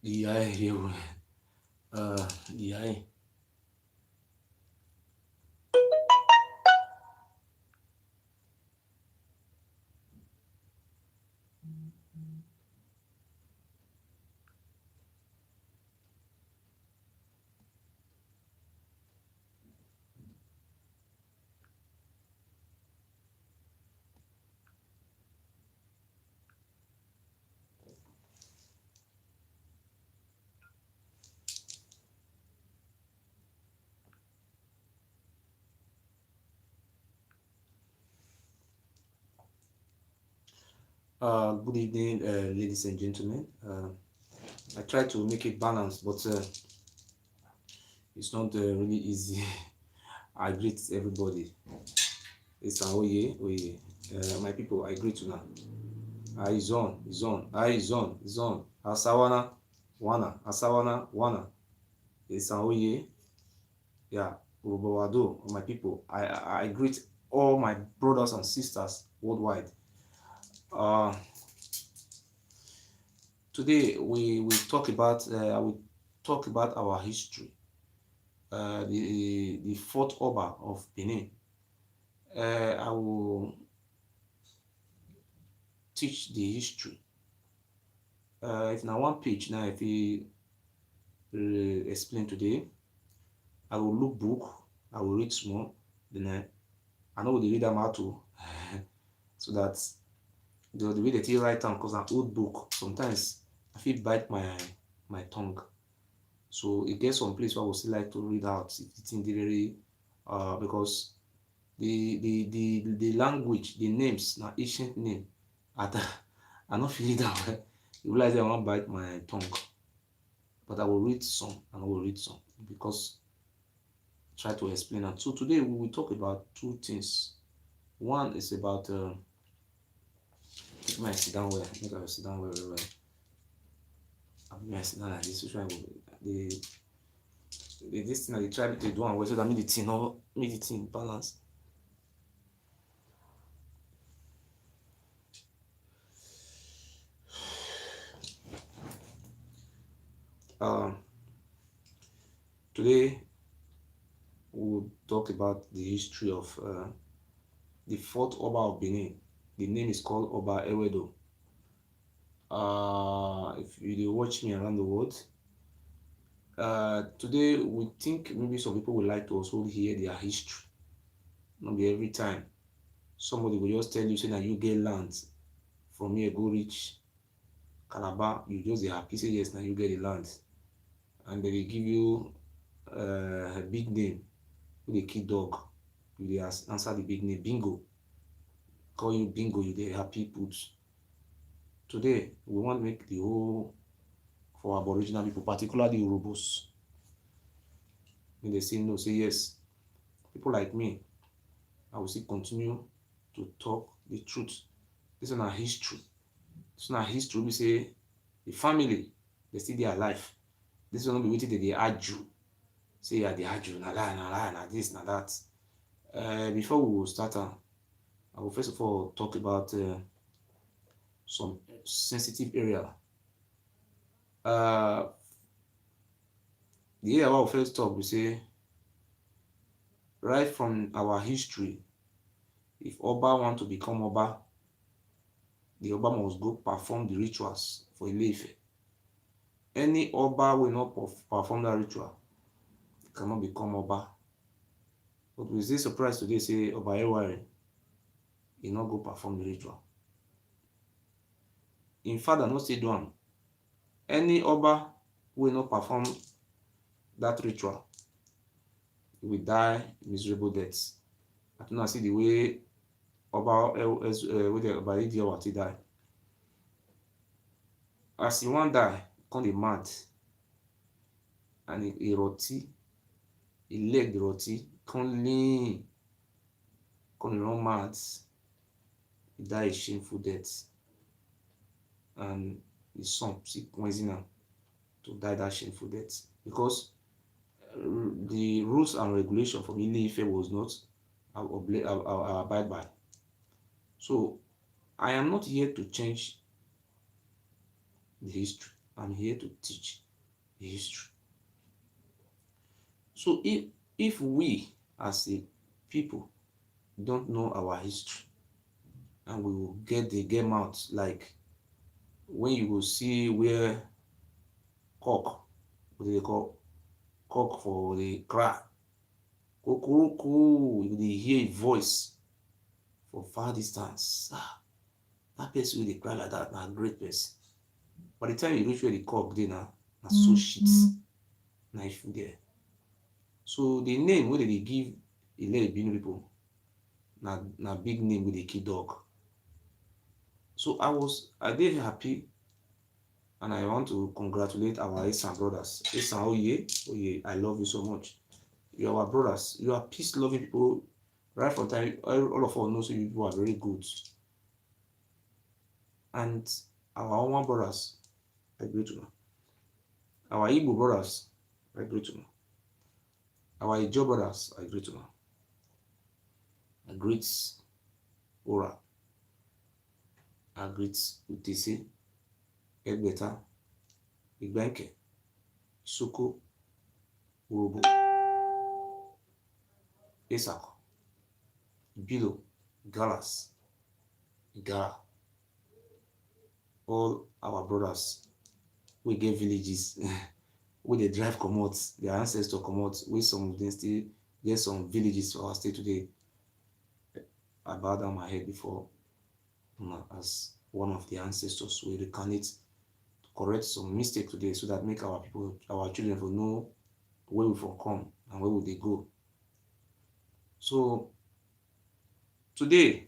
ìyá ẹ̀ rí o ìyá ẹ̀. Good evening, ladies and gentlemen. I try to make it balanced, but it's not really easy. I greet everybody. It's an oye. My people, I greet you now. Is on. Is on. Asawana, wana. It's an oye. Yeah, Urubawado, my people. I greet all my brothers and sisters worldwide. Today we talk about I will talk about our history. The fourth Oba of Benin. I will teach the history. If now one page now, if we explain today, I will look book. I will read small. Then I know the read them out to, so that the way they write down, because an old book sometimes I feel bite my tongue. So it gets some place where I would still like to read out if it's in the very because the language, the names, now ancient name, I not feel that way. You realize I won't bite my tongue. But I will read some and I will read some because try to explain it. So today we will talk about two things. One is about make my sit down well. Make I sit down well, well, well. I sit down like this. Which one the this thing I try to do and well so that make the thing balance. Um, today we'll talk about the history of the fourth Oba of Benin. The name is called Oba EWEDO. If you watch me around the world, today we think maybe some people would like to also hear their history. Not be every time somebody will just tell you say that you get land from here go reach Calabar, you just dey happy say yes now you get the land, and they will give you a big name with a key dog. You dey answer the big name bingo, call you bingo, you dey happy put. Today we want to make the whole for Aboriginal people, particularly Urubos. When they say no, say yes. People like me, I will still continue to talk the truth. This is not history. This is not history. We say the family, they still dey alive. This will not be waiting that they argue. Say yeah, they argue, na lie, na this, na that. Before we will start, I will first of all talk about some sensitive area. The area I will first talk, we say right from our history, if Oba want to become Oba, the Oba must go perform the rituals for Ile-Ife. Any Oba will not perform that ritual, cannot become Oba. But we say surprised today, say Oba Ewari, he not go perform the ritual. In fact, I not say do am. Any Oba will not perform that ritual, he will die miserable deaths. I do not see the way Oba with the Oba Idiawati die. As he wan die, come dey mad, and he roti, he leg dey roti, come lean, come dey run mad, he die a shameful death, and his son still poison am to die that shameful death because the rules and regulation from Ile-Ife was not abide by. So I am not here to change the history. I'm here to teach the history. So if we as a people don't know our history, and we will get the game out, like when you will see where cock, what do they call cock for the cry, you will hear a voice for far distance. That person will cry like that, na great person. By the time you reach where the cock dey na so shit na if you there. So the name wey they give Ile-Ibinu people na big name wey dey kill dog. So I dey happy, and I want to congratulate our Esan brothers. Esan Oye, I love you so much. You are our brothers. You are peace-loving people. Right from time, all of us know so you people are very good. And our Oma brothers, I greet you. Our Igbo brothers, I greet you. Our Ijo brothers, I greet you. I greet Ora. I greet Utisi, Egbeta, Igbenke, Suko, Urobo, Esak, Bilo, Galas, Igara. All our brothers, we get villages, we they drive comot, their ancestors comot, we some of them still get some villages for our state today. I bow down my head before as one of the ancestors. We reincarnate to correct some mistake today, so that make our people, our children will know where we from come and where will they go. So today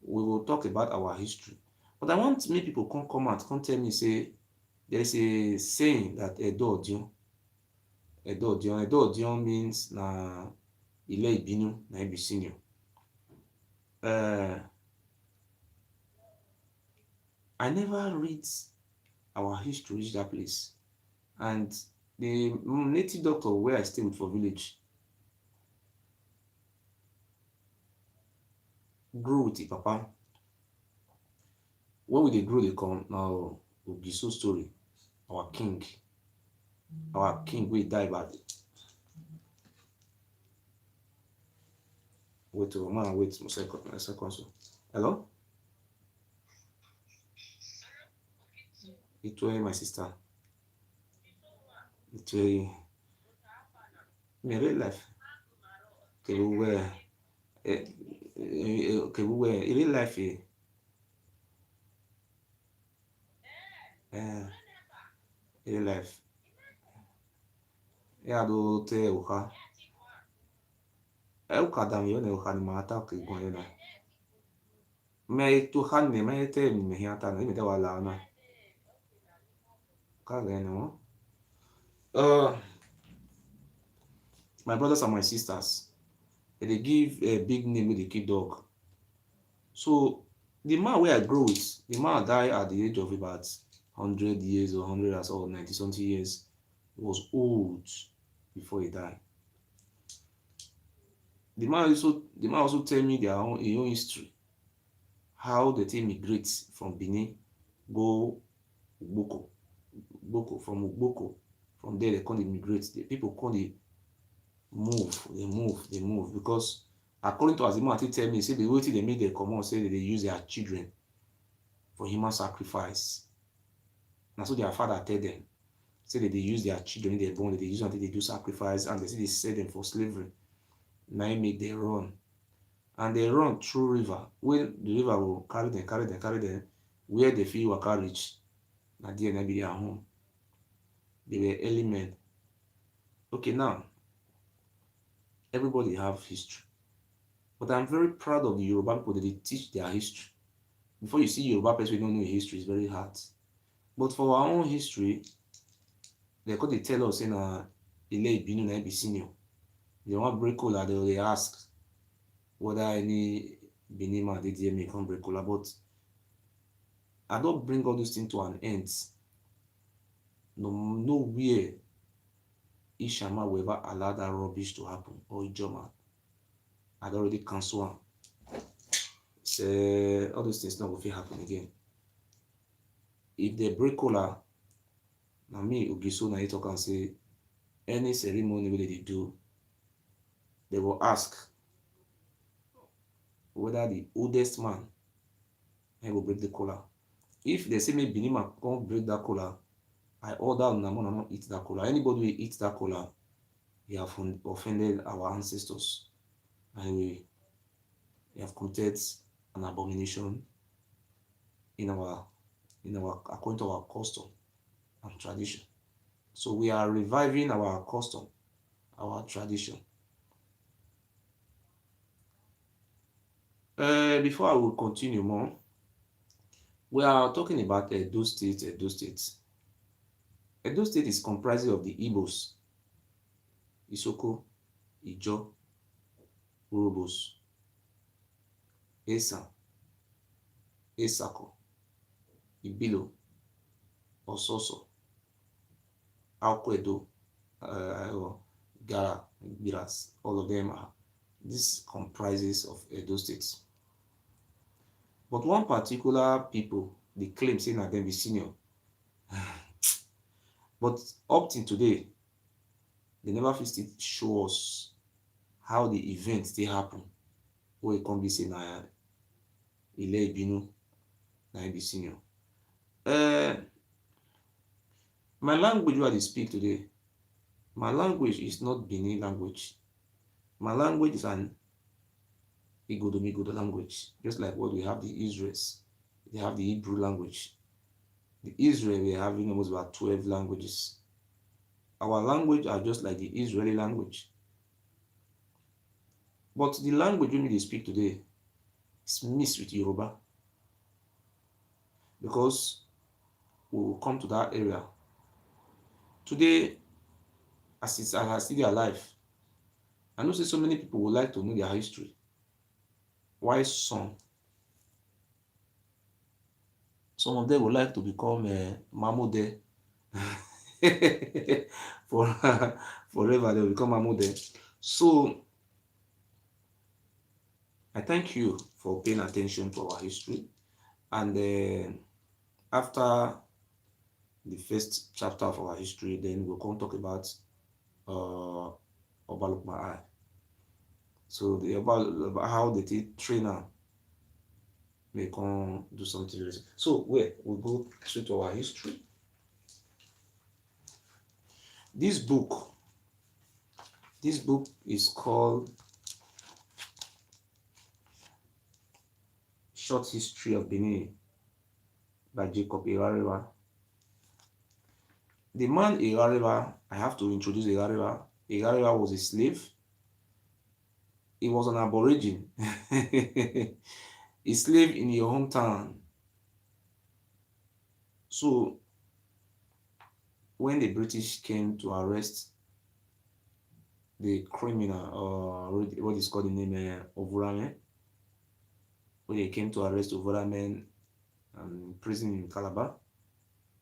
we will talk about our history, but I want many people come out, come tell me, say there is a saying that Edo Odion means na Ile-Ibinu na be senior. I never read our history reach that place, and the native doctor where I stay with for village grew with the papa. When we dey grow, they come now Ogiso story, our king wey die bad. Wait a second. So hello, Itoye, my sister. Itoye, in real life, okay, we were in real life, real life. Yeah, do te uka. Uka dam yo ne uka ni mata ke gwan na. Me tu han ne me te me hiata na me te wala na. Ka ga no. My brothers and my sisters, they give a big name with the kid dog. So the man where I grew with, the man died at the age of about 100 years or 100 or 90 something years. He was old before he died. The man also tell me his own history, how they take migrate from Benin, go Ugboko, from Ugboko. From there they come immigrate. The people come they move because according to Azima, they tell me, say the way they make their common, say that they use their children for human sacrifice. And so their father tell them, say that they use their children, they born, they use until they do sacrifice, and they say they sell them for slavery. Now they make them run. And they run through river. When the river will carry them, where they feel waka reach, na there na be their home. They were early men. Okay, now everybody have history, but I'm very proud of the Yoruba people that they teach their history. Before you see Yoruba person who don't know history, it's very hard. But for our own history, they could tell us in a Ile-Ibinu na be senior. They want break cola, they ask whether any Benin man did me come break cola, but I don't bring all these things to an end. Nowhere Ishama will ever allow that rubbish to happen, or Ijoma. I'd already cancelled one. Say all those things not going to happen again. If they break cola, Now me, Ogiso, na he talk and say, any ceremony wey they do, they will ask whether the oldest man will break the kola. If they say me Binima can't break that kola, I order Namona not eat that kola. Anybody will eat that kola, he have offended our ancestors. And we have committed an abomination in our according to our custom and tradition. So we are reviving our custom, our tradition. Before I will continue more, we are talking about Edo State. Edo State. Edo State is comprised of the Igbos, Isoko, Ijo, Urubos, Esan, Esako, Ibilo, Ososo, Alkwedo, Gara, Biras. All of them are. This comprises of Edo State. But one particular people, they claim saying that they be senior. But up till today, they never fit show us how the events they happen. Where it can be saying na Ile Ibinu, na be senior. My language what I speak today, my language is not Benin language. My language is an Igodo language, just like what we have the Israels. They have the Hebrew language. The Israel, we are having almost about 12 languages. Our language are just like the Israeli language. But the language we speak today is mixed with Yoruba. Because we will come to that area. Today, as I see their life, I know so many people would like to know their history. Why some of them would like to become Mamode. Forever they will become Mamode. So I thank you for paying attention to our history. And after the first chapter of our history, then we'll come talk about Obalukma. So about how the trainer may come do something. So we'll go straight to our history. This book is called Short History of Benin by Jacob Irarewa. The man Irarewa, I have to introduce Irarewa. Irarewa was a slave. He was an aborigine. A slave in your hometown. So when the British came to arrest the criminal, or what is called the name Ovurame, when they came to arrest Ovurame and prison in Calabar,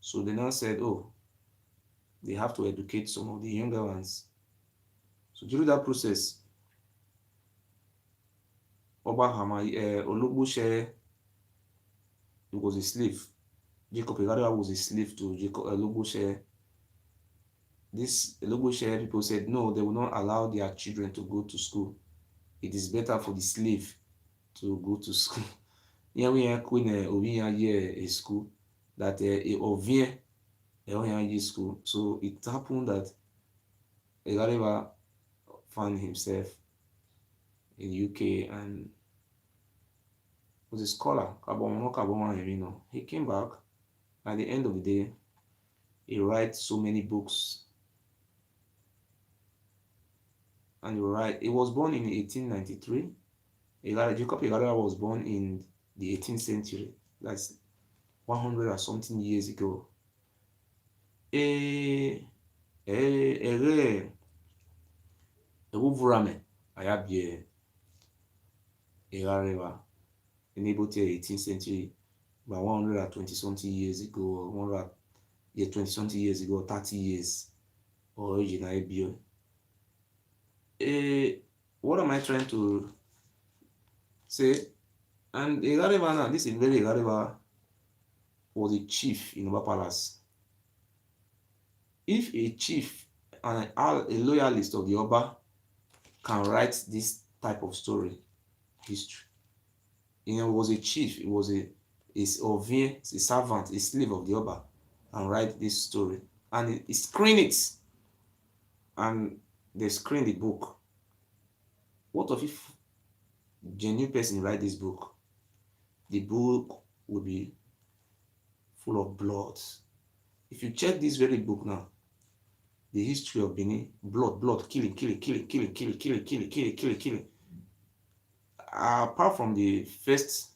so they now said, oh, they have to educate some of the younger ones. So during that process, Obahama Olugbushe was a slave. Jacob Irarewa was a slave to Jacob Olugbushe. This Olugbushe people said no, they will not allow their children to go to school. It is better for the slave to go to school. Here we are queen a school that a school. So it happened that Irarewa found himself in UK and was a scholar. He came back. At the end of the day, he writes so many books. And you're right, he was born in 1893. Jacob Irarewa was born in the 18th century. That's 100 or something years ago. Ewuvurame ayabie Irarewa in the 18th century, about 120 something years ago, 20 something years ago, 30 years original. What am I trying to say? And Irarewa now, this is very Irarewa was a chief in Oba Palace. if a chief and a loyalist of the Oba can write this type of story, history. He was a chief, he was a servant, a slave of the Oba, and write this story. And he screen it, and they screen the book. What if genuine person write this book? The book will be full of blood. If you check this very book now, the history of Benin, blood, killing. Apart from the first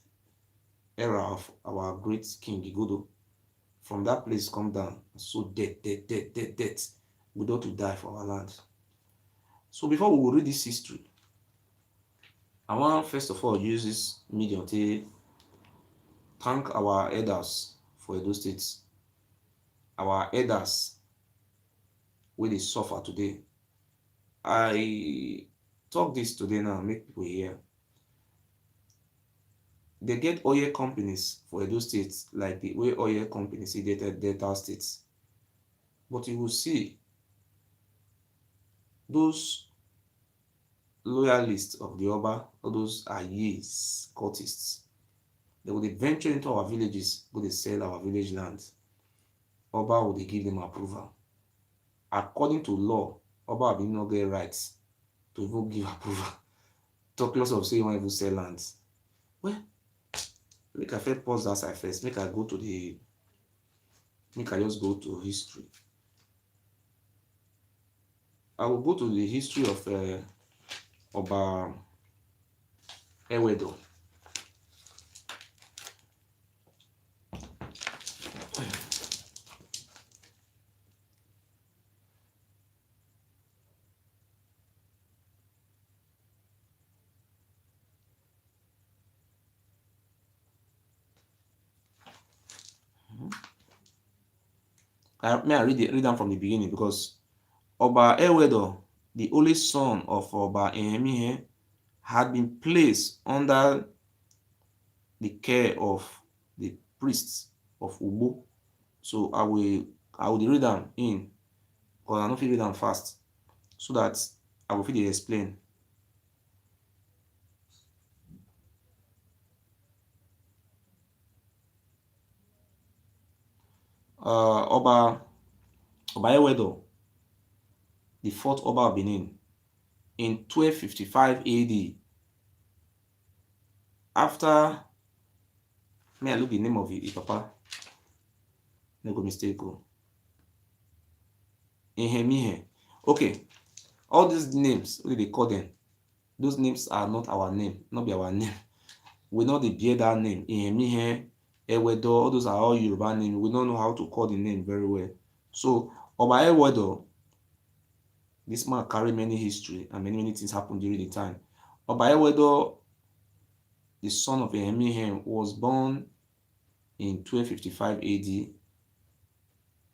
era of our great king Igodo, from that place come down, so death, we don't to die for our land. So before we will read this history, I want first of all use this medium to thank our elders for Edo State. Our elders wey dey suffer today. I talk this today now, make people hear. They get oil companies for Edo State, like the way oil companies see Delta states. But you will see those loyalists of the Oba, all those Ayes, cultists, they will venture into our villages, go dey sell our village land. Oba will give them approval. According to law, Oba will not get rights to even give approval. Talk less of say you want even sell lands. Well, make I first pause that side first. Make I just go to history. I will go to the history of Oba EWEDO. May I read them from the beginning, because Oba EWEDO, the only son of Oba Ehemihe, had been placed under the care of the priests of Ugbo. So I will read them in, because I don't feel read them fast, so that I will feel explain. Oba EWEDO, the fourth Oba of Benin, in 1255 AD, after, may I look the name of it, papa, no go mistake. Ehemihe. Okay, all these names, what do they call them? Those names are not our name, not be our name. We know the bear that name. Ehemihe, EWEDO, all those are all Yoruba names. We don't know how to call the name very well. So Oba EWEDO, this man carry many history and many things happened during the time. Oba EWEDO, the son of Ehemihe, was born in 1255 AD.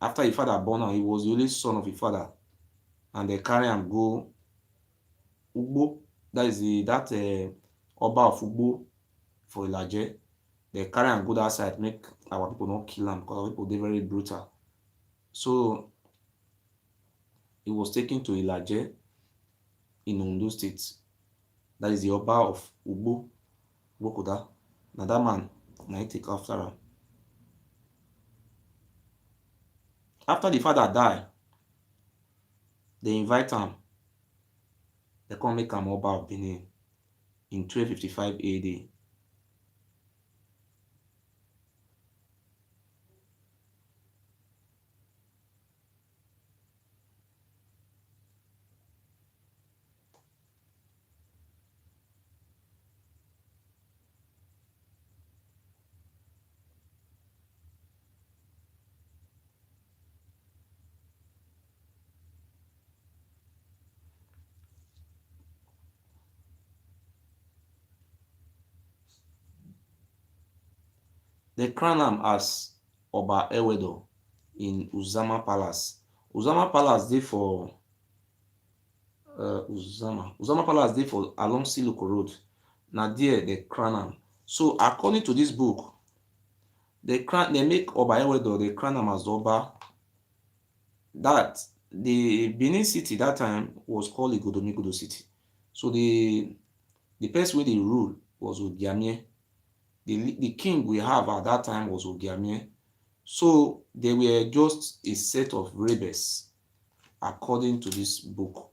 After his father born, he was the only son of his father, and they carry him go Ugbo. That is that Oba of Ugbo for Ilaje. They carry him go that side, make our people not kill him, because our people they very brutal. So he was taken to Ilaje in Ondo State. That is the Oba of Ugbo, Bokoda. Now that man, now he take after him. After the father died, they invite him. They come make him Oba of Benin in 1255 AD. They crown him as Oba EWEDO in Uzama Palace. Uzama Palace dey for Uzama Palace dey for along Siloko Road. Now there they crown him. So according to this book, they make Oba EWEDO, they crown him as Oba that the Benin city that time was called Igodomigodo city. So the person wey dey rule was Ogiamie. The king we have at that time was Ogiamie. So they were just a set of rebels according to this book.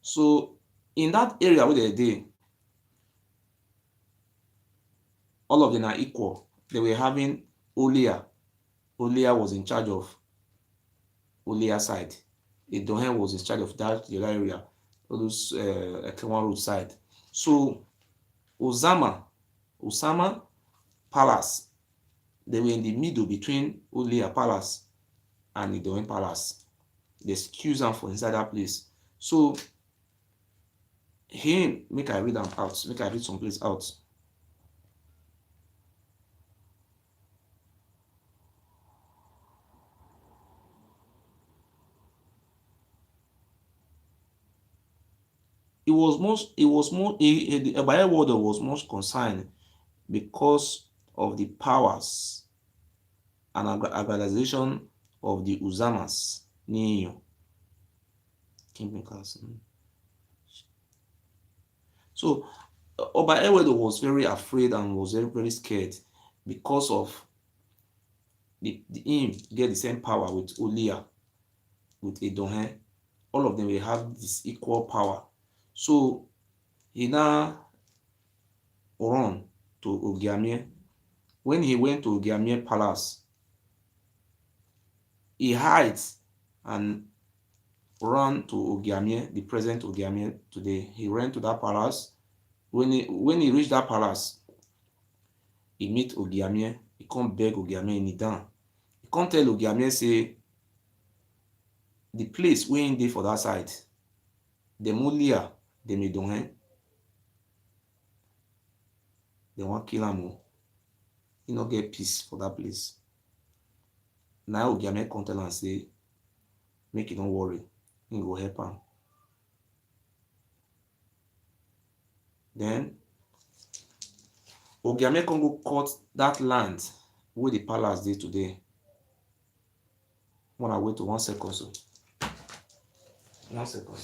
So in that area where they dey, all of them are equal. They were having Olia. Olia was in charge of Olia side. Edohen was in charge of that the other area, all those Ekenwan road side. So Osama Palace, they were in the middle between Olia Palace and Edohen Palace. They excuse am for inside that place. So him, make I read am out, make I read some place out. The Ebaye warder was most concerned because of the powers and aggrandization of the Uzamas Niyo. So Oba EWEDO was very afraid and was very, very scared because of him get the same power with Olia, with Edohen. All of them will have this equal power. So he now run to Ogiamie. When he went to Ogiamie Palace, he hides and ran to Ogiamie, the present Ogiamie today. He ran to that palace. When he reached that palace, he meet Ogiamie. He come beg Ogiamie in down. He come tell Ogiamie say the place wey him dey for that side, dem Olia, dem Edohen, dem wan kill am o. He no get peace for that place. Now Ogiamie come tell am say make he no worry, he go help am. Then Ogiamie come go cut that land where the palace dey today. When I wait to 1 second, so 1 second.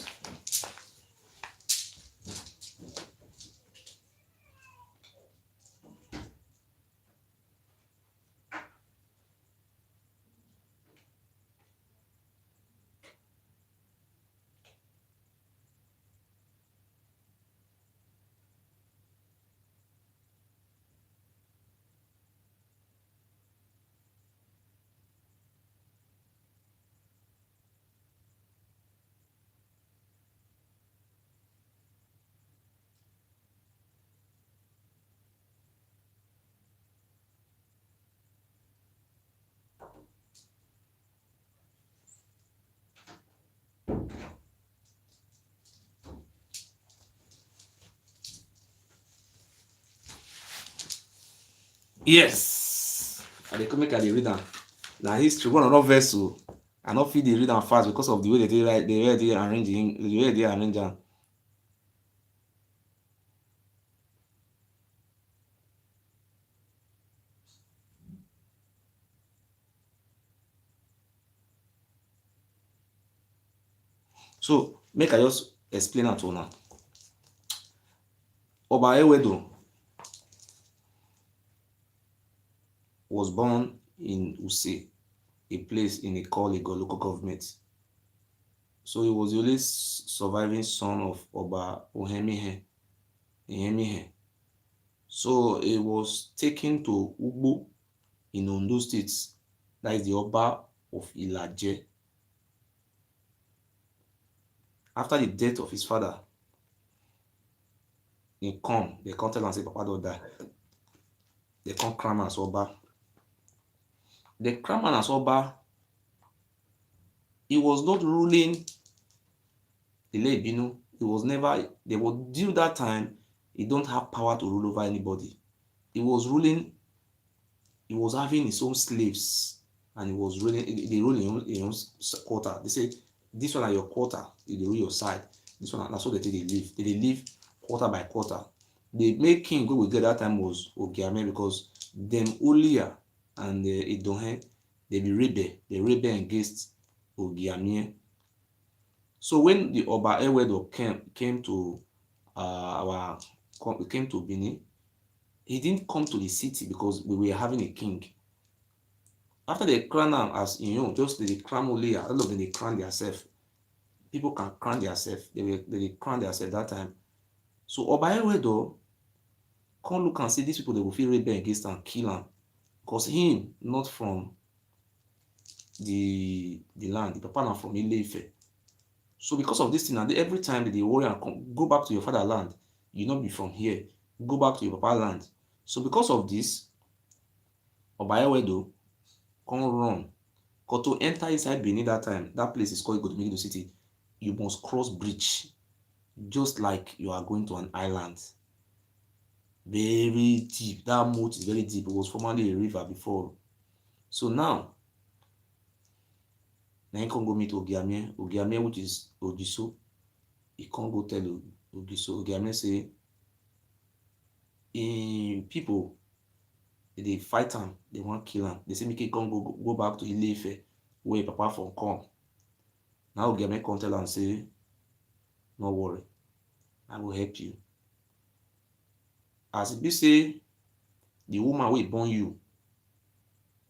Yes, I dey come make I dey read am. Na history, one another vessel. I no fit dey read am fast because of the way they dey write, the way they arrange the way they arrange am. So make I just explain am to una. Oba EWEDO was born in Use, a place in Ikoligo local government. So he was the only surviving son of Oba Ihemihe. So he was taken to Ugbo in Ondo State, that is the Oba of Ilaje. After the death of his father, they come tell am say Papa don die. They come crown am as Oba. The crown am as Oba, he was not ruling Ile Ibinu. He was never, they were due that time, he don't have power to rule over anybody. He was ruling, he was having his own slaves, and he was ruling, they rule in his own quarter. They say, this one are your quarter, you rule your side. This one, that's what they live. They live quarter by quarter. The main king we get that time was Ogiamie, because them Olia and Edohen, they rebel against Ogiamie. So when the Oba EWEDO came to came to Benin, he didn't come to the city because we were having a king. After they crown him, as you know, just the crown only, all of them they crown themselves. People can crown themselves. They crown themselves that time. So Oba EWEDO come look and see these people, they will feel rebel against and kill him. Because him not from the land, the papa now from Ile-Ife. So because of this thing, and every time that they worry and come, go back to your fatherland, you not be from here, go back to your papa land. So because of this, Oba EWEDO come run. Because to enter inside Benin that time, that place is called Igodomigido City, you must cross bridge, just like you are going to an island. Very deep. That moat is very deep. It was formerly a river before. So now he can go meet Ogiamie, which is Ogiso. He can't go tell Ogiso. Ogiamie say, people, they fight him, they want to kill him. They say, make he can't go back to Ile-Ife, where papa from come. Now Ogiamie come tell and say, no worry, I will help you. As it be say, the woman will born you,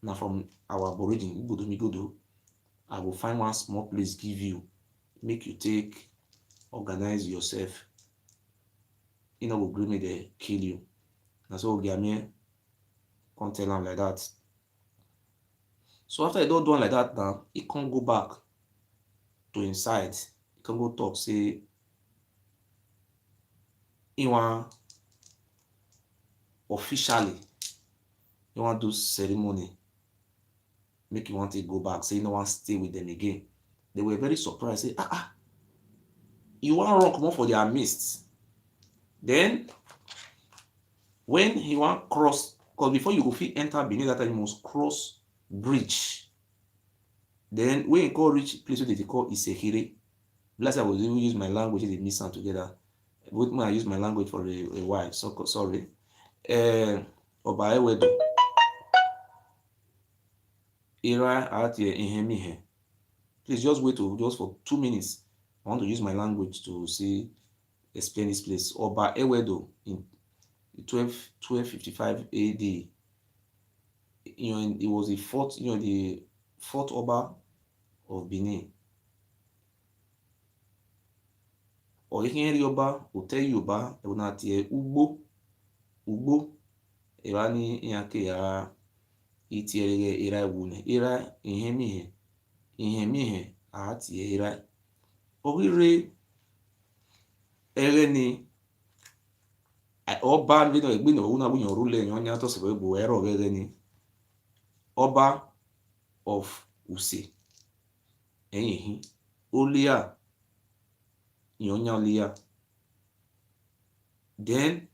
now from our origin, Igodomigodo, I will find one small place, give you, make you take, organize yourself. You know, will agree me they kill you. And so Ogiamie can't tell him like that. So after he don't do like that now, he can't go back to inside. He can go talk, say, he want officially, he want to do ceremony, make you want to go back, say you don't want to stay with them again. They were very surprised, say, you want to run come up for their midst. Then when he want cross, because before you go fit enter Benin that time, you must cross bridge. Then when you go reach place where they call Isekire, bless I was even use my language, they mix them together. With me, I use my language for a while. So sorry. Oba EWEDO. Era at ihe. Please just wait just for 2 minutes. I want to use my language to see explain this place. Oba EWEDO in 1255 AD. It was the fourth Oba of Benin. Oyikenri Oba, Ote Yoba, Ebunatie Ugbo, Erani Yake ya itiere era wune, era ihemihe, ati era. Orire ereni Oba nvido egbino una bunyo rule nyonya to sebe bo ero ereni. Oba of Use. Eyihi. Olia nyonya olia. Then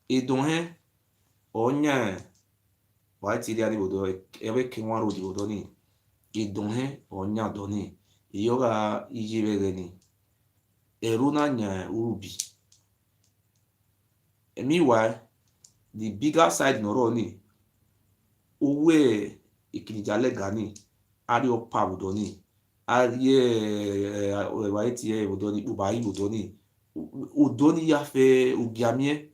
edonhe onya waiti dia ni bodo ebe kenwa ro di bodo ni edonhe onya doni yoga ijibere ni eruna nya urubi. Meanwhile, the bigger side noro ni uwe ikinijale gani ari opa bodo ni ari waiti bodo ni ubai bodo ni udoni yafe Ogiamie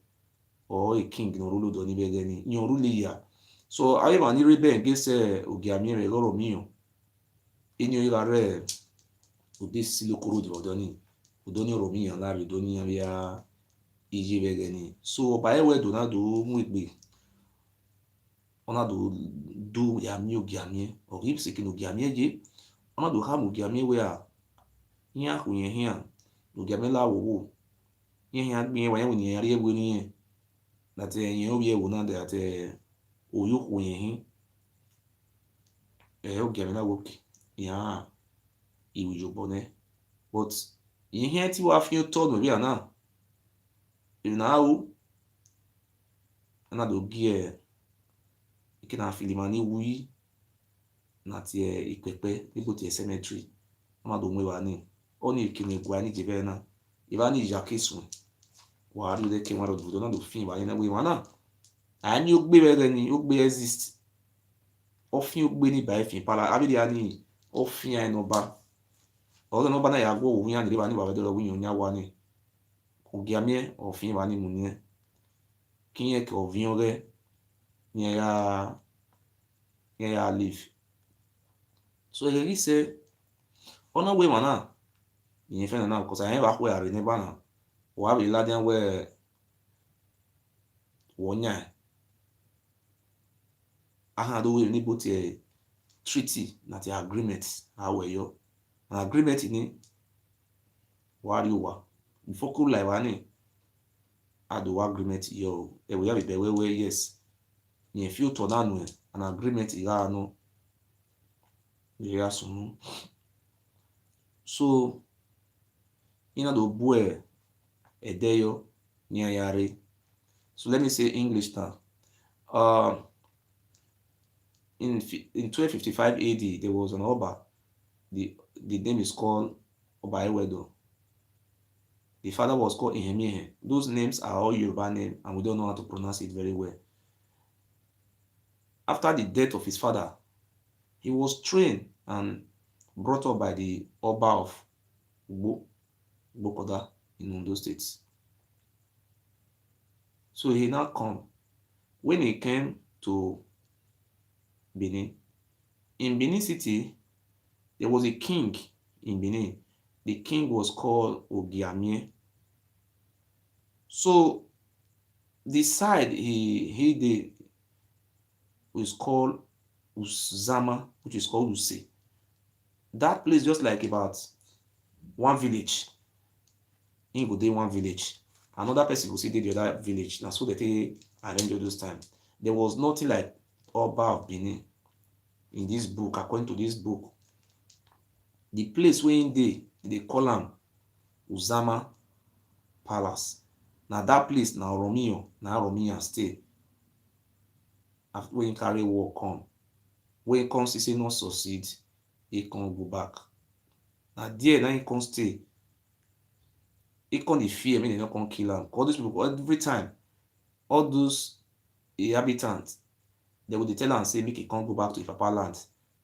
or a king no rule doni begeni nyon rule ya. So I am an rebel against Ogiamie a lot of mio in your rare to this silokuru di odoni udoni romi and la doni ya iji begeni. So by way do not do mwigbe ona do ya mi Ogiamie or if sekin Ogiamie je ona do ha Ogiamie we a nya kunye hia Ogiamie la wo nya gbe wa yen ni ari egbe ni that yen o ye wo na that oyo kunye hin Ogiamie la wo ya iwujo bone but yin here ti wa fi to no bi ana na o na do gi ikina filimani wuyi na ti ipepe nibo ti cemetery ma do mwe wa ni oni ikini gwa ni jebe na ibani jakesun wa ri de ke wa ro do na do fin wa ni na we wa na ani o gbe bere ni o gbe exist o fin o gbe ni ba fin para abi dia ni ofia enoba odo no bana ya go wunya ndire bani babedo wunya nya wani ogiamie ofin bani munie kinye ke ovionre nye ya live so he say ona we mana yin fe na because I ba ko ya re ne bana wa bi ladian we wonya aha do we ni both treaty na the agreement awe yo an agreement ni wari wa before cool like wani ado agreement yo e we ya be we yes ni fi to na nu an agreement ira no ya sunu so ina do bue edeyo ni ayare. So let me say English now. In 1255 AD, there was an Oba. The name is called Oba EWEDO. The father was called Ihemiehe. Those names are all Yoruba names, and we don't know how to pronounce it very well. After the death of his father, he was trained and brought up by the Oba of Bokoda in Ondo State. So he now come. When he came to Benin, in Benin City, there was a king in Benin. The king was called Ogiamie. So the side he did was called Uzama, which is called Use. That place just like about one village. He go dey one village. Another person go see the other village. Now so they take arrange all those time. There was nothing like Oba of Benin in this book. According to this book, the place where they call am Uzama Palace. Now that place now Romeo stay. After when carry war come, when he come see say not succeed, he can go back. Now there now he can stay. He can dey fear when they not come kill him. All those people every time, all those inhabitants, they would tell am say make he come go back to his papa land.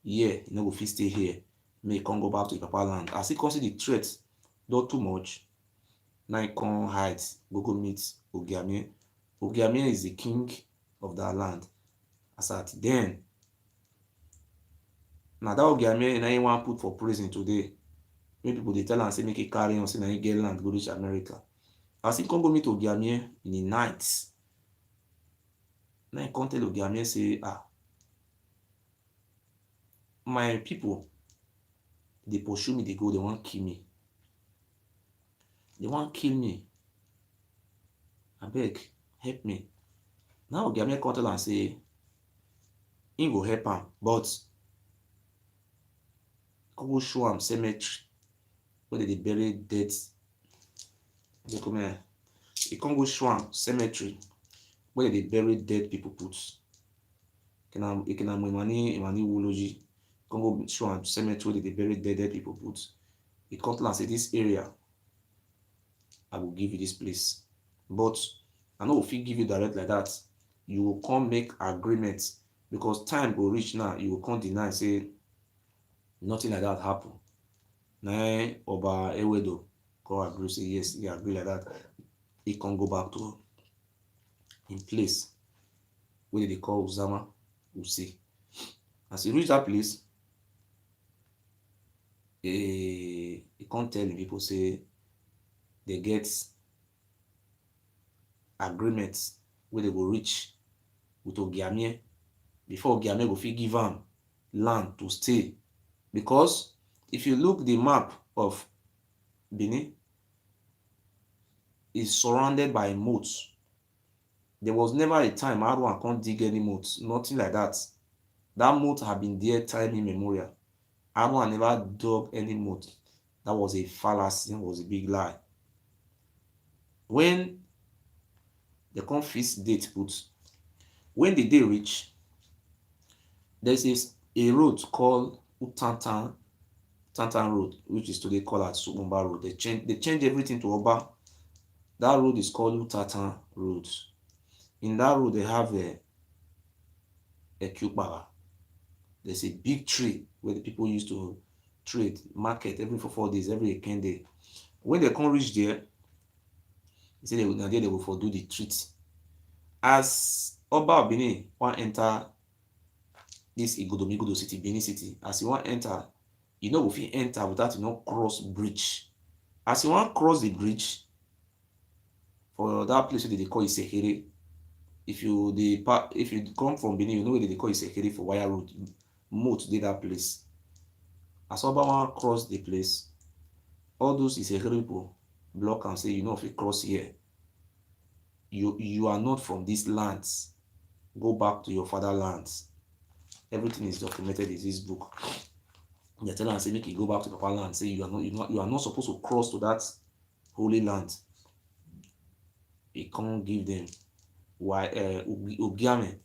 Yeah, he no go fit stay here. Make he come go back to his papa land. As he come see the threat not too much, now he come hide, go meet Ogiamie. Ogiamie is the king of that land. As at then, now that Ogiamie now he want put for prison today. Many people they tell am say make he carry on, say now he get land, go reach America. As he come go meet Ogiamie in the night, now he come tell Ogiamie say, my people, they pursue me, they go, they want kill me. They want kill me. I beg, help me. Now Ogiamie come tell am say, he go help am, but go show am cemetery where they bury dead. They come here. He can't go show am cemetery where they bury dead people put. He can imani eulogy. Can't go show am cemetery where they bury dead people put. He come tell am say this area, I will give you this place, but I no go fit give you direct like that. You will come make agreements because time will reach now. You will come deny say nothing like that happen. Now Oba EWEDO go agree say yes, he agree like that. He can go back to in place where they call Uzama Use. As he reach that place, he can't tell the people say they get agreements where they go reach with Ogiamie before Ogiamie go fit give am land to stay. Because if you look the map of Benin, is surrounded by moats. There was never a time Orun can't dig any moats, nothing like that. That moat had been there time immemorial. Orun never dug any moat. That was a fallacy, that was a big lie. When they come fix date put, when the day reach, there's a road called Tantan Road, which is today called at Sumba Road. They change everything to Oba. That road is called Utatan Road. In that road, they have a Cupara. there's a big tree where the people used to trade, market every 4 days, every weekend day. When they come reach there, they say they will for do the treat. As Oba Benin want enter this Igodomigodo city, Benin city, as you want enter, you know if you enter without cross bridge. As you want cross the bridge for that place where they call Isekere, if you come from Benin, you know where they call Isekere for wire road, moat dey that place. As Oba want cross the place, all those Isekere people block and say, you know if you cross here, you are not from these lands. Go back to your fatherlands. Everything is documented in this book. They tell us say make you go back to Papa land. Say you are not supposed to cross to that holy land. He can't give them Ogiame.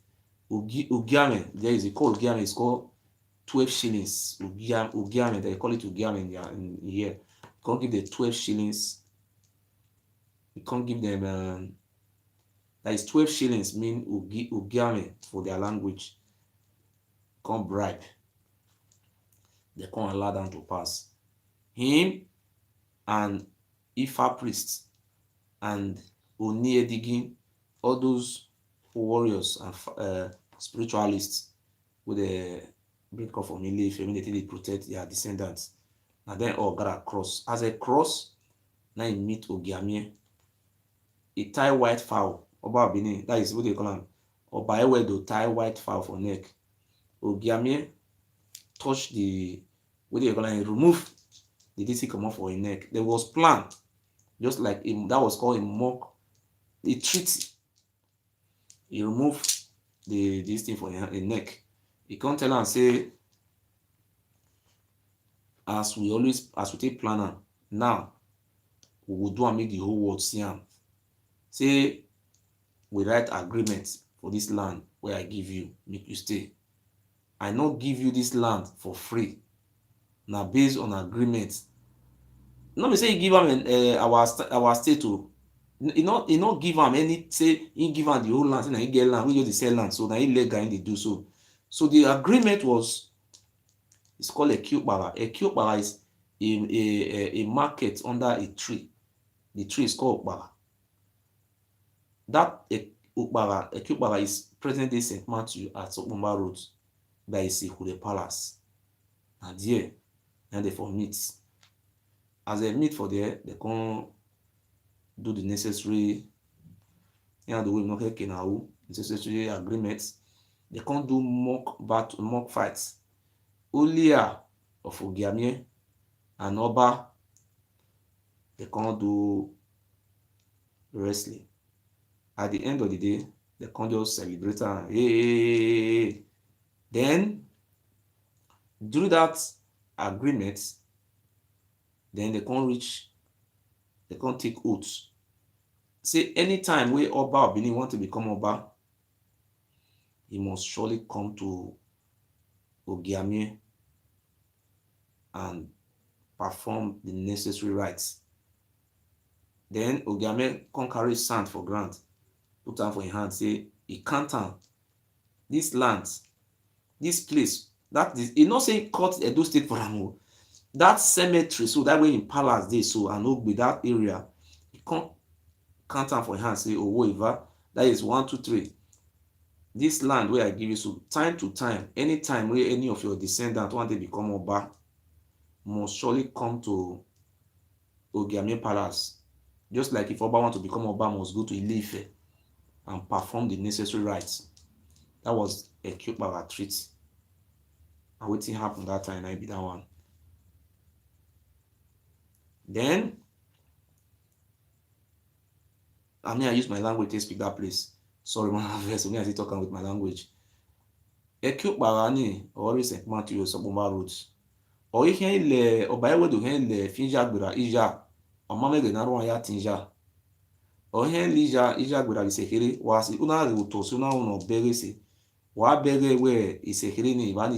There is a called Ogiame. It's called 12 shillings. Ogiame. They call it Ogiame in here. You can't give them 12 shillings. You can't give them. That is 12 shillings mean Ogiame for their language. Can't bribe. They can't allow them to pass. Him and Ifa priests and Oni Edigin, all those warriors and spiritualists with the bring up from Ile-Ife, they protect their descendants. And then all got cross. As a cross, now you meet Ogiame. He tie white fowl. Oba Benin, that is what they call him. Oba EWEDO tie white fowl for neck. Ogiame touch the what they call him, remove the DC come off for his neck. There was plan, just like that was called a mock, a treaty. He removed this thing for his neck. He can't tell and say, as we take planner, now we will do and make the whole world see him. Say we write agreement for this land where I give you, make you stay. I not give you this land for free. Now based on agreement. Not me say he give him our state to. He not give him any say he give him the whole land. Say he get land, we just sell land. So now he legal and they do so. So the agreement was, it's called a Kyokbara. A Kyokbara is a market under a tree. The tree is called Okbara. That a Kyokbara is present day St. Matthew at Sokbomba Road by Isekure Palace. And there, and they for meet. As they meet for there, they can do the necessary, necessary agreements. They can't do mock fights. Olia of Ogiame and Oba, they can't do wrestling. At the end of the day, they can't just celebrate and hey. Then, during that agreement, then they can't take oaths. Say anytime where Oba or Benin want to become Oba, he must surely come to Ogiame and perform the necessary rites. Then Ogiame can carry sand for grant, put am for his hand, say he can't this land, this place, that is, he not say cut Edo State for am. That cemetery, so that way in palace dey so and Ogbe, that area, he can't for his hand, say Owoiva, that is 1, 2, 3. This land where I give you, so time to time, anytime where any of your descendants want to become Oba, must surely come to Ogiame Palace. Just like if Oba want to become Oba, must go to Ile-Ife and perform the necessary rites. That was a Kyokbara treaty. And wetin happen that time, I be that one. Then, I use my language to speak that place. Sorry, man, I still talking with my language. Kyokbara ni or St. Matthew Sokbomba Road. Or if you le Oba EWEDO le finja gbera ija, omamege na ruwa ya tinja. Or ija gbera Isekere was una ruto so na uno bere se. Wa bere we Isekere ni ibani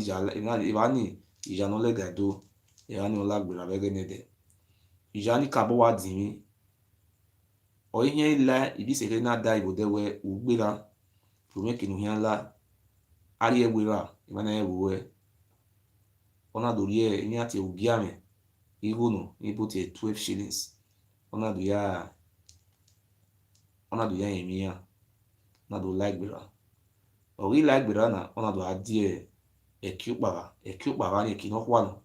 ija no le gado. Ibani ola gbera bere nede. Ija ni kabo wa dimi. Or la Isekere na da ibo dewe ugbera. Fumeke no hian la ari ewera ibana ewe. ona do rie ni ati ugiame igo no ibo te 12 shillings ona do ya emia na do like bera o wi like bera na ona do adie ekiukpara ni kino kwano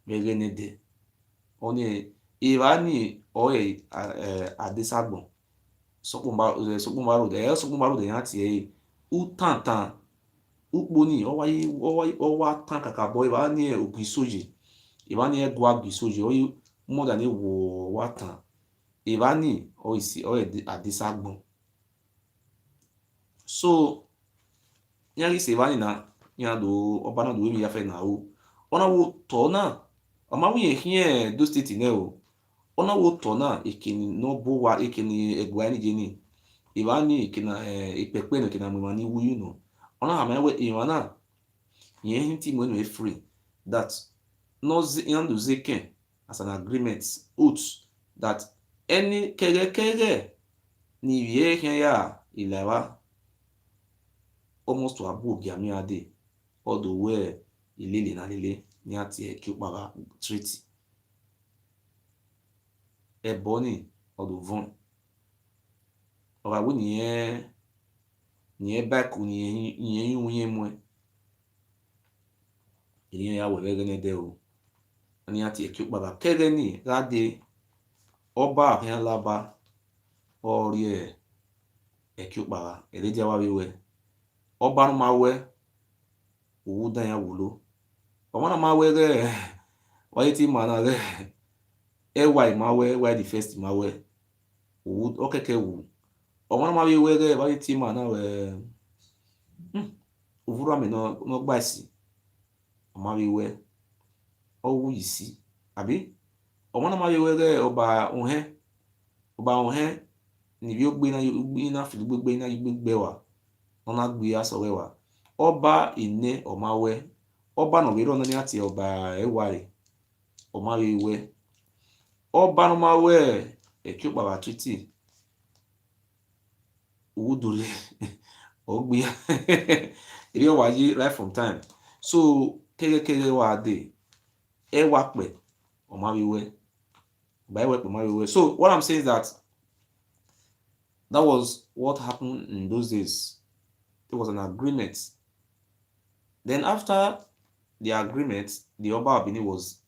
mege ne de oni irani o adesagbon sokpomba de yan ti utantan ukponi owa tan kakabo irani ogisoje irani egwa ogisoje o more than wo wa tan irani o isi o adesagbon so nyari se irani na yan do oba na do we mi ya fe na o ona wo to na ama wi ehie do state ne o ona wo to na ekeni no bo wa ekeni egwa ni je ni irani ekena ipepe no kena mo ni wuyu no ona ama we irana yen hinti mo no free that no yan do zeken as an agreement oath that any kere ni wie ehie ya ilawa almost to abu ogiami ade all the way ilele na lele ni ati ekiukpara treaty eboni odovon ora wo ni back ni unye mwe ni ya we gene de o ni ati ekiukpara kere ni rade oba ahian laba ori ekiukpara ereja wa wewe oba no mawe owu dan ya wulo omana mawe re wa ti mana re ey mawe the first mawe owu okeke wu omana mawe we re wa ti mana we ovuru ame no gbasi omawe we owu isi abi omana mawe we re oba onhe ni bi ogbe na fili gbegbe na gbegbe wa ona gbe aso we wa oba ine omawe oba no wero ni ati oba eware omawe we oba no mawe ekiukpara treaty udure ogbe iri o waji right from time so kere wa de ewa pe omawe we by we omawe we so what I'm saying is that was what happened in those days. There was an agreement. Then after the agreement, the Oba of Benin was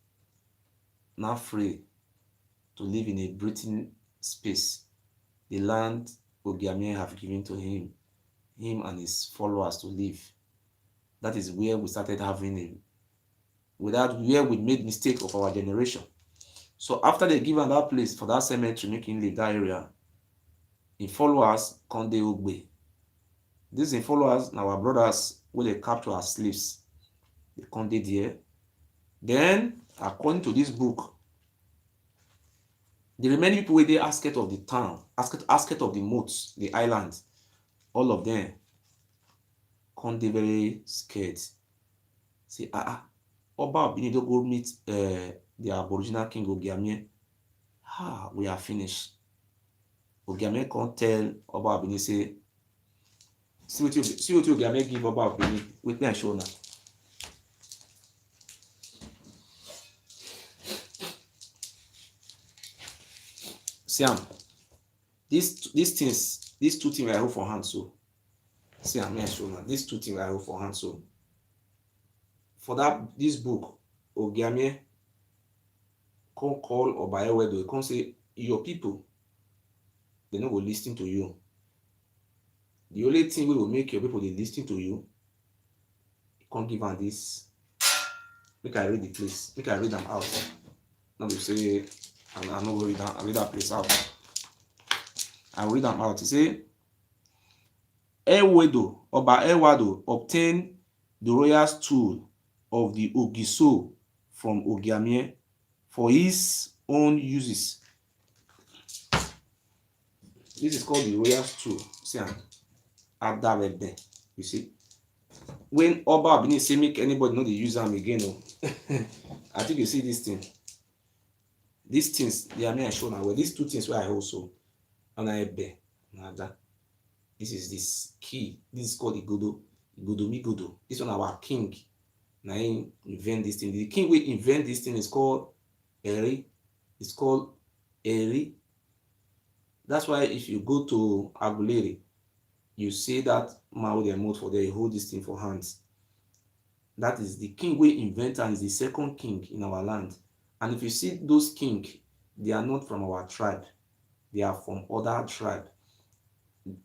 now free to live in a breathing space. The land Ogiamie have given to him and his followers to live. That is where we started having him. Where we made mistake of our generation. So after they give him that place for that cemetery, making live that area, in followers Conde Ogbe. These in followers now our brothers will they capture as slaves. They Conde there. Then, according to this book, the remaining people were there outskirts of the town, outskirts of the moats, the island, all of them Conde very scared. Say, Oba Bini don't go meet the Aboriginal king Ogiamie. We are finished. Ogiamie can't tell Oba Bini say, see what you Ogiamie give Oba Bini with me and show now. See these two things I hold for hand so. See me and show now. These two things I hold for hand so. For this book, Ogiamie can call or by EWEDO, he can say your people, they no go listen to you. The only thing we will make your people they listen to you, you can't give them this. Make I read the place. Make I read them out. Now you say I'm not going to read that place out. I read them out. You say EWEDO or by EWEDO obtain the royal stool of the Ogiso from Ogiamie for his own uses. This is called the royal stool. See, Adavebe. You see, when Oba Bini say make anybody know they use them again, I think you see this thing. These things they are me show now. Well, these two things where I also and I be nada. This is this key. This is called Igodo. Igodo. This one our king. Now he invent this thing. The king will invent this thing is called Eri. It's called Eri. That's why if you go to Aguleri, you see that man with the mouth for there, he hold this thing for hands. That is the king we invent and is the second king in our land. And if you see those king, they are not from our tribe. They are from other tribe.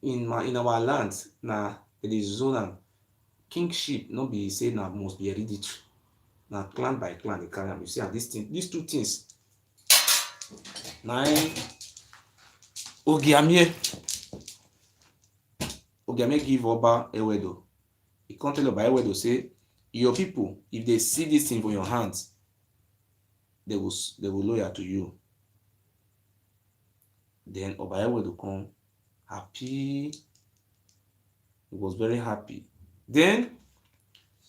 In our land, now it is zone kingship, not be say now must be hereditary. Now clan by clan they carry am. You see these two things. Now Ogiamie give Oba Ewedo. He come tell Oba Ewedo say, your people, if they see this thing for your hands, they will loyal to you. Then Oba Ewedo come happy. He was very happy. Then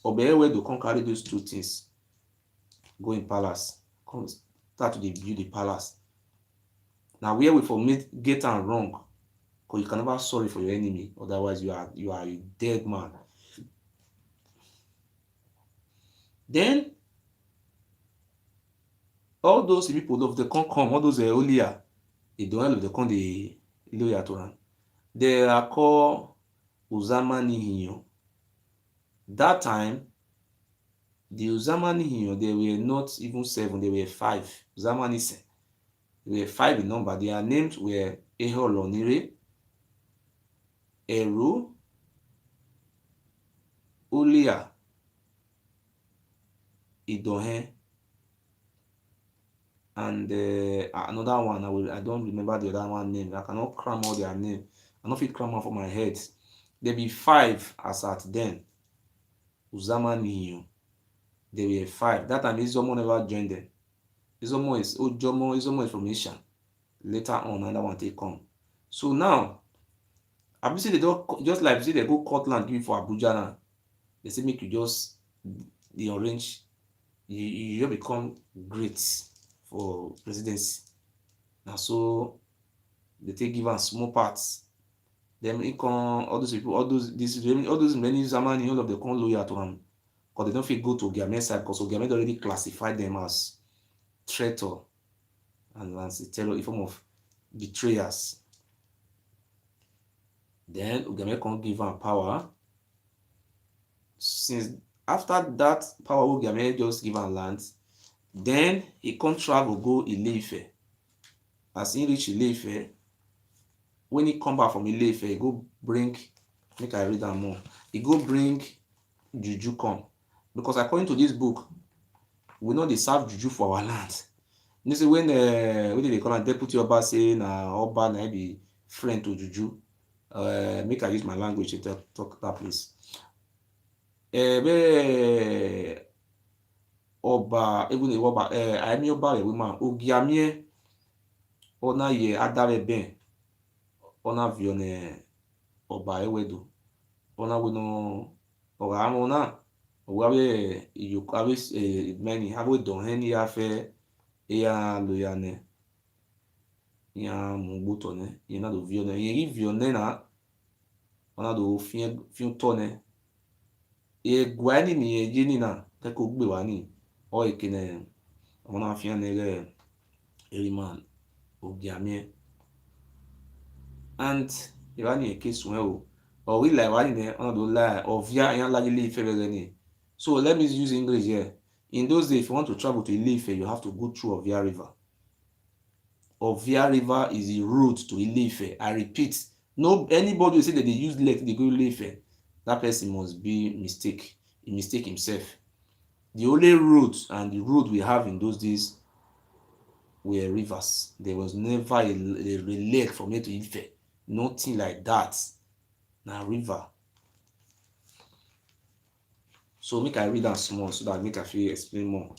Oba Ewedo come carry those two things, go in palace, come start to build the palace. Now where we for get am wrong, because you can never sorry for your enemy, otherwise you are a dead man. Then all those people of the come, all those Olia, they don't have the come the loyal to am. They are called Uzamanihinyo. That time, the Uzamanihinyo, they were not even 7, they were 5. Uzamanise, they were 5 in number. Their names were Eholonire, Eru, Ulia, Idohe, and another one. I don't remember the other one name. I cannot cram all their name. I don't fit cram out for my head. There be 5 as at then. Uzamanihinyo. They were 5. That time Izomo never joined them. Izomo is from Asia. Later on, another one take come. So now, I see they don't just like say they go Scotland give for Abuja now. They say make you just the orange, you just become great for presidency. Now so they take give us small parts. Then it come all those people, all those many Zamani, all of them come loyal to them. Because they don't feel go to Ogiame side because Ogiame already classified them as traitor and as a terror, a form of betrayers. Then Ogiame can't give am power. Since after that power Ogiame just give am land, then he can't travel go Ile-Ife. As he reach Ile-Ife, when he come back from Ile-Ife, he go bring, make I read am more. He go bring juju come. Because according to this book, we know they serve juju for our land. You see when they call am deputy Oba say na Oba na be friend to juju. Make I use my language to talk that place. Oba even the Oba Aimi Oba woman Ogiamie ona ye adare ben ona vione Oba Ewedo ona we no oga amona ogawe yukawe many have we done any affair ya loyane ya mugbuto ne ina do vione ye vione na ona do fin tone e gwani ni e jini na te ko gbe wa ni o ikene ona fin ne le eriman Ogiamie and irani e case well or we like wani ne ona do lie of ya yan largely Ife ni. So let me use English here. In those days, if you want to travel to Ile-Ife, you have to go through Ovia River. Ovia River is the road to Ile-Ife. I repeat, no anybody who say that they use lake, they go Ile-Ife, that person must be mistake. He mistake himself. The only road and the road we have in those days were rivers. There was never a lake from here to Ife. Nothing like that. Now river. So make I read that small so that make I feel explain more.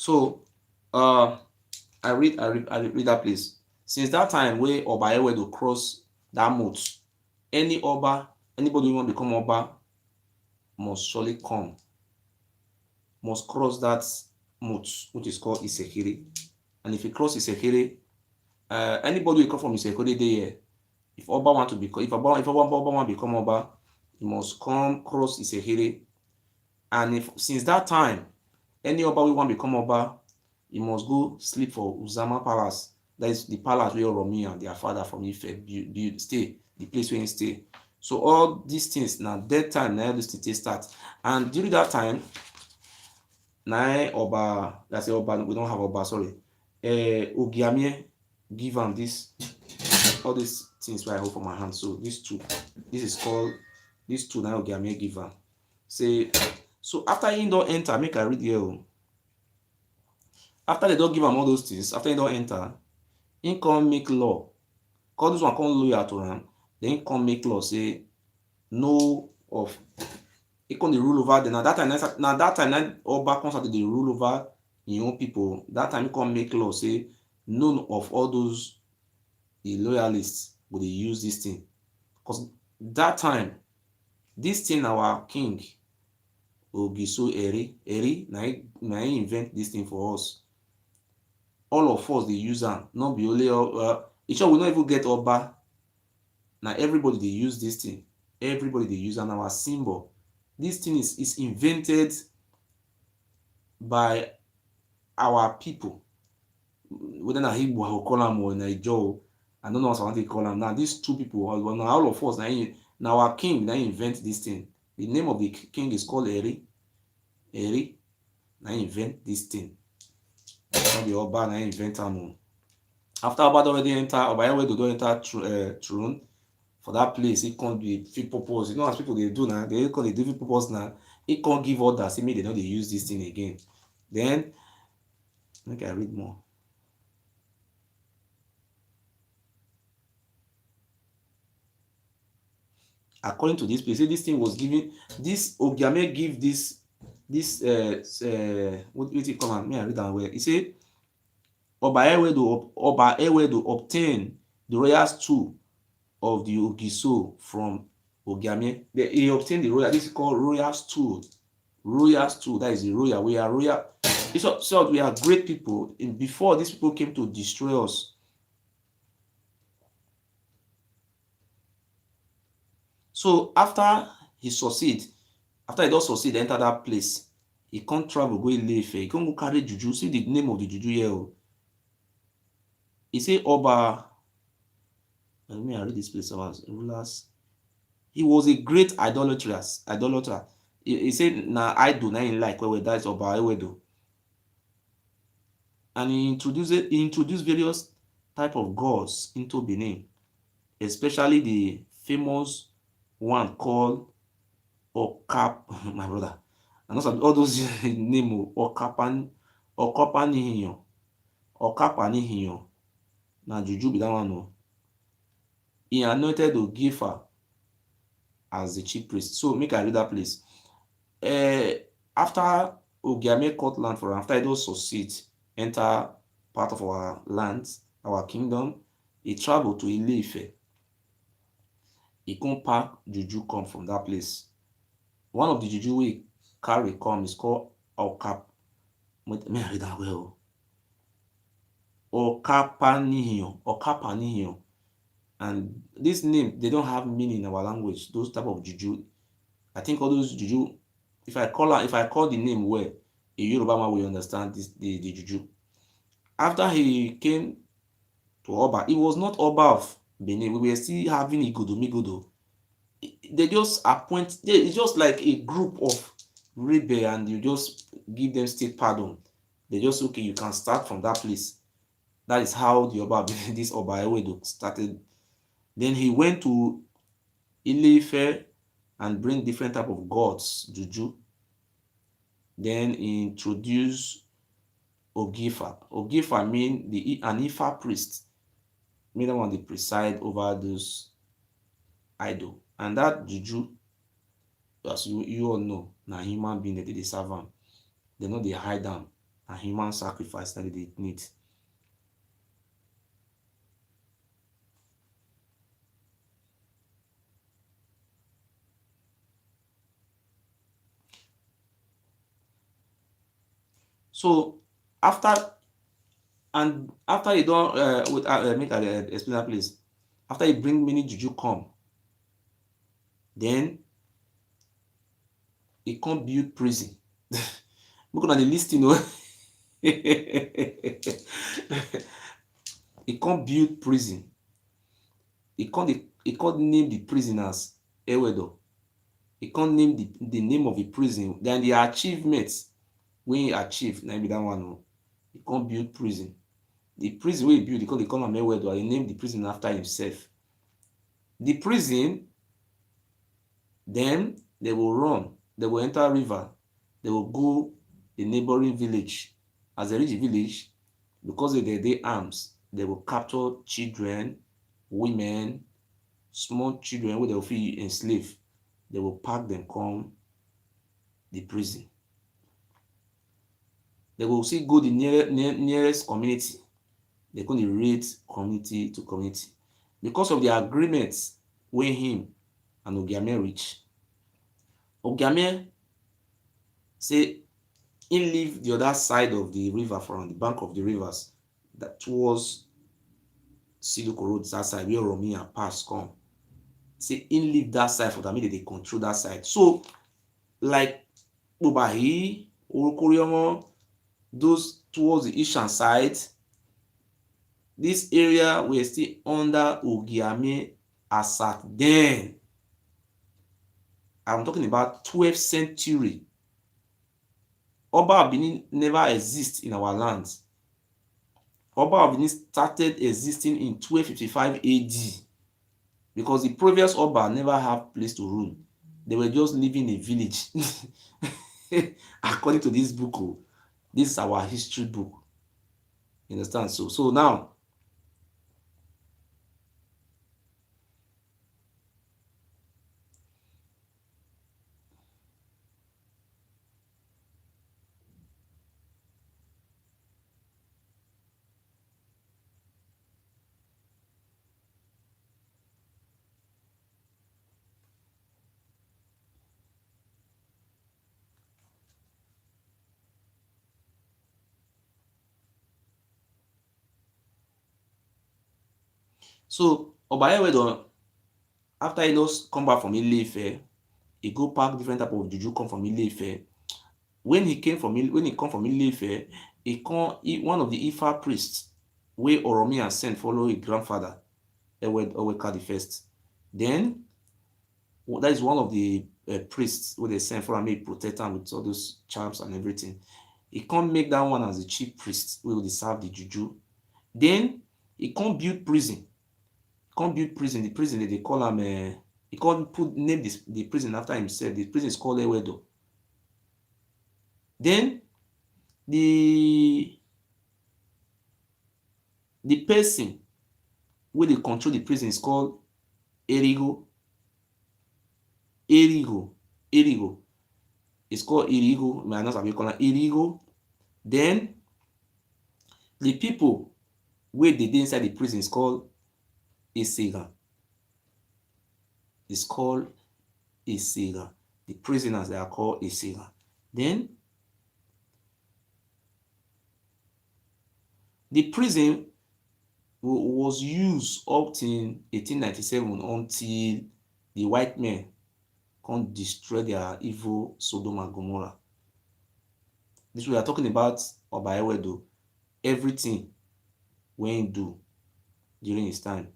So I read that place. Since that time wey Oba EWEDO cross that moat, any Oba, anybody wey wan become Oba must surely come, must cross that moat, which is called Isekere. And if you cross Isekere, anybody wey come from Isekere dey here, if Oba want to become, if Oba want to become Oba, he must come cross Isekere. And if since that time, any Oba wey want become Oba, he must go sleep for Uzama Palace. That is the palace where Oromi and their father from Ife build stay, the place where he stay. So all these things na that time na these things start. And during that time, na Oba, that's Oba, we don't have Oba, sorry. Ogiamie give am this, all these things where I hold for my hand. So these two, this is called, these two na Ogiamie give am. Say, so after he don't enter, make I read here. After they don't give am all those things, after he don't enter, he come make law. Call this one come lawyer to am. Then he come make law say no of. He come the rule over them. Now that time Oba comes out the rule over his own people. That time he come make law say none of all those the loyalists will they use this thing. Because that time, this thing our king Ogiso Eri na he invent this thing for us. All of us they use am, not be only each we not even get Oba. Now everybody they use this thing. Everybody they use an our symbol. This thing is invented by our people. Whether na Igbo I will call them or Nigeria, I don't know what I want to call them. Now these two people, now all of us, now our king now invent this thing. The name of the king is called Eri. Eri now invent this thing. The Oba now invent am. After Oba already enter, Oba EWEDO don enter throne for that place. He can't be fit purpose. You know as people they do now, they call it fit purpose now. He can't give orders. Say make they know they use this thing again. Then make I read more. According to this place, this thing was given. This Ogiame give this what do you call am? Me I read that well. He say Oba EWEDO obtained the royal stool of the Ogiso from Ogiame. He obtained the royal. This is called royal stool. Royal stool. That is the royal. We are royal. So we are great people. And before these people came to destroy us. So after he succeed, after he does succeed, enter that place. He can't travel, go Ile-Ife. He can't go carry juju. See the name of the juju here. He say Oba. Let me read this place about rulers. He was a great idolater. He said na idol na in like where that is Oba EWEDO. And he introduced various type of gods into Benin, especially the famous one called Okap, my brother. And also all those name Okapanihinyo. Na juju be that one. No. He anointed Ogifa as the chief priest. So make I read that place. After Ogiame cut land for him, after he does succeed, enter part of our land, our kingdom, he traveled to Ile-Ife. He come pack juju come from that place. One of the juju we carry come is called Okap. Let me read that well. Okapanihinyo. And this name, they don't have meaning in our language. Those type of juju. I think all those juju, if I call the name well, a Yoruba man will understand the juju. After he came to Oba, he was not Oba of Benin. We were still having Igodo. They just appoint, it's just like a group of rebel and you just give them state pardon. They just, okay, you can start from that place. That is how the Oba, this Oba EWEDO started. Then he went to Ile-Ife and bring different type of gods, juju. Then he introduced Ogifa. Ogifa mean an Ifa priest. Mean that one they preside over those idol. And that juju, as you all know, na human being that they serve them. They know they hide them. and human sacrifice that they need. So after you don't make explain that place. After you bring many juju come, then e come build prison. Look at the list, you know. E come build prison. E come name the prisoners EWEDO. E come name the name of the prison. Then the achievements wey e achieve, na be that one o. E come build prison. The prison wey e build, they call am EWEDO, and he name the prison after himself. The prison, then they will run, they will enter river, they will go the neighboring village. As they reach the village, because of their arms, they will capture children, women, small children wey they will fit enslave. They will pack them come the prison. They will still go the nearest community. They go dey raid community to community. Because of the agreements wey him and Ogiame reach, Ogiame say he leave the other side of the river, from the bank of the rivers, that towards Siluko Road, that side where Oromia pass come. Say he leave that side for that, make they control that side. So like Obahi, Orokoriomo, those towards the eastern side, this area were still under Ogiame as at then. I'm talking about 12th century. Oba of Benin never exist in our lands. Oba of Benin started existing in 1255 AD, because the previous Oba never have place to rule. They were just living in a village. According to this book, this is our history book. You understand? So now, so Oba Ewedo, after he knows come back from Ile-Ife, he go pack different type of juju come from Ile-Ife. When he come from Ile-Ife, one of the Ifa priests wey Oromia sent follow his grandfather Eweka the first. Then that is one of the priests wey they send for am make protect am with all those charms and everything. He come make that one as the chief priest wey will serve the juju. Then he come build prison. The prison they call am he can't name the prison after himself. The prison is called EWEDO. Then the person wey dey control the prison is called Erigo. It's called Irigo. My announcer will call am Irigo. Then the people wey dey inside the prison is called Esega. It's called Esega. The prisoners, they are called Esega. Then the prison was used up till 1897 until the white men can't destroy their evil Sodom and Gomorrah. This we are talking about Oba Ewedo, everything when he do during his time.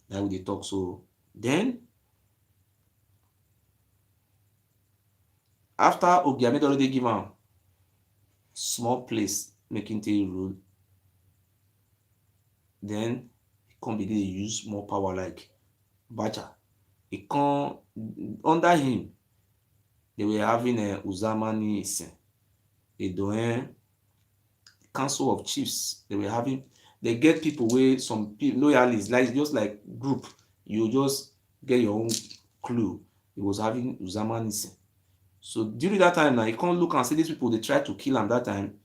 That we dey talk. So then after Ogiame already give am small place making take rule, then he come begin use more power like Bacha. He come under him, they were having a Uzamani Isen, a Doen Council of Chiefs. They get people where some people loyalists, like just like group, you just get your own clue. He was having Uzamani Isen. So during that time now, you can't look and see these people, they try to kill him that time.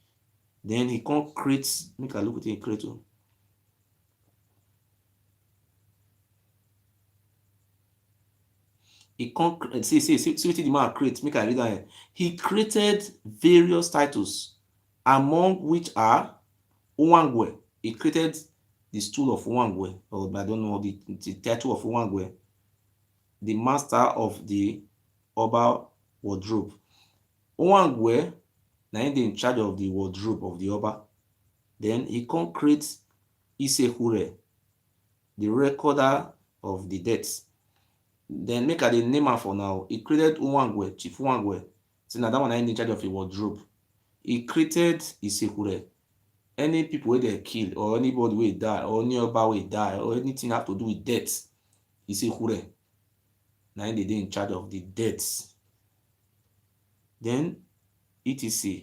Then he can't create, make a look at it, create. He can't see what the man create, make I read that. He created various titles, among which are Owangwe. He created the stool of Owangwe, or I don't know the title of Owangwe, the master of the Oba wardrobe. Owangwe, now he in charge of the wardrobe of the Oba. Then he can create Isehure, the recorder of the debts. Then make a the name am for now. He created Owangwe, Chief Owangwe. So now that one in charge of the wardrobe. He created Isehure. Any people wey dem kill or anybody wey die or any Oba wey die or anything have to do with death, Isehure. Na him dey in charge of the debts. Then etc.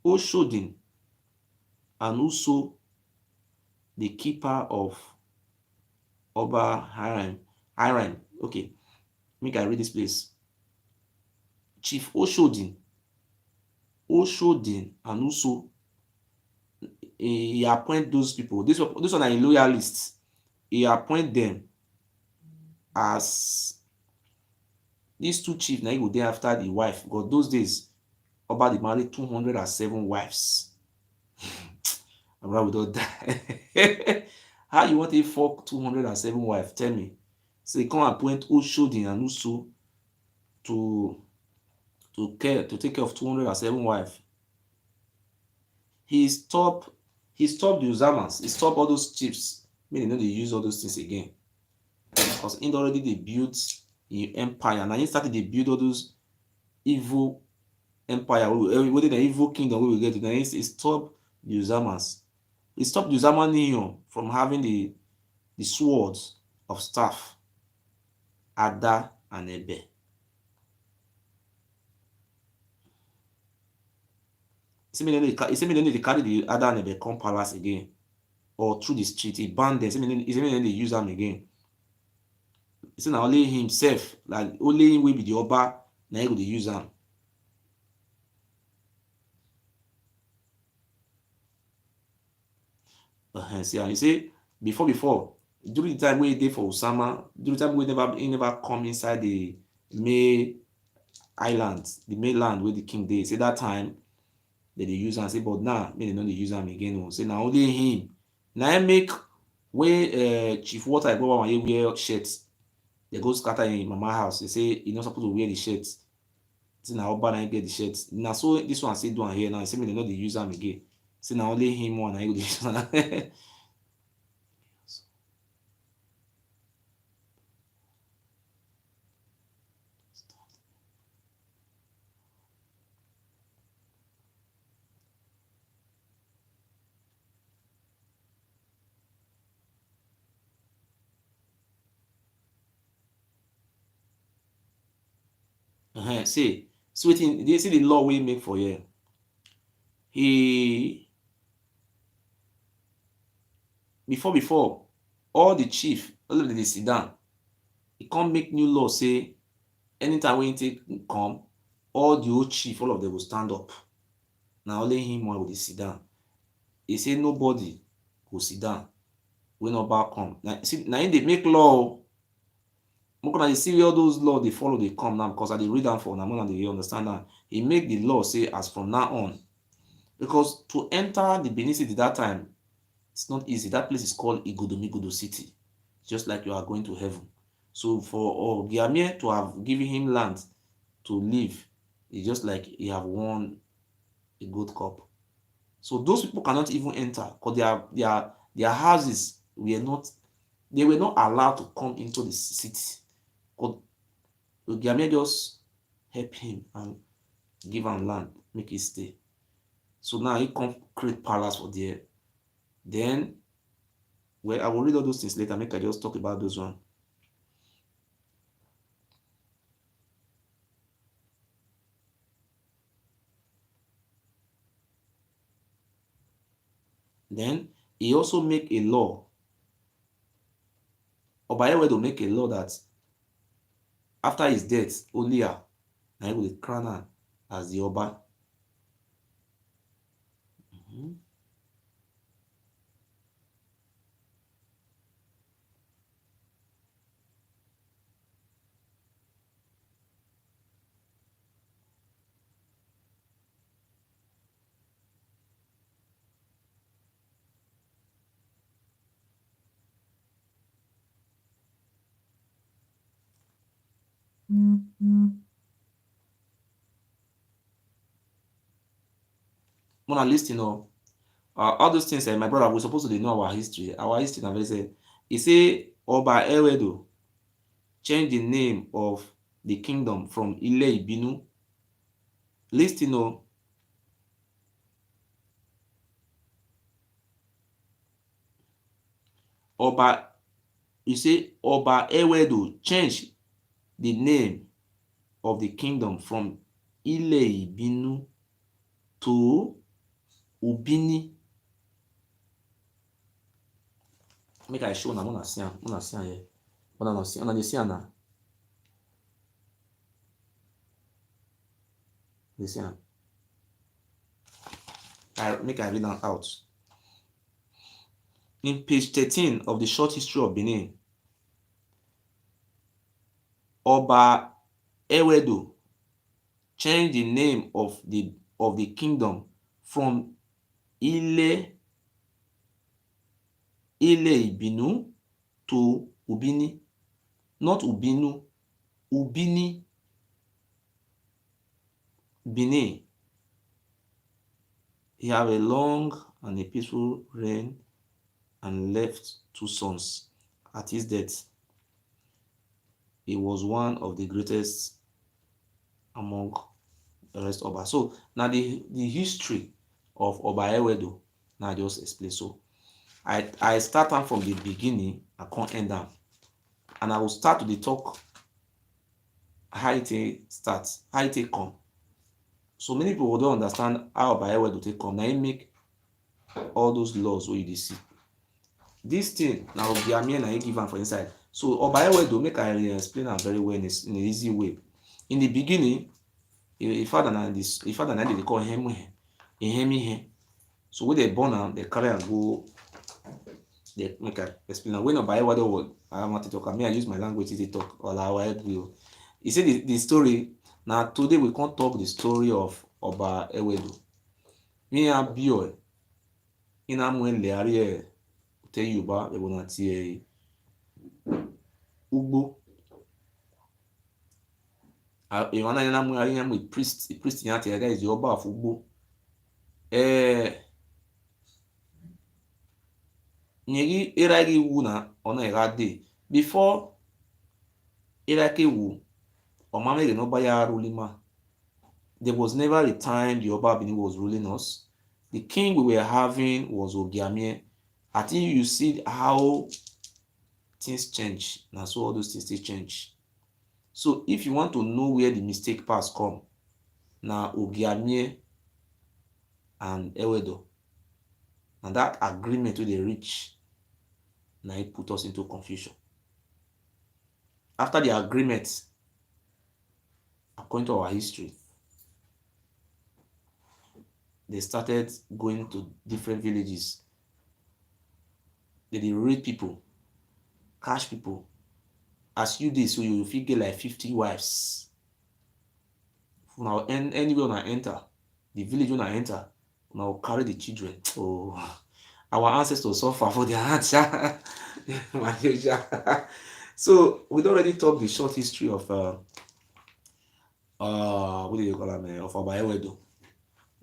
Oshodin and also the keeper of Oba Hiram. Okay, make I read this place. Chief Oshodin and also he appoint those people. This one are a loyalist. He appoint them as these two chiefs. Now he go dey after the wife, because those days Oba dey marry 207 wives. Abraham we don die. How you want to fuck 207 wives? Tell me. So he come appoint Oshodin and also to take care of 207 wives. He stop the Uzamas. He stop all those chiefs. Make dem no dey use all those things again. Because he already dey build the empire. Now he started to build all those evil empire, whether the evil kingdom we will get to. Then he stop the Uzamas. He stopped the Uzama from having the swords of staff, Ada and Ebe. He said me no need to carry the Ada and Ebe come palace again or through the street. He banned them. He said me no need to use them again. He said na only himself, like only him wey be the Oba, na he go dey use them. See, and you say before during the time wey he dey for Usama, during the time wey he never come inside the main island, the mainland where the king dey. Say that time they dey use am. Say but now make dem no dey use am again. Say na only him. Na him make wey Chief Walter Egbobawanye wear shirt. They go scatter in mama house. They say he not supposed to wear the shirt. Say na Oba na him get the shirt. Na so this one say do am here now. Say make dem no dey use am again. Say na only him one na him go dey use am. See wetin dey see the law wey he make for here. He before all the chief, all of them dey sit down. He come make new law say anytime wey he take come, all the old chief, all of them will stand up. Na only him one go dey sit down. He say nobody go sit down when Oba come. Na him dey make law. Make una dey see where all those laws dey follow dey come now, because I dey read am for una, make una dey understand am. He make the law say as from now on, because to enter the Benin City that time, it's not easy. That place is called Igodomigodo City, just like you are going to heaven. So for Ogiamie to have given him land to live, it's just like he have won a gold cup. So those people cannot even enter, because their houses were not allowed to come into the city. But Ogiamie just help him and give him land, make it stay. So now he come create palace for there. Then, well, I will read all those things later. Make I just talk about those one. Then he also make a law. Oba EWEDO make a law that after his death, Olia, na go dey crown am as the Oba. Una lis ten o. All those things, my brother, we supposed to dey know our history. Our history na very say e say Oba EWEDO change the name of the kingdom from Ile Ibinu. Lis ten o. Oba, you say Oba EWEDO change the name of the kingdom from Ile Ibinu to Ubini. Make I show una, una see am here. Una dey see am na. Dey see am. Make I read am out. In page 13 of the short history of Benin, Oba EWEDO changed the name of the kingdom from Ile Ibinu to Ubini. Not Ubinu, Ubini. Benin. He had a long and a peaceful reign and left 2 sons. At his death, he was one of the greatest among the rest of us. So now the history of Oba EWEDO, now I just explain. So I start am from the beginning, I can't end am, and I will start to dey talk how it starts, how it come. So many people don't understand how Oba EWEDO take come. Now he make all those laws wey you dey see. This thing na Ogiamie na he give am for inside. So Oba EWEDO, make I explain am very well in an easy way. In the beginning, the father na dey call Ihemihe. So when they born am, they carry am go. They make I explain am. When Oba EWEDO was, I want to talk. I use my language to talk. Or I will help you. He said the story. Now today we can't talk the story of Oba EWEDO. Me and Bio, in amwen le ari tell you about the one ti Ugbo. Iwana yana mu ari yamu priest yan ti is the Oba of Ugbo. Nyegi eragi wu na ona erade before erake wu omamere no baya rulima. There was never a time the Oba Benin was ruling us. The king we were having was Ogiamie. I think you see how things change. Now, so all those things they change. So if you want to know where the mistake pass come, now Ogiamie and EWEDO, and that agreement with they reach, now it put us into confusion. After the agreement, according to our history, they started going to different villages. They raid people, catch people. As you did, so you fit get like 50 wives. Now, anywhere when I enter, the village when I enter, now carry the children. Oh, our ancestors suffer for their hands. So we already talked the short history of what do you call them? Of Oba EWEDO.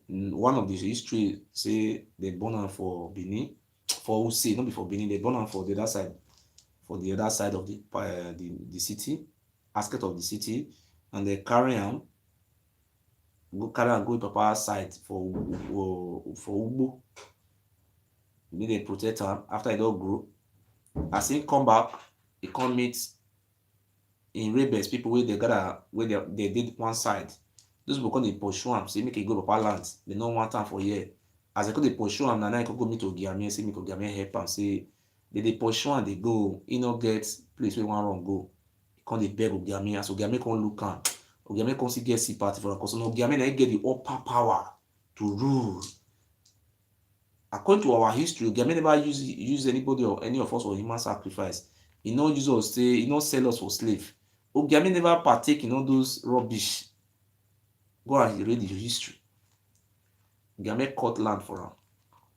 One of the history say they born am for Benin, for Use, not before Benin. They born am for the other side of the city, outskirts of the city, and they carry am go Papa side for Ugbo. Then they protect am after it all grow. As he come back, he come meet in rebels people where they gather where they did one side. Those people come dey pursue am, say make he go Papa land. They no want am for here. As they come dey pursue am, na he come go meet Ogiamie, say make Ogiamie help am. Say they pursue am, they go. He no get place where he wan run go. He come dey beg Ogiamie. As Ogiamie come look am, Ogiame come still get C party for am, because Ogiame na get the upper power to rule. According to our history, Ogiame never use anybody or any of us for human sacrifice. He no use us say, he no sell us for slave. Ogiame never partake in all those rubbish. Go and read the history. Ogiame cut land for am.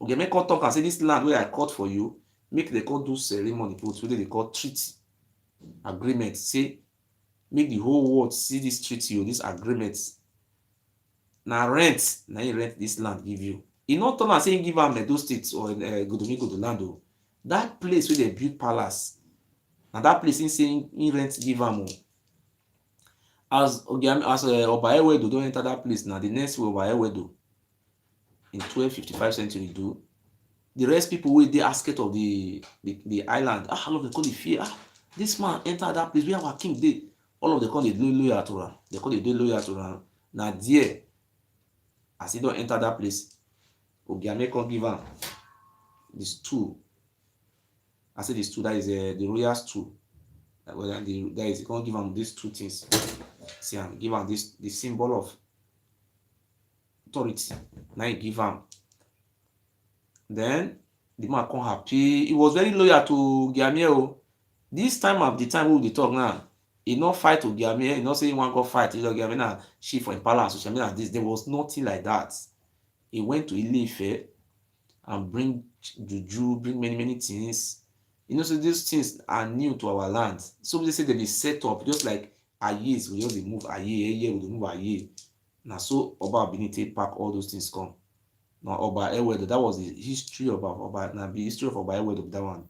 Ogiame come talk and say, this land wey I cut for you, make dem come do ceremony put wey dey call treaty agreement, say make the whole world see this treaty or this agreement. Na rent na him rent this land give you. He no turn am say him give am Edo State or Godomigodo land o. That place wey dem build palace, na that place him say him rent give am o. As Oba EWEDO don enter that place, na the next way Oba EWEDO in 1255 century do, the rest people wey dey outskirt of the island, all of them come dey fear, this man enter that place where our king dey. All of them come dey loyal to am. They come dey loyal to am. Na there, as he don enter that place, Ogiame come give am the stool. I say the stool, that is the royal stool. That is, he come give am these two things. See am, give am this, the symbol of authority. Now he give am. Then the man come happy. He was very loyal to Ogiame o. This time of the time we dey talk now, he no fight Ogiame. He no say he wan go fight Ogiame na chief for him palace. This, there was nothing like that. He went to Ile-Ife and bring juju, bring many things. You know, so these things are new to our land. So they say they be set up just like Ayes. We just dey move Aye, we dey move Aye. Now so Oba Benin take pack all those things come. Now Oba EWEDO, that was the history of Oba. Now the history of Oba EWEDO, that one.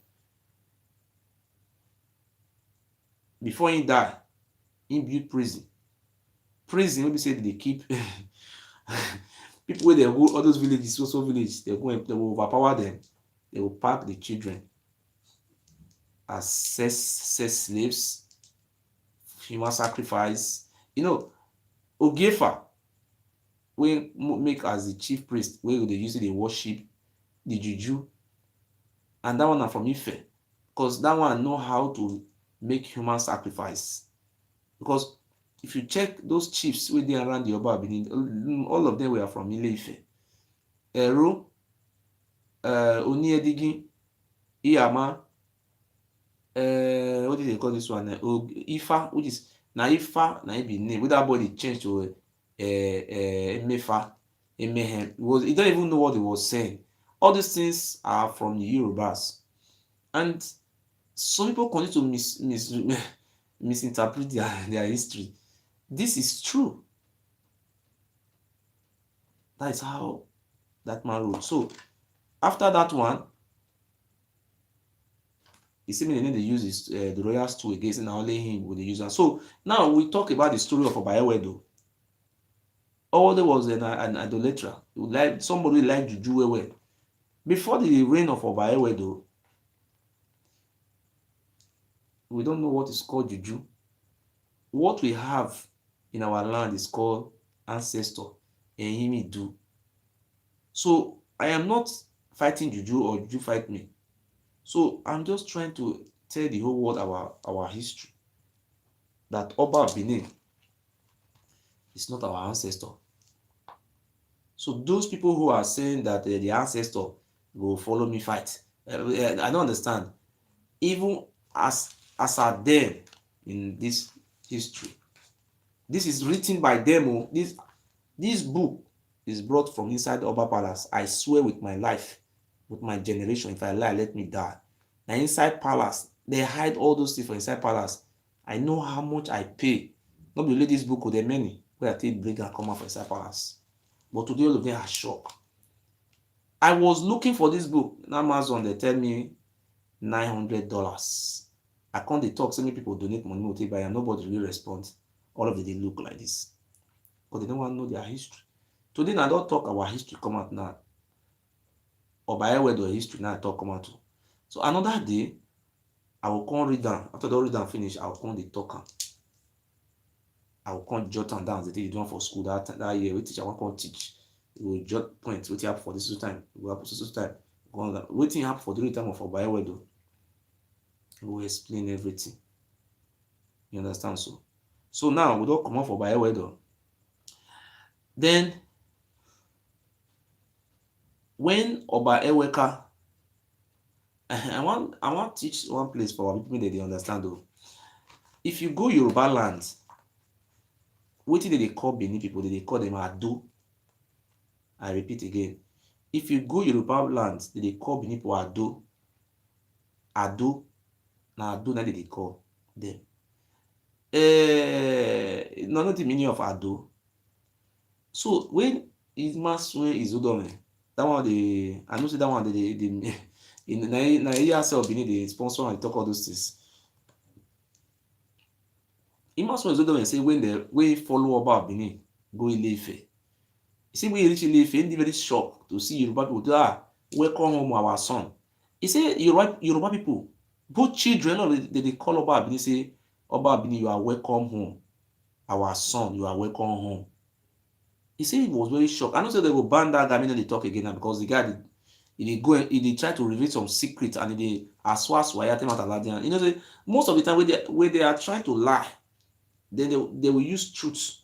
Before he die, he built prison. Prison, maybe say they keep people where they go, all those villages, social villages, they will overpower them. They will pack the children as sex slaves, human sacrifice. You know, Ogefa, we make as the chief priest, where they usually worship the juju, and that one are from Ife, because that one know how to make human sacrifice. Because if you check those chiefs where they around the Oba Benin, all of them were from Ile-Ife. Eru, Oniedigi, Iyama, what did they call this one? Ifa, which is Naifa, Naibi name. With that body changed to Emefa, Emehem. He don't even know what he was saying. All these things are from the Yorubas. And some people continue to misinterpret their history. This is true. That is how that man wrote. So after that one, he said they need to use the royal stool against, and only him with the user. So now we talk about the story of Oba EWEDO. All there was an idolater. Like somebody like Juju well. Before the reign of Oba EWEDO, we don't know what is called Juju. What we have in our land is called Ancestral and him do. So I am not fighting Juju or Juju fight me. So I'm just trying to tell the whole world our history. That Oba Benin is not our ancestor. So those people who are saying that the ancestor will follow me fight, I don't understand. Even as are them in this history, this is written by them. This book is brought from inside the Oba Palace. I swear with my life, with my generation, if I lie, let me die. Now inside palace, they hide all those things for inside palace. I know how much I pay. Not only this book with the many where I take bring and come out for inside palace. But today all of them are shocked. I was looking for this book on Amazon. They tell me $900. I can't they talk. So many people donate money will take buy and nobody really responds. All of them they look like this. But they don't want to know their history. Today I don't talk our history come out now. Or by where the history now I talk come out to. So another day, I will come read down. After the read down finish, I will come the talk. I will come jot them down. The day you do for school that year. We teach I will come teach. We will jot points. Waiting happen for this time. We will happen this time. Waiting happen for the time of our EWEDO. We will explain everything. You understand so? So now we don comot for by EWEDO. Then when Oba Eweka, I want teach one place for our people that they understand though. If you go Yoruba land, wetin they call Benin people, they call them Ado. I repeat again. If you go Yoruba land, they call Benin people Ado. Ado, na Ado na they call them. No, not the meaning of Ado. So when Ismaswe Izudome, that one I know say that one they in Nigeria self Benin they sponsor and talk all those things. Ismaswe Izudome say when follow Oba Benin go Ile-Ife. You see when he reach Ile-Ife, he very shocked to see Yoruba people welcome home our son. He say Yoruba people, both children, they call Oba Benin say Oba Benin, you are welcome home. Our son, you are welcome home. He said he was very shocked. I know say they go ban that guy, they talk again now because the guy he try to reveal some secret and they aswaswaya them at Aladian. You know, say most of the time where they are trying to lie, then they will use truth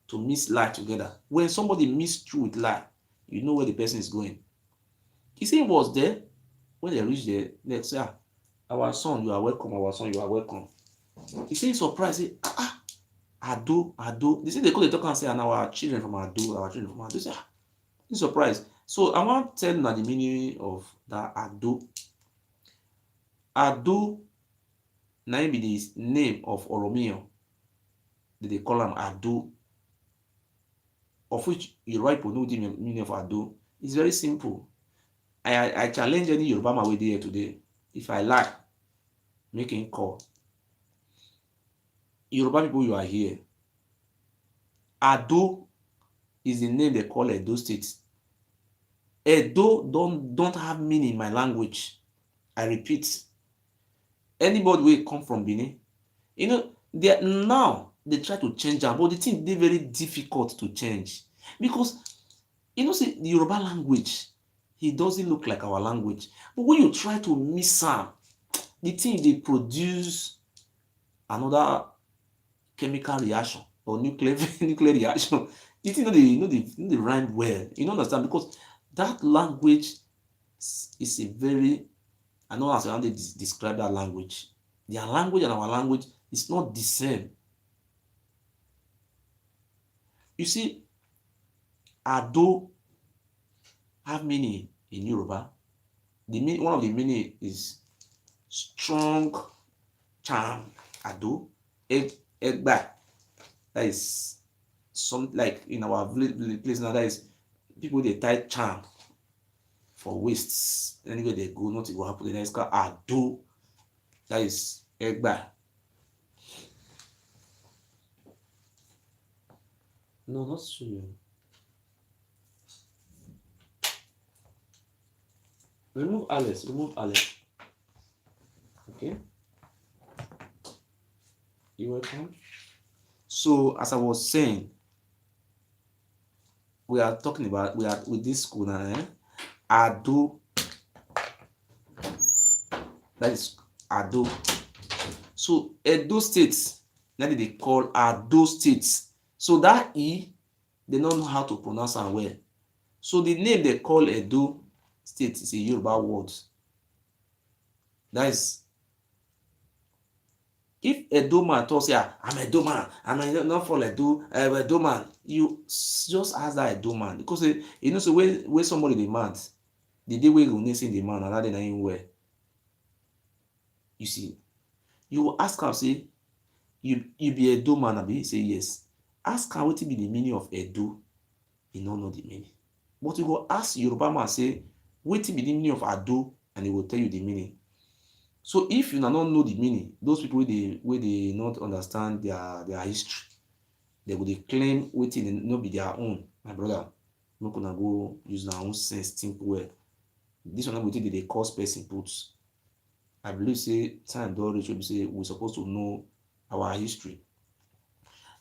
to mix lie together. When somebody mix truth with lie, you know where the person is going. He said he was there. When they reach there, they say, our son, you are welcome. Our son, you are welcome. He said he's surprised. He say, Ado. They say they call the talk and say, and our children from Ado. They say, he's surprised. So I want to tell you the meaning of that Ado. Ado, now be the name of Oromio. They call him Ado. Of which Yoruba people know the meaning of Ado. It's very simple. I challenge any Yoruba man with here today. If I lie, make him call. Yoruba people, you are here. Ado is the name they call Edo State. Edo don't have meaning in my language. I repeat. Anybody will come from Benin, you know, they try to change them, but the thing they very difficult to change because you know, see the Yoruba language, it doesn't look like our language. But when you try to mix am, the thing they produce another chemical reaction or nuclear reaction. The thing no they rhyme well. You don't understand because that language is a very, I know how they describe that language. Their language and our language is not the same. You see, Ado have meaning in Yoruba. One of the meaning is strong charm. Ado, Egba. That is some like in our place now. That is people they tie charm for waists. Anywhere they go, nothing will happen. Then it's called Ado. That is Egba. No, not true. Remove Alice. Okay. You welcome. So as I was saying, we are talking about with this school now. Ado. That is Ado. So Edo State, that they call Ado State. So that E, they don't know how to pronounce it well. So the name they call Edo State is a Yoruba word. That is, if Edo man talks here, I'm Edo man, I'm not for Edo man, you just ask that Edo man because you know, so when somebody demand, the day we will see the man, and that they not where. You see, you will ask her, say, you be Edo man, abi? Say yes. Ask her what be the meaning of Edo. He don't know the meaning. But you go ask Yoruba man, say, what be the meaning of Ado, and he will tell you the meaning. So if you don't know the meaning, those people where they not understand their history, they will claim waiting not be their own. My brother, not gonna go use their own sense, think well. This one will they cause person puts. I believe say time don't reach we say we're supposed to know our history.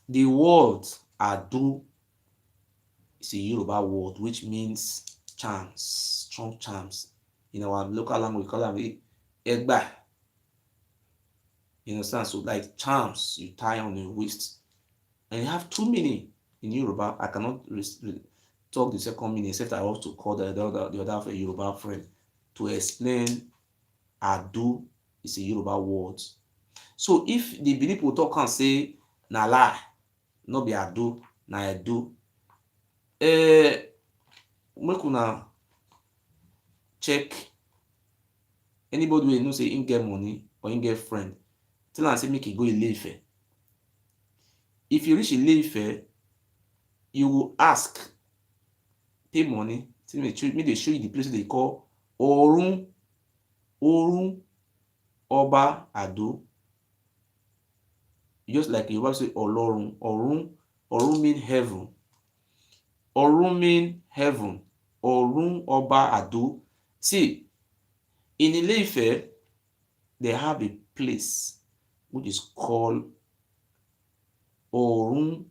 The word Ado is a Yoruba word which means charms, strong charms. In our local language, we call them Egba. You understand? So like charms you tie on your waist. And you have two meaning in Yoruba. I cannot talk the second meaning except I want to call the other Yoruba friend to explain Adu is a Yoruba word. So if the Benin people talk and say na lie, no be Adu, na Edu, make una check anybody wey know say him get money or him get friend, tell am say make e go Ile-Ife. If you reach Ile-Ife, you will ask, pay money, make they show you the place they call Orun, Oba Ado. Just like you say Olorun, Orun mean heaven. Orun mean heaven. Orun Oba Ado. See, in Ile-Ife, they have a place which is called Orun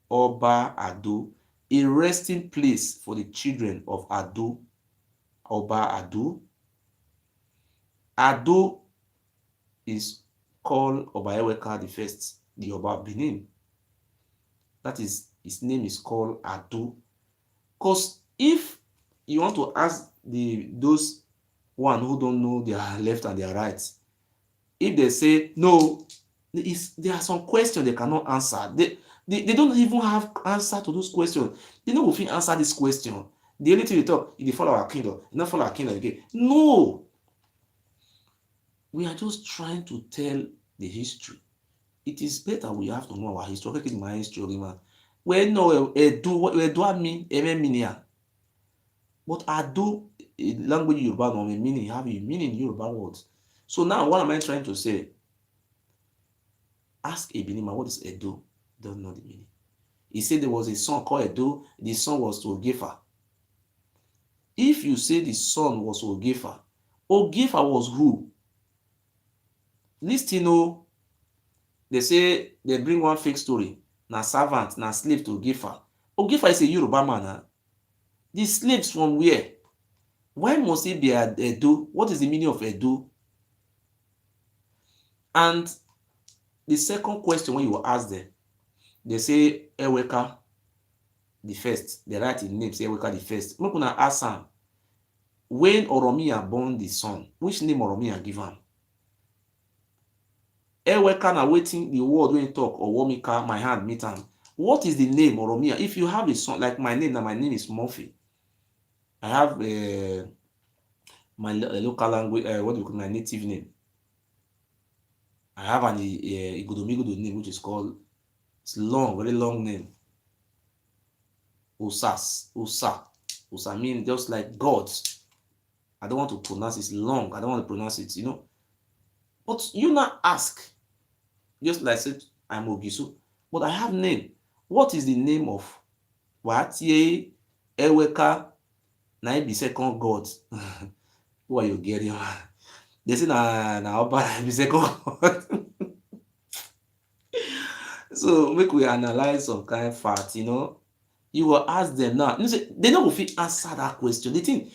Oba Ado, a resting place for the children of Ado, Oba Ado. Ado is called Oba Eweka the first, the Oba Benin. That is, his name is called Ado. Because if you want to ask those one who don't know their left and their right, if they say no, there are some questions they cannot answer. They don't even have answer to those questions. They don't even answer this question. The only thing they talk, if they follow our kingdom, they not follow our kingdom again. No. We are just trying to tell the history. It is better we have to know our history. Okay, my history, man. We know do mean, but Ado, language Yoruba no meaning, have a meaning Yoruba words. So now what am I trying to say? Ask a Benin man, what is Edo? Don't know the meaning. He said there was a son called Edo, the son was to Ogefa. If you say the son was Ogefa, Ogefa was who? Listen, know, they say they bring one fake story. Na servant, na slave to Ogefa. Ogefa is a Yoruba man. Huh? The slaves from where? Why must it be Edo? What is the meaning of Edo? And the second question when you ask them, they say Eweka the first. They write in name, say Eweka the first. Make una ask am, when Oromia born the son, which name Oromia give am? Eweka na waiting the word when you talk, or Womika, my hand meet am. What is the name Oromia? If you have a son, like my name, now my name is Murphy. I have my local language, what do you call my native name? I have an Igodomigodo name, which is called, it's long, very long name. Osa mean just like gods. I don't want to pronounce it, it's long. I don't want to pronounce it, you know. But you not ask, just like I said, I'm Ogisu, but I have name. What is the name of Watie Eweka? Na be second god. Who are you getting? They say na Oba be second god. So make we analyze some kind of fact, you know. You will ask them now. You say, they don't fit answer that question. The thing,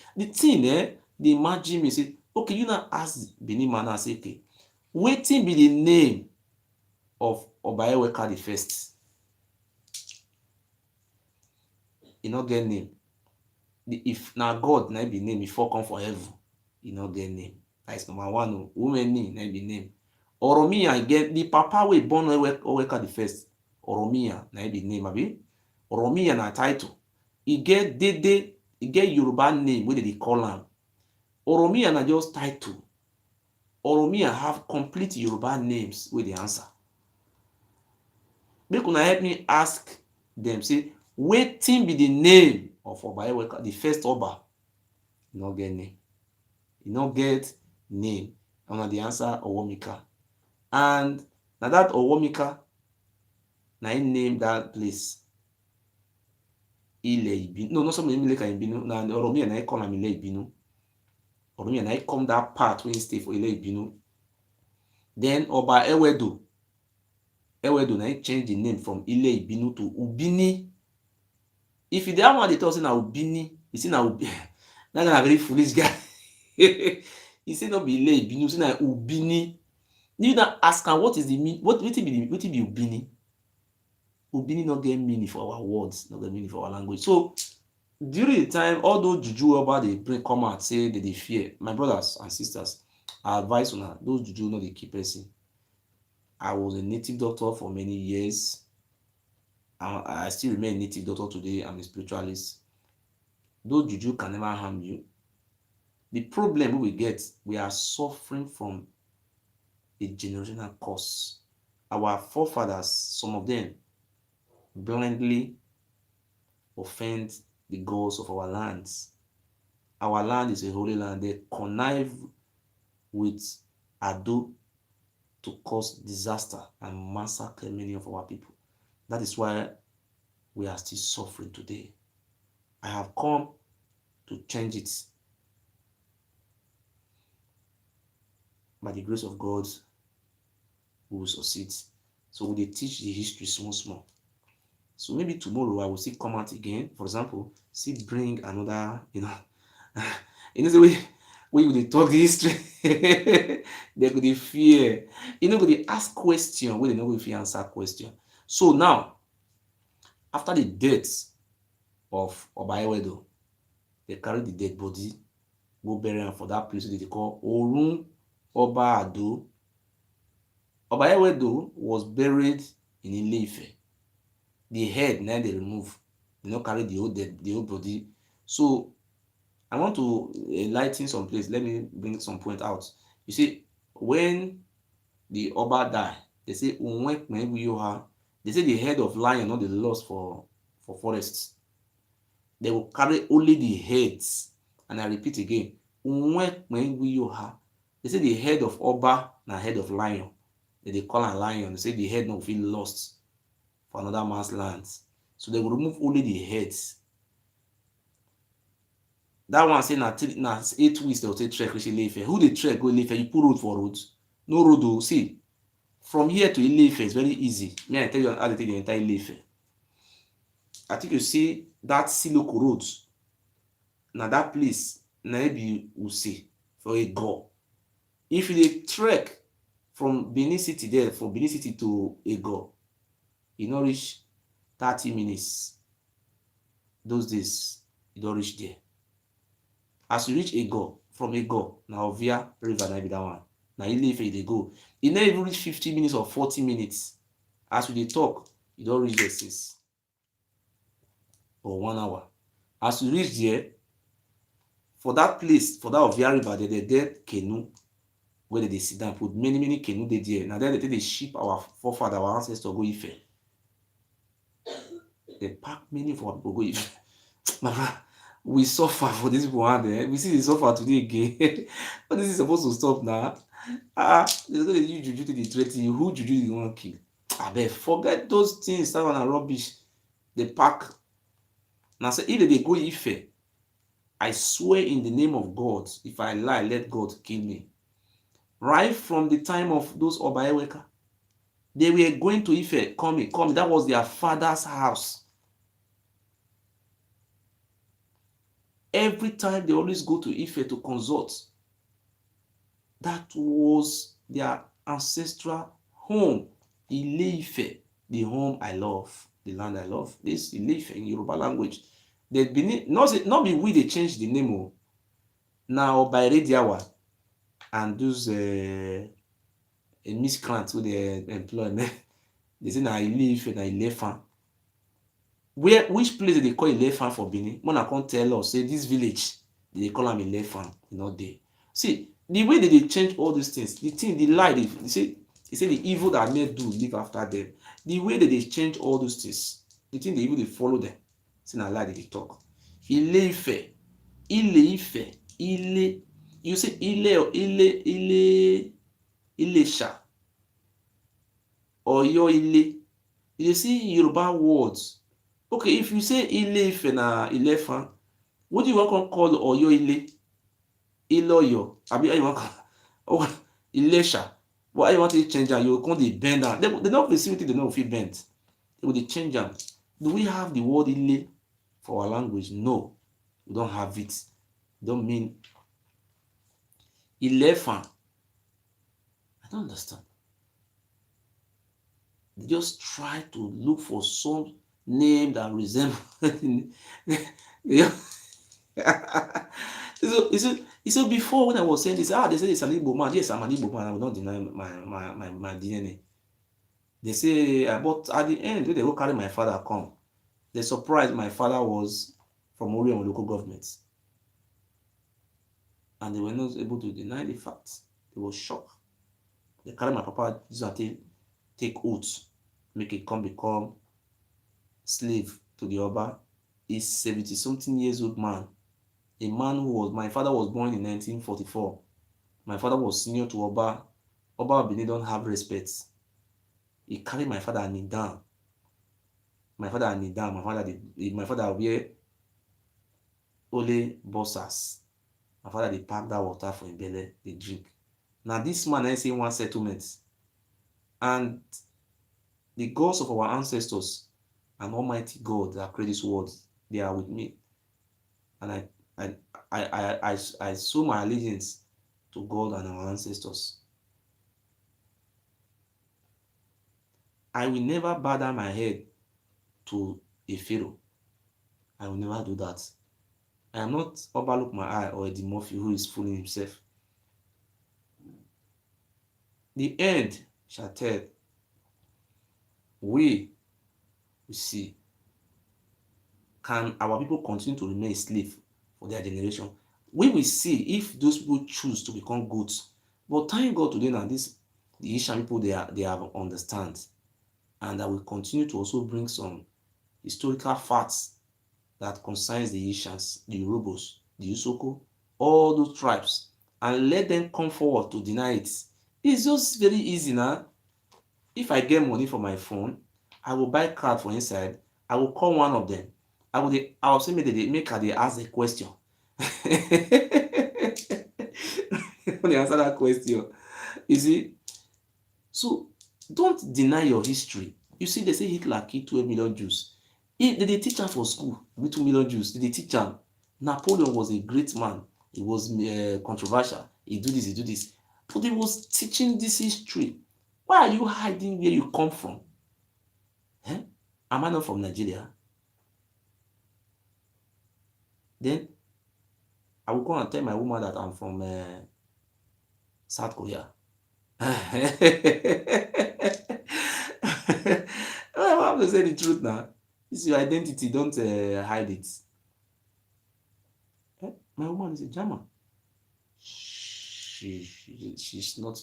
they imagine me say, okay, you now ask Benin man and say, okay, wetin be the name of Oba Eweka the first? You not get name. If na God na be name before come for heaven, you not get name. That's number one. Women name na be name. Oromia get the papa we born Eweka the first. Oromia na be name abi. Oromia na title. E get Dede, e get Yoruba name wey they call am. Oromia na just title. Oromia have complete Yoruba names wey they answer. Make una help me ask them, say, wetin be the name of Oba Eweka, the first Oba? You no get name. You no get name. And the answer Owomika. And now that Owomika, na him name that place. Ile Ibinu. No, not somebody like Ibinu. Na Oromia na call am Ile Ibinu. Oromia na come that part when he stay for Ile Ibinu. Then Oba Ewedo. Ewedo na change the name from Ile Ibinu to Ubini. If you don't want to tell say na Ubini, you see na Ubini. That's a very foolish guy. He say no be Ile Ibinu, say na Ubini. You now ask am what is the mean, wetin be Ubini? Ubini no get meaning for our words, no get meaning for our language. So during the time, all those juju oba dey bring come out say they dey fear, my brothers and sisters, I advise una, those juju no dey kill person. I was a native doctor for many years. I still remain a native doctor today. I'm a spiritualist. Those juju can never harm you. The problem we get, we are suffering from a generational curse. Our forefathers, some of them, blindly offend the gods of our lands. Our land is a holy land. They connive with Ado to cause disaster and massacre many of our people. That is why we are still suffering today. I have come to change it. By the grace of God, we will succeed. So we teach the history small. So maybe tomorrow I will see come out again. For example, see bring another, you know the way you talk the history, they could fear. They ask question when they know if you answer question. So now, after the death of Oba EWEDO, they carry the dead body, go bury am for that place they call Orun Oba Ado. Oba EWEDO was buried in Ile-Ife. The head now they remove, they not carry the whole body. So I want to enlighten some place. Let me bring some point out. You see, when the Oba die, they say they say the head of lion not the lost for forests. They will carry only the heads. And I repeat again, they say the head of Oba na head of lion. They call a lion. They say the head not feel lost for another man's lands. So they will remove only the heads. That one say na 8 weeks they will take trek reach Ile-Ife. Who they trek go Ile-Ife? You put road for roads. No road though. See, from here to Ile-Ife is very easy. May I tell you how to take the entire Ile-Ife? I think you see that Siloko road. Now that place, maybe you see for a go. If you trek from Benin City there, from Benin City to Ego, you don't reach 30 minutes. Those days, you don't reach there. As you reach Ego, from Ego, now via river, now be that one. Now Ile-Ife they go. You never even reach 50 minutes or 40 minutes. As we talk, you don't reach there 6 or 1 hour. As you reach there, for that place, for that Ovia river, they get canoe where they sit down, put many canoe there. Now then they ship our forefather, our ancestors go Ife. They pack many for our people go Ife. We suffer for this one there. We see they suffer today again. But this is supposed to stop now. There's no you juju to the threaten you. Who juju you want to kill? Abeg, forget those things. That one are rubbish. They pack. Now say if they go Ife, I swear in the name of God, if I lie, let God kill me. Right from the time of those Oba Eweka, they were going to Ife, coming. That was their father's house. Every time they always go to Ife to consult. That was their ancestral home. Ile-Ife, the home I love, the land I love. This Ile-Ife in Yoruba language. They been not be we they change the name. Now by Rediawa and those miscreants who they employ, they say na Ile-Ife na Ile-Ife. Which place they call Ile-Ife for Benin? Mona can't tell us say this village they call them Ile-Ife, not there. See the way that they change all these things, the lie they say the evil that men do live after them. The way that they change all those things, the thing they even they follow them. See na lie they talk. Ile-Ife, Ile. You say Ile or Ilesha or your Ile. You see Yoruba words. Okay, if you say Ile-Ife na Ile-Ife, what do you want to call Oyo Ile? Iloyo. Abi how you want oh Ilesha. Why you want to change that? You can't they bend down. They don't facility, they don't feel bent. They will change them. Do we have the word Ile for our language? No, we don't have it. Don't mean Ile-Ife. don't understand. They just try to look for some name that resembles. So before when I was saying this, they say it's an Igbo man. Yes, I'm an Igbo man. I will not deny my DNA. They say, but at the end, when they go carry my father come, they surprised my father was from Orun local government. And they were not able to deny the fact. They were shocked. They carry my papa to take oath, make it become slave to the Oba. He's 70-something years old man. A man who was, my father was born in 1944. My father was senior to Oba. Oba Benin don't have respect. He carried my father and knee down. My father knee down. My father wear only bossers. My father they pack that water for him belly, they drink. Now this man I say one settlement. And the gods of our ancestors and Almighty God that created this world, they are with me. And I show my allegiance to God and our ancestors. I will never bow down my head to a pharaoh. I will never do that. I am not overlook my eye or a Dimorphy who is fooling himself. The end shall tell. We will see. Can our people continue to remain slave for their generation? We will see if those people choose to become goats. But thank God today now, the Asian people they have understand, and I will continue to also bring some historical facts that concerns the Asians, the Yorubas, the Usoko, all those tribes, and let them come forward to deny it. It's just very easy now. If I get money for my phone, I will buy card for inside. I will call one of them. I will say make her they ask a question. When they answer that question, you see. So don't deny your history. You see, they say Hitler killed 12 million Jews. Did they teach him for school with 2 million Jews? Did they teach him? Napoleon was a great man. He was controversial. He do this. But he was teaching this history. Why are you hiding where you come from? Eh? Am I not from Nigeria? Then I will go and tell my woman that I'm from South Korea. I have to say the truth now. It's your identity, don't hide it. My woman is a German. She's not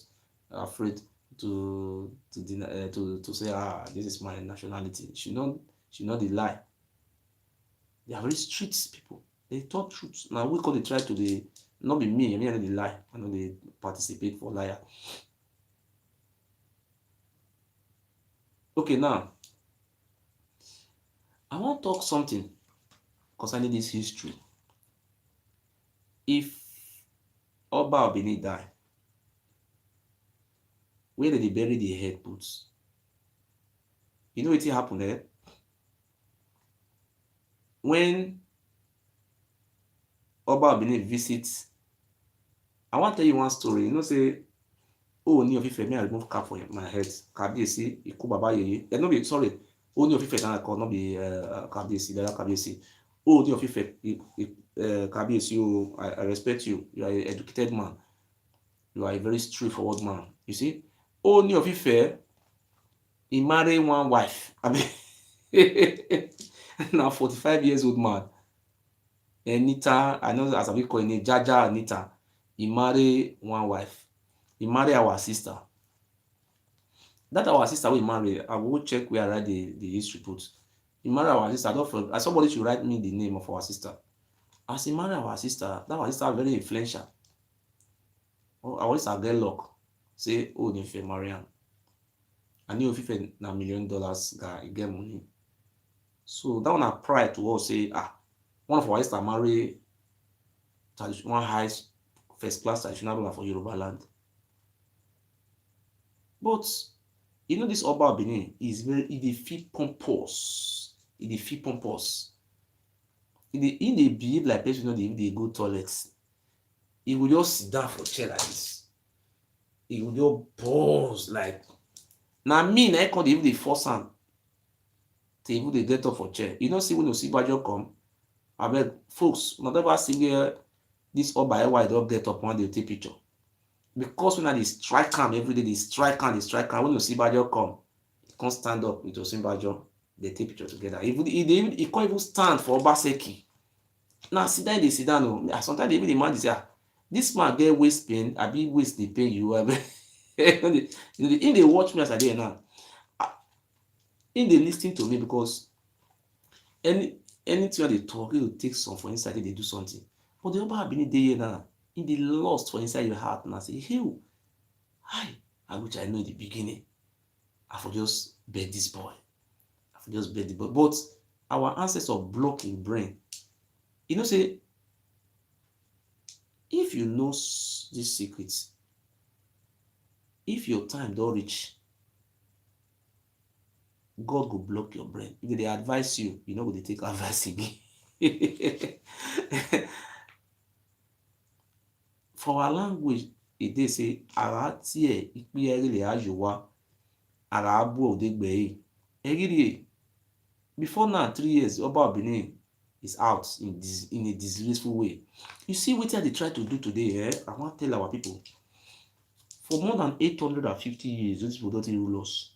afraid to deny, to say this is my nationality. She not the lie. They are very strict people. They talk truth. Now we call the try to the not be me. I mean I know the lie. I know they participate for liar. Okay, now I want to talk something concerning this history. If Oba Benin die, where did they bury the head put? You know what happened there? When Oba Benin visits, I want to tell you one story. You know, say, oh, Oni of Ife, me I remove cap for my head. Kabiyesi, Iku Baba Yeye. No be sorry. Oni of Ife, I call not be Kabiyesi, the other Kabiyesi. Oh, Oni of Ife, Kabiyesi, I respect you. You are an educated man. You are a very straightforward man. You see, Oni of Ife, he married one wife. I mean, now 45 years old man. Anita, I know as we call it, Jaja Anita. He married one wife. He married our sister. That our sister we married. I will check where I write the history books. He married our sister. I don't feel, somebody should write me the name of our sister. As he married our sister, that our sister very influential. Oh, our sister get luck. Say, oh, if you marry him. I knew if you na $1 million guy, he get money. So that one I pride to us say, one of our sister marry one high first class traditional ruler for Yoruba land. But you know this Oba Benin is very he feel pompous. He feel pompous. He behave like person, you know, they go toilets. He will just sit down for chair like this. he go just pause like na me na come dey even dey force am to even dey get up for chair. You know see when Osinbajo come, abeg folks una never see where this Oba Ewa don get up one day take picture, because when I dey strike am every day, dey strike am when Osinbajo come, he come stand up with Osinbajo, dey take picture together. Even he come even stand for Obaseki. Na sit down dey sit down o. Sometimes even the man dey say, this man get waist pain abi waist dey pain you? Him dey watch me as I dey now. Him dey lis ten to me because anything I dey talk, he go take some for inside, he dey do something. But the Oba Benin dey here now, he dey lost for inside your heart now. Say, hey, which I know in the beginning, I for just beg this boy. But our ancestors block him brain. You know, say, if you know these secrets, if your time don't reach, God go block your brain. If they advise you, you know what they take advice again. For our language, they say, ara tie ipi erile ajowa, ara abu odegbe. Before now, 3 years, Oba Benin is out in a disgraceful way. You see what they try to do today, I want to tell our people. For more than 850 years, those people don't rule us.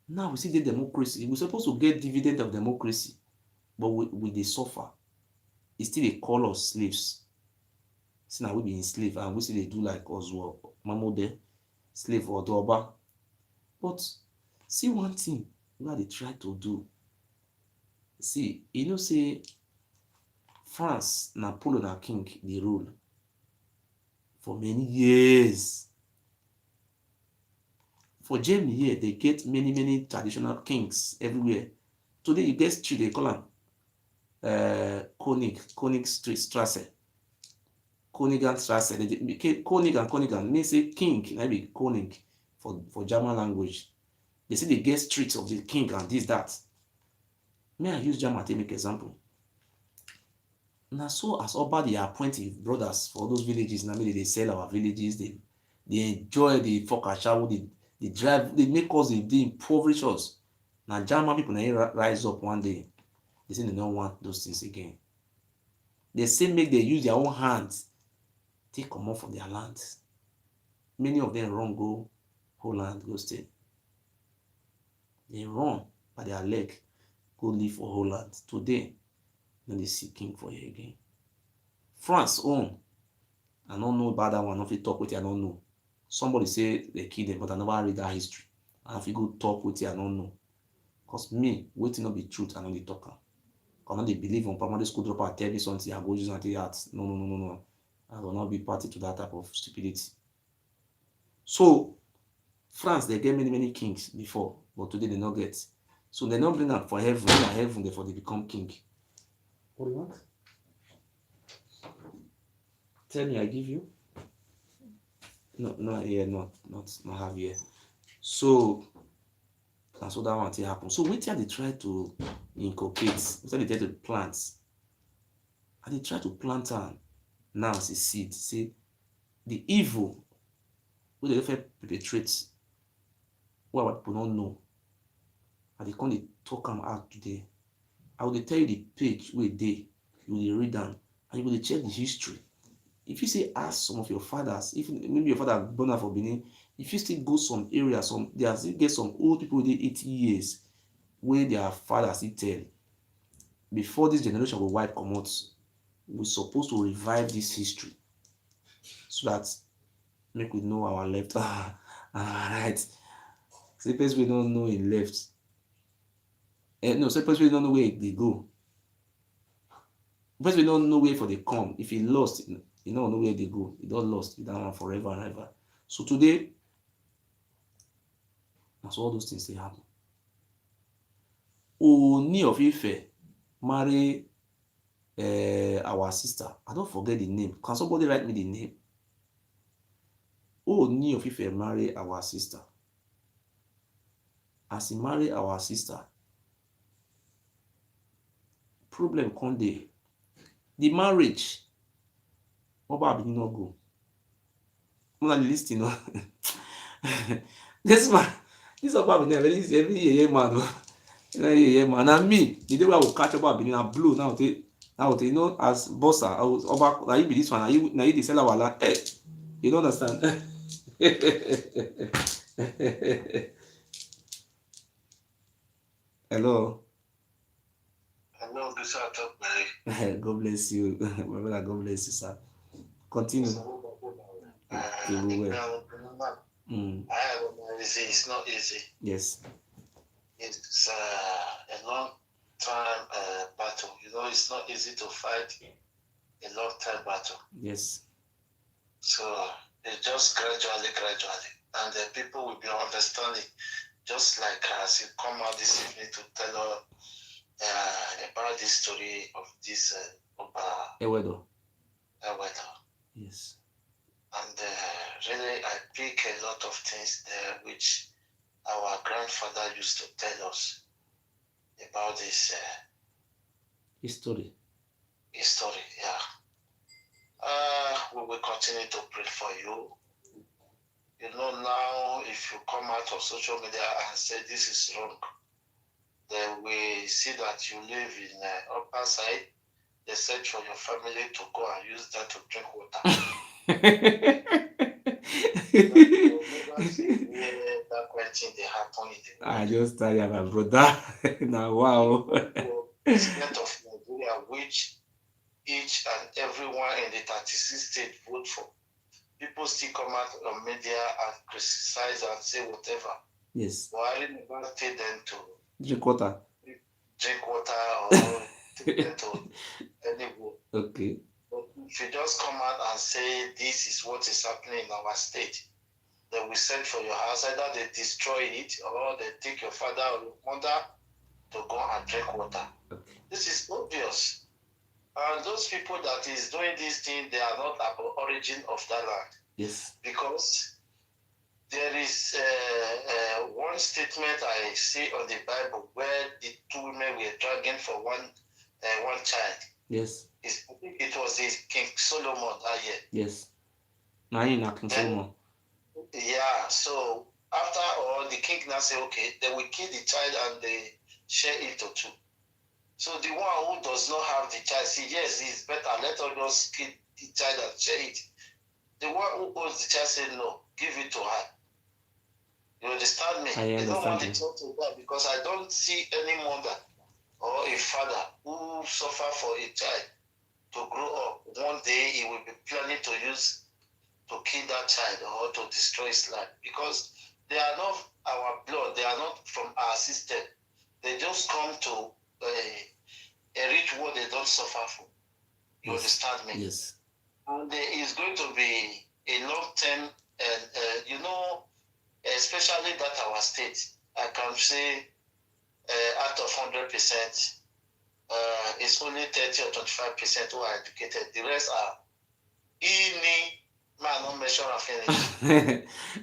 Now we see the democracy. We're supposed to get dividend of democracy, but we they suffer. It's still they call us slaves. See now we be enslaved, and we see they do like us well, Mamode, slave or Doba. But see one thing what they try to do. See, you know, say France, Napoleon and King, they rule for many years. For Germany here, they get many traditional kings everywhere. Today you get street, they call them Königstrasse. Königanstrasse. König and Königan means say king, maybe König for German language. They say they get streets of the king and this, that. May I use German to make example? Now, so as Oba, they appoint brothers for those villages. Now, maybe they sell our villages, they enjoy the focaccia, they drive, they make us, they impoverish us. Now, German people now rise up one day. They say they don't want those things again. They say make they use their own hands, take come off from their lands. Many of them run go Holland, go stay. They run by their leg, go live for Holland. Today, then they see king for here again. France own. I don't know about that one. If you talk with you, I don't know. Somebody say they kill them, but I never read that history. And if you go talk with you, I don't know. Because me, waiting not be truth, I know they talk. I know they believe on primary school dropout, tell me something, I go use anti heart. No. I will not be party to that type of stupidity. So, France, they get many kings before, but today they not get. So they don't bring up for heaven, heaven before they become king. What do you want? Tell me, I give you. No, here, not have here. So that's what I want to happen. So wait till they try to inculcate, wait till they try to plant. And they try to plant on now as a seed. Say the evil what they perpetrate, what people don't know. And they come talk them out today. I will tell you the page where they you will read them and you will check the history. If you say ask some of your fathers, if maybe your father born out for Benin, if you still go some areas, there still get some old people within 80 years where their fathers still tell. Before this generation will wipe come out, we're supposed to revive this history so that make we know our left right. Suppose we don't know in left. No, suppose we don't know where they go. Suppose we don't know where for they come. If he lost, you don't know where they go. He don't lost. He don't want forever and ever. So today, that's all those things they happen. Oni of Ife marry our sister. I don't forget the name. Can somebody write me the name? Oni of Ife marry our sister. As he marry our sister, problem come there. The marriage, Oba Benin no go. Mona listing. This man, this about me, every year, man. Yeah, man. And me, the day I will catch up Benin and blue now, you know, as bossa, I was over. Now you be this one, now you the seller wala. Hey, you don't understand. Hello. Hello, good sir, talk, Mary. God bless you, my brother. God bless you, sir. Continue. Okay, we will. It's not easy. Yes. It's a long time battle. You know, it's not easy to fight a long time battle. Yes. So it's just gradually, and the people will be understanding. Just like as you come out this evening to tell us about the story of this EWEDO. EWEDO. Yes. And really, I pick a lot of things there which our grandfather used to tell us about this history. History, yeah. We will continue to pray for you. You know, now if you come out of social media and say this is wrong, then we see that you live in the upper side. They said for your family to go and use that to drink water. That question they happen in the I just tell you, my brother. Now, wow. The state of Nigeria, which each and everyone in the 36 states vote for. People still come out on media and criticize and say whatever. Yes. Buhari never tell them to drink water or take them to any vote. Okay. But if you just come out and say this is what is happening in our state, then we send for your house, either they destroy it or they take your father or your mother to go and drink water. Okay. This is obvious. And those people that is doing this thing, they are not of origin of that land. Yes. Because there is one statement I see on the Bible where the two women were dragging for one child. Yes. I think it was King Solomon that year. Yes. King Solomon. Yeah, so after all, the king now say, okay, they will kill the child and they share it to two. So the one who does not have the child, see, yes, it's better, let us just kill the child and share it. The one who owns the child say, no, give it to her. You understand me? They don't want the child to die because I don't see any mother or a father who suffer for a child to grow up. One day he will be planning to kill that child or to destroy his life because they are not our blood, they are not from our system. They just come to a rich what they don't suffer for. You understand me? Yes. And there is going to be a long term, and you know, especially that our state, I can say out of 100%, it's only 30 or 25% who are educated. The rest are man, not measure and finish.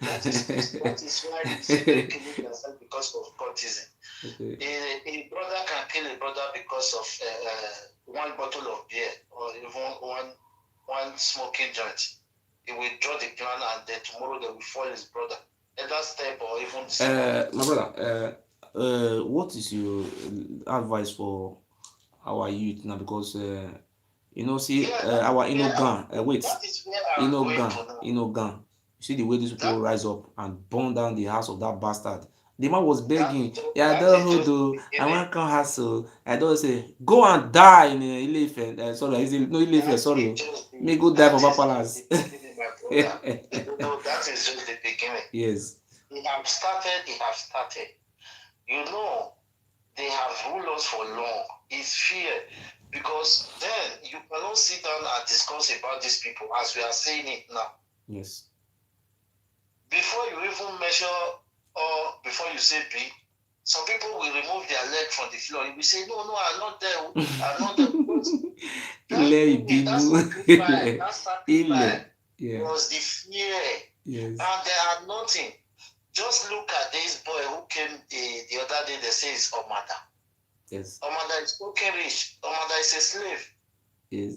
that is why they say they killing themselves because of courtesan. Okay. A brother can kill a brother because of one bottle of beer or even one smoking joint. He will draw the plan and then tomorrow they will fall his brother. Either step or even my brother, what is your advice for our youth now? Because you know, see, our Inogan, Inogan. You see the way these people rise up and burn down the house of that bastard. The man was begging, I don't know, I want to come hustle. I don't say, go and die in Ilefe. Sorry, Ilefe, sorry. May go die for Palace. That is just the beginning. Yes. They have started. You know, they have ruled us for long. It's fear. Because then you cannot sit down and discuss about these people as we are saying it now. Yes. Before you even measure or before you say B, some people will remove their leg from the floor. You will say, no, I'm not there. I'm not there. That's sacrifice. Yeah. Was the fear. Yes. And they are nothing. Just look at this boy who came the other day, they say it's Omada. Yes. Omada is okay rich. Omada is a slave. Yes.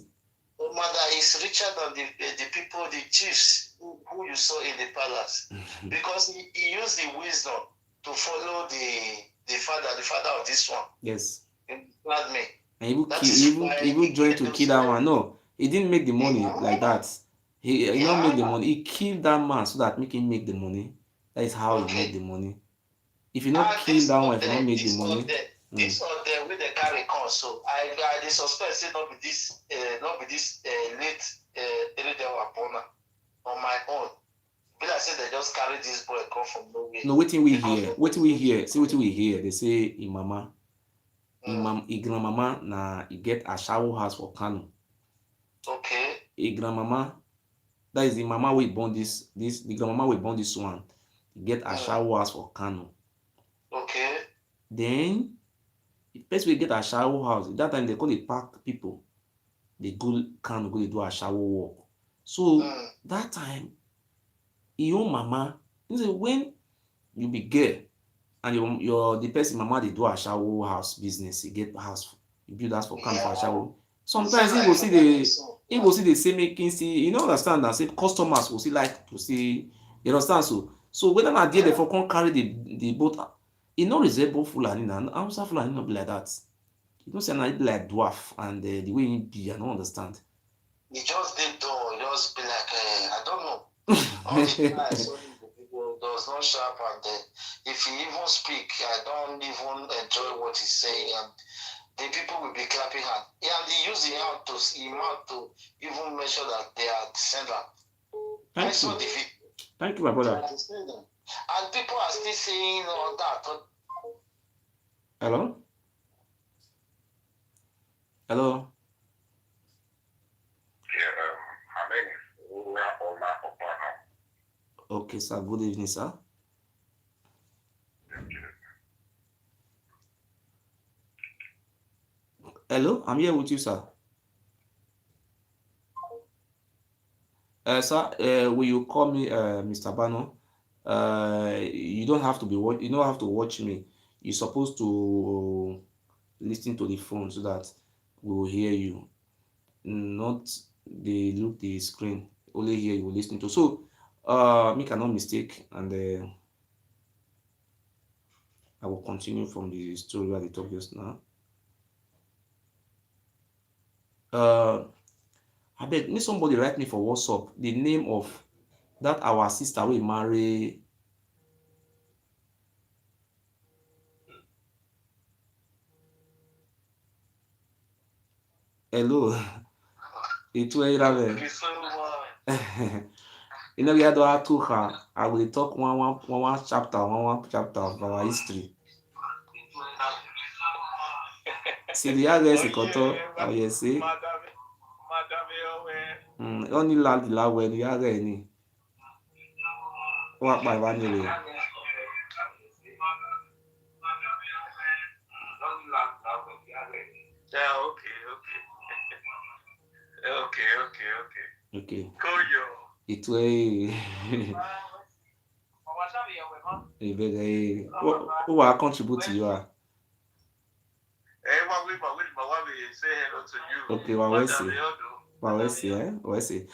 Omada is richer than the people, the chiefs who you saw in the palace, because he used the wisdom to follow the father of this one. Yes. Glad me. And even joined to kill that one. No, he didn't make the money like that. He not make the money. He killed that man so that make him make the money. That is how he make the money. If you not kill that one, if you not make the money. This or the way they carry con, so I suspect say not be this late Eweka on my own. But I say they just carry this boy come from nowhere. No, waiting we hear. See what we hear. They say in mama. In grandmama na he get a shower house for Kano. Okay. A grandmama, that is the mama we born the grandmama we born this one. He get a shower house for Kano. Okay. Then the person we get a shower house, that time they call the park people. They go Kano go do a shower walk. So that time, your mama, you say when you be girl and your the person mama they do a shower house business, you get house, you build house for Kano for a shower. Sometimes he will see the same making see, you know, understand that say customers will see like to see, you understand so whether not there for come carry the boat, it not resemble Fulani and Hausa Fulani not be like that. You don't say not like dwarf and the way he be, I don't understand. He just did though, just be like I don't know. All the guys, people does not sharp, and if he even speak, I don't even enjoy what he's saying, and the people will be clapping hand. And he use the hand to even make sure that they are descendant. Thank you, my brother. And people are still saying all that. Hello? Hello? Okay, sir. Good evening, sir. Hello, I'm here with you, sir. Sir, will you call me Mr. Bano? You don't have to you don't have to watch me. You're supposed to listen to the phone so that we will hear you. Not the screen. Only hear you listening to. So make no mistake, and I will continue from the story at the top just now. I beg, need somebody write me for WhatsApp the name of that our sister we marry. Hello. It's where you know, we had to talk. I will talk one chapter of our history. See the others, oh yes, see. Only la when the other any. What by one way? Yeah, okay. It way. Who will contribute to you? Say hello to you. Okay, well, see.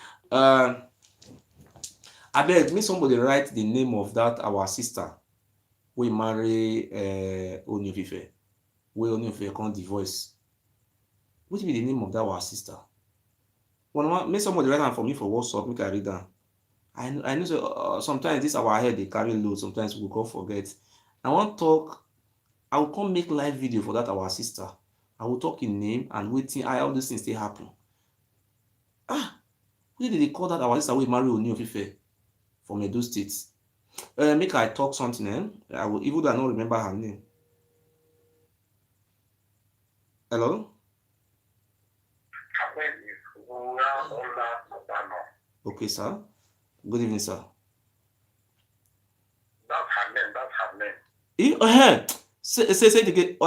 I beg me somebody write the name of that our sister we marry Onyofife. We Onyofife can't divorce. What be the name of that our sister? When make somebody write down for me for WhatsApp, make I read down. I know so, sometimes this our head they carry load, sometimes we go forget. I want talk, I will come make live video for that our sister. I will talk in name and waiting all these things they happen. Who did they call that our sister we marry Onyofife from Edo State? Make I talk something, I will, even though I don't remember her name. Hello? Okay, sir. Good evening, sir. That's her name. Say it again.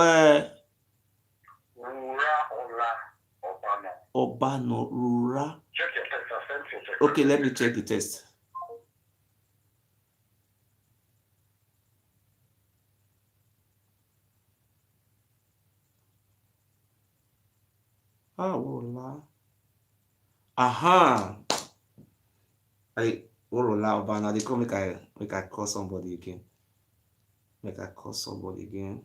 Obano, Rura. Check your text. I sent you. Okay, let me check the text. Aha. Orola Obana. They come make I call somebody again. Make I call somebody again.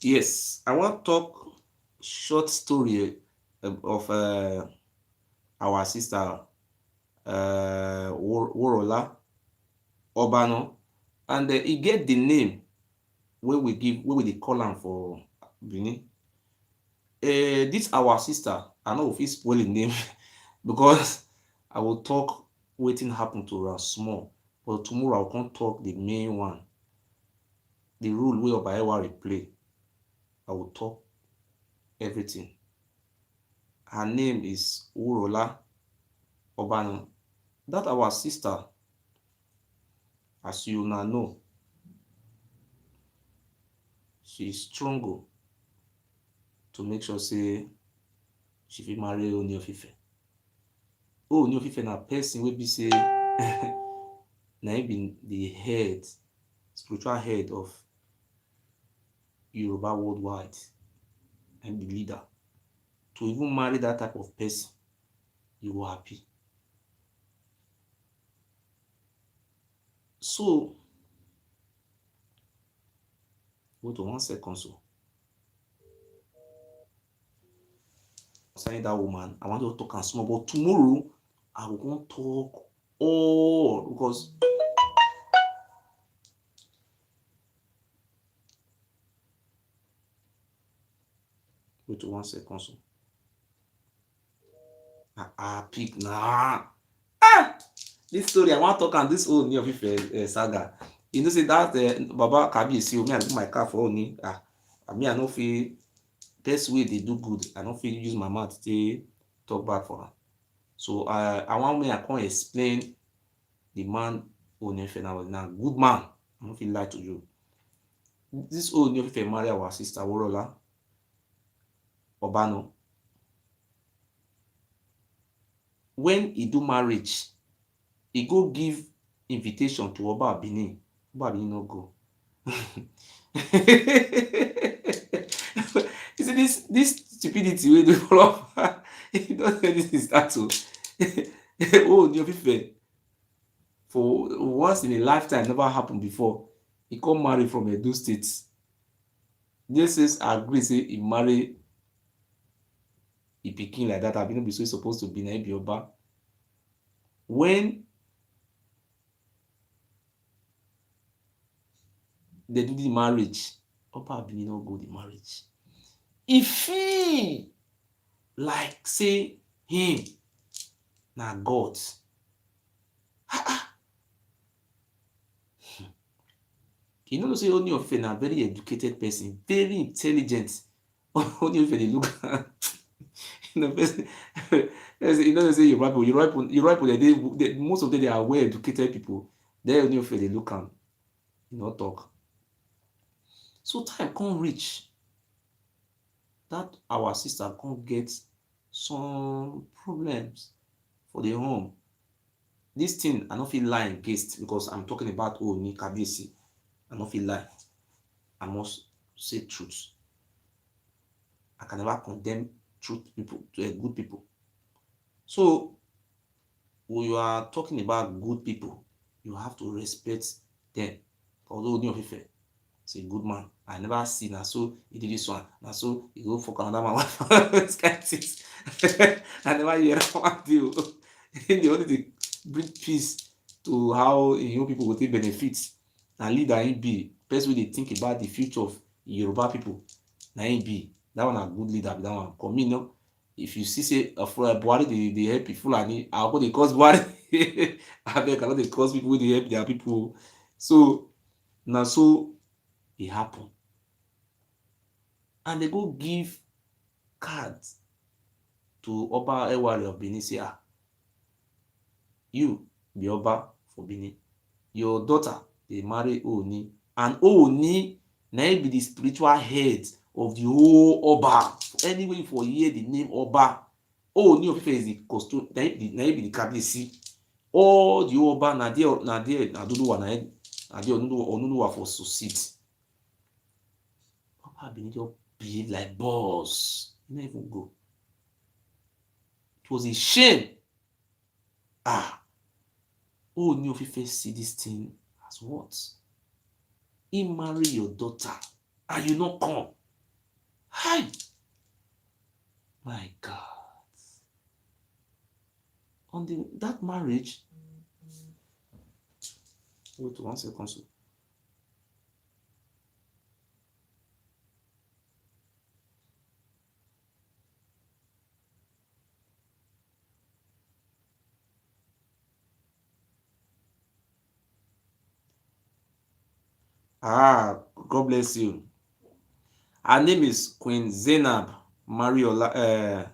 Yes, I want to talk short story of our sister Worola Obano, and he get the name where we dey call am for Benin. This our sister, I know if he spoil the name because I will talk wetin happen to her small, but tomorrow I will come talk the main one, the role wey Obaewa play. I will talk everything. Her name is Worola Obano. That our sister, as you now know, she struggle to make sure say she fit marry Ooni of Ife. Ooni of Ife na person wey be say na him be the head, spiritual head of Yoruba worldwide, and the leader. To even marry that type of person, you go happy. So, wait 1 second. So, concerning that woman, I want to talk and small, but tomorrow I will go talk all because wait 1 second. So, pick nah. This story I want to talk on this whole Ooni of Ife saga. You know say that Baba Kabiyesi, me I put my car for Ooni. Me I no fit best way they do good. I no fit use my mouth to talk bad for her. So I want me I can explain the man Ooni of Ife now good man. I no fit lie to you. This Ooni of Ife marry our sister Worola Obano. When he do marriage, he go give invitation to Oba Benin. Oba Benin no go. You see this stupidity wey dey follow. You don say this is that o. Ooni of Ife for once in a lifetime never happen before. He come marry from Edo State. Jesus agree say he marry e pikin like that. Abi no be so e suppose to be na e be Oba. When they do the marriage, Oba Benin no go the marriage. E feel like say him na God. You know say Ooni of Ife na very educated person, very intelligent. Ooni of Ife dey look you know person you know say Yoruba people they most of them they are well educated people. Then Ooni of Ife dey look am, you no talk. So time come reach that our sister come get some problems for the home. This thing I no fit lie against because I'm talking about Ooni Kabiyesi. I no fit lie. I must say truth. I can never condemn truth people to good people. So when you are talking about good people, you have to respect them. Although Ooni of Ife is a good man, I never see na so he did this one, na so he go fuck another man wife. This kind of things. I never hear one deal. They only dey bring peace to how young people go take benefit. Na leader him be. Person wey dey think about the future of Yoruba people. Na him be. That one na good leader be that one. For me, no. If you see say Buhari dey help Fulani, I go dey cause Buhari. Abeg, I no dey cause people wey dey help their people. So na so e happen. And they go give cards to Oba Ewari of Benin, say, you be Oba for Benin. Your daughter dey marry Ooni, and Ooni na him be the spiritual head of the whole Oba. Anyway, for hear the name Oba, Ooni of Ife is the custodian, na him be the Kabiyesi. All the Oba na there Adunuwa na there Onunuwa for succeed. Oba Benin just behave like boss. He no even go. It was a shame. Ooni of Ife see this thing as what? He marry your daughter and you not come. Hi, my God. On that marriage, wait 1 second. So. God bless you. Her name is Queen Zainab Mariola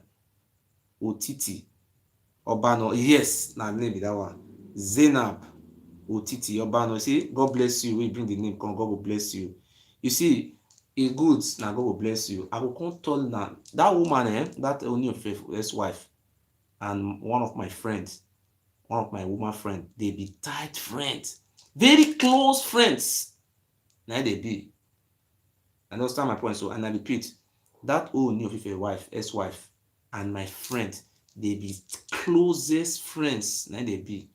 Otiti Obano. Yes, na name be that one. Zainab Otiti Obano. See, God bless you. We bring the name, come, God will bless you. You see, it good, now God will bless you. I will come tell now that woman, that Ooni of Ife ex-wife, and one of my friends, one of my woman friend, they be tight friends, very close friends. Now they be. Understand my point? So, and I repeat, that Ooni of Ife wife, ex-wife, and my friend, they be closest friends. Now they be.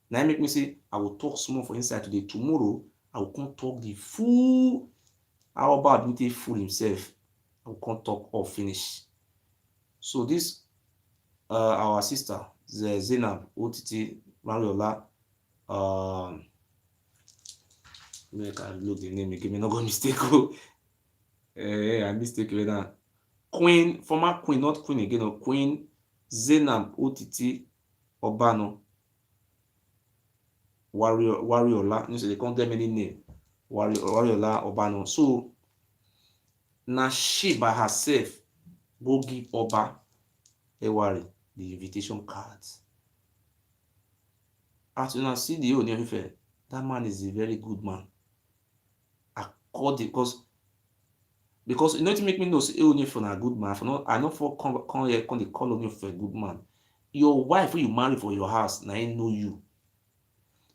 Now make me say, I will talk small for inside today. Tomorrow, I will come talk the full. How about me fool himself? I will come talk all finish. So this, our sister, Zainab Otiti Mariola, make I look the name again. Me not go mistake. I mistake with that. Queen, former queen, not queen again. No, Queen Zainab Otiti Obano Wariola. You know, so they can't get many names. Wariola Obano. So now she by herself go give Oba Ewari the invitation cards. As you now see the Ooni of Ife, that man is a very good man. According because you know to make me know say Ooni of Ife na good man. I not for come here come they call Ooni of Ife a good man. Your wife wey you marry for your house na him know you.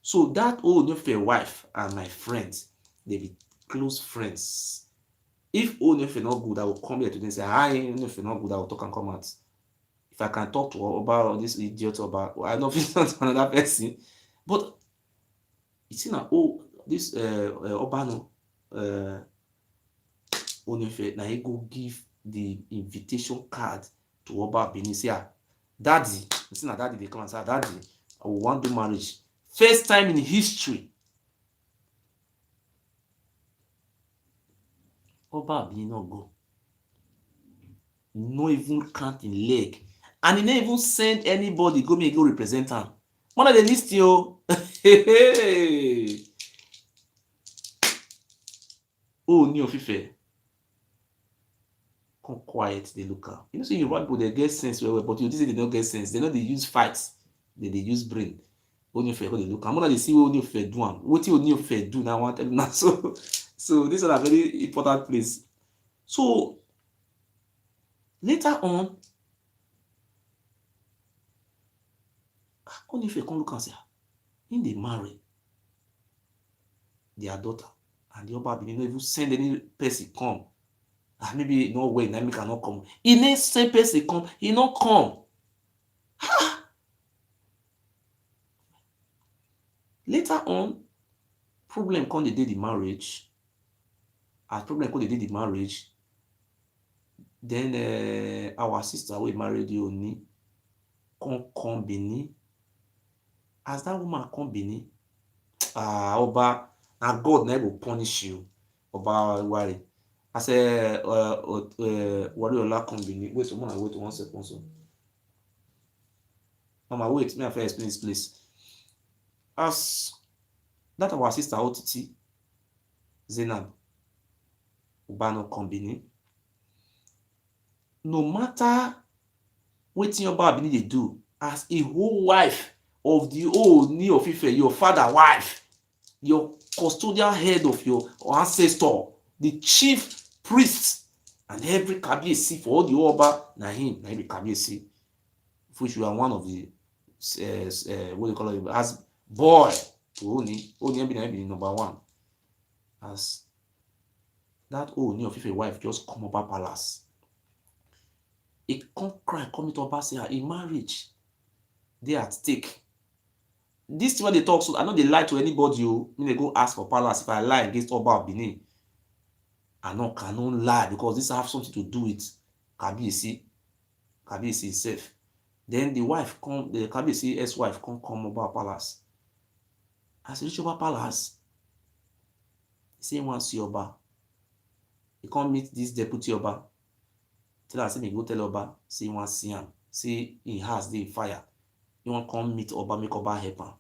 So that Ooni of Ife wife and my friends, they be close friends. If Ooni of Ife not good, I will come here today and say, hi, Ooni of Ife not good, I will talk and come out. If I can talk to her about this idiot about, I know if it's not another person. But you see now, this Obano Ooni of Ife, now he go give the invitation card to Oba Benin. Say, daddy, you see now daddy they come and say, daddy, I will want to do marriage. First time in history. Oba Benin not go. No even count in leg. And he never even send anybody go make go represent him. One of the list yo. Ooni of Ife. Come quiet, they look out. You know, so Yoruba people they get sense well, but you say they don't get sense. They know they use fights. They use brain. Ooni of Ife, they look. I'm gonna see what Ooni of Ife do. What Ooni of Ife do now? I want to tell you now. So this is a very important place. So later on, Only if you come look and say, in they marry their daughter, and the Oba Benin no even send any person come. Maybe no way, Naomi cannot come. He needs same person come, he not come. Later on, problem come the day the marriage. As problem come the day the marriage, then our sister we married the Oni come Benin. As that woman come Benin, Oba, and God never will punish you. Oba worry. I say, Wariola come Benin. Wait, someone wait 1 second. So, Mama, wait, me I first explain this place. As that our sister OTT, Zainab, Ubano come Benin. No matter wetin your Oba Benin dey do, as a whole wife of the old Ni of Ife, your father wife, your custodial head of your ancestor, the chief priest, and every Kabiyesi for all the Oba, na him be Kabiyesi, which you are one of the what do you call it, as boy to Oni be the number one. As that old Ni of Ife wife just come Oba palace, he come cry, come meet Oba, say in marriage dey at stake. This thing wey dey talk so, I no dey lie to anybody o. Me dey go ask for palace. If I lie against Oba of Benin, I no cannot lie, because this have something to do with Kabiyesi himself. Then the wife come, the Kabiyesi ex-wife come Oba palace. As he reach Oba palace, he say he wan see Oba. He come meet this deputy Oba. Tell am say make go tell Oba say he wan see am. Say him house dey fire. He wan come meet Oba, make Oba help am.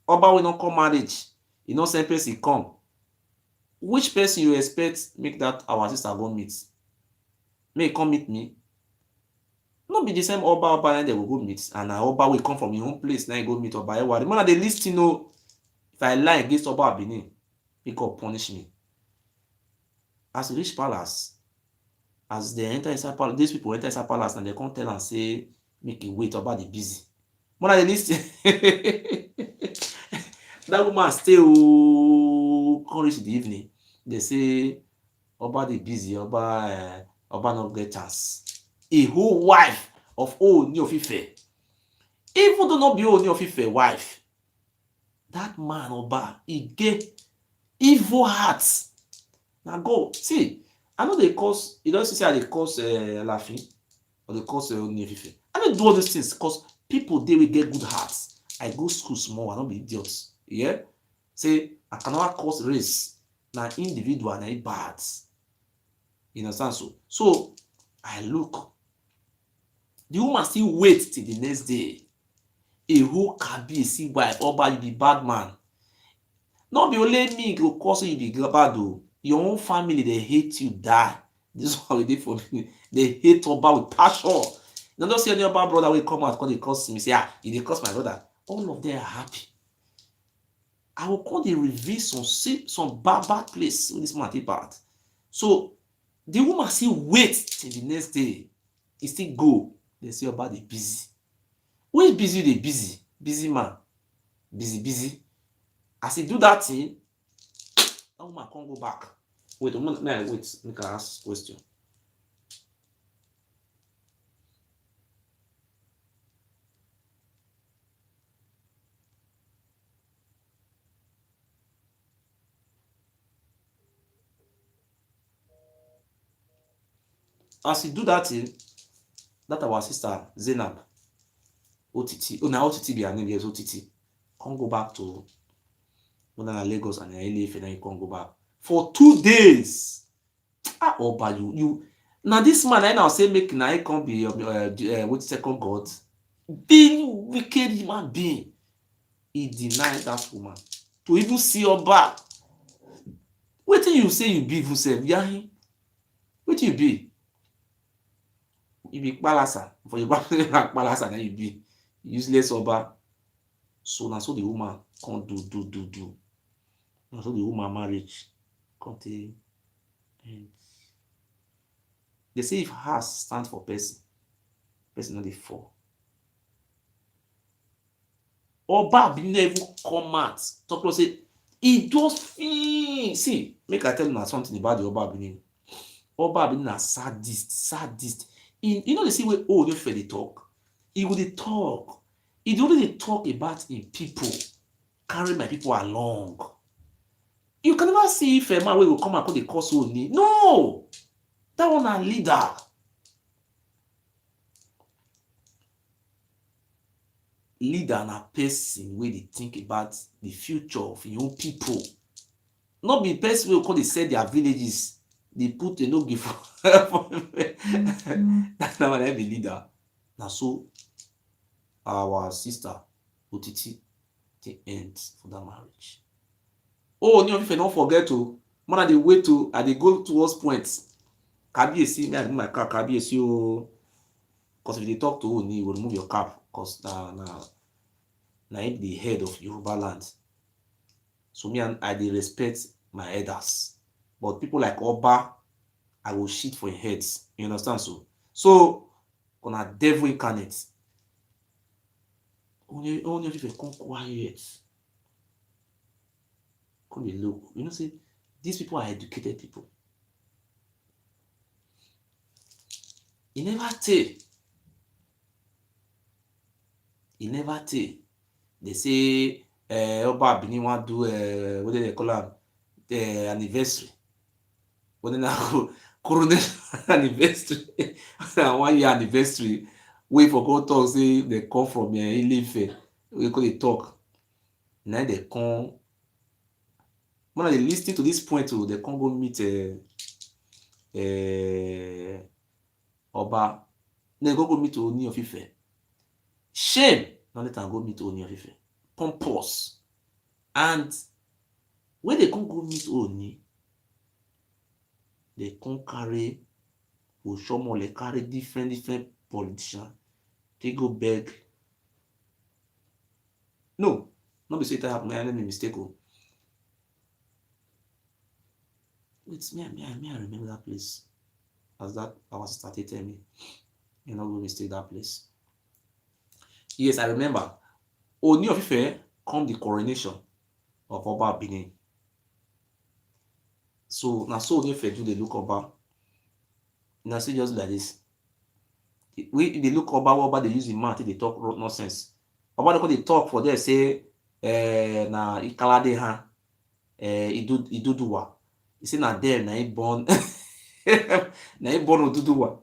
Oba wey no come marriage, he no send person come. Which person you expect make that our sister go meet? May he come meet me? No be the same Oba na dem go meet, and na Oba wey come from him own place na he go meet Oba Ewari. Man, dey lis ten o. If I lie against Oba Benin, make God punish me. As he reach palace, as they enter inside palace, these people enter inside palace and they come tell am say make him wait, Oba dey busy. Man, dey lis ten. That woman stay come reach the evening. They say Oba dey busy, Oba no get chance. A whole wife of Oni of Ife, even though not be Oni of Ife wife, that man Oba, he get evil heart. Now go see, I know they cause, you don't see how they cause laughing or they cause Oni of Ife. I don't do all these things because people they will get good hearts. I go school small, I don't be idiots. Yeah, say I cannot cause race. Now individual na bad. You understand? So I look. The woman still wait till the next day. A whole Kabiyesi wife, Oba, you be bad man. Not be only me go cause you be bad though. Your own family they hate you die. This is what we did for me. They hate Oba with passion. You don't see any Oba brother will come out because they curse me. Say, they curse my brother. All of them are happy. I will call the reveal some bad place with this matter part. So the woman still wait till the next day. He still go. They say Oba dey busy. Who is busy? They busy. Busy man. Busy. As he do that thing, that woman can't go back. Wait, make I ask question. As he do that thing, that our sister Zainab, OTT, now OTT be her name, yes, OTT, can't go back to Lagos and Ile-Ife, then you can't go back. For 2 days. Oba, you now this man I now say make na he come be with second God. Being wicked human being. He denied that woman to even see Oba. Wetin you say you be even sef? Yahin. Wetin you be? You be Kpalasa. For your Kpalasa na you be. Useless Oba. So na so the woman come do. Na so the woman marriage come take end. They say if house stand for person no dey fall. Oba Benin even come out talk about say e just feel. See, make I tell you something about the Oba Benin. Oba Benin na sadist. You know the see wey old Ife dey talk. He go dey talk. He dey only dey talk about him people, carry my people along. You can never see if a man wey go come and call the cause Oni. No, that one na leader. Leader na person wey dey think about the future of your own people. Not be person wey go come dey sell their villages. They put a no give that na one be leader. Na so our sister Otiti dey end for that marriage. Oh, if I don't forget to, man, I dey wait to, I dey go towards points. Kabiyesi, me I do my cap. Kabiyesi o, because if they talk to Oni, you will remove your cap, because na him the head of Yoruba land. So me and I dey respect my elders, but people like Oba, I will shit for your heads. You understand? So on a devil incarnate. Only if you come quiet. Come dey look. You know, see, these people are educated people. E never tey. They say Oba Benin wan do what they call am anniversary. When na coronation anniversary, 1 year anniversary. We for go talk say they come from Ile-Ife. We go dey talk. Now they come. When they lis ten to this point, they come go meet Oba. They go meet Oni of Ife. Shame. Now let them go meet Oni of Ife. Pompous. And when they come go meet Oni, they come carry Oshomole, carry different politicians. They go beg. No, not be say that happen. I made a mistake. Wait, me, I remember that place. As that our sister tell me, you're not going to mistake that place. Yes, I remember. Oni of Ife come the coronation of Oba Benin. So now so Oni of Ife do the look Oba. Now see just like this. We they look Oba they use the mouth, they talk nonsense. Oba they talk for there say na ikalade ha iduduwa. He say na there na he born na he born Oduduwa.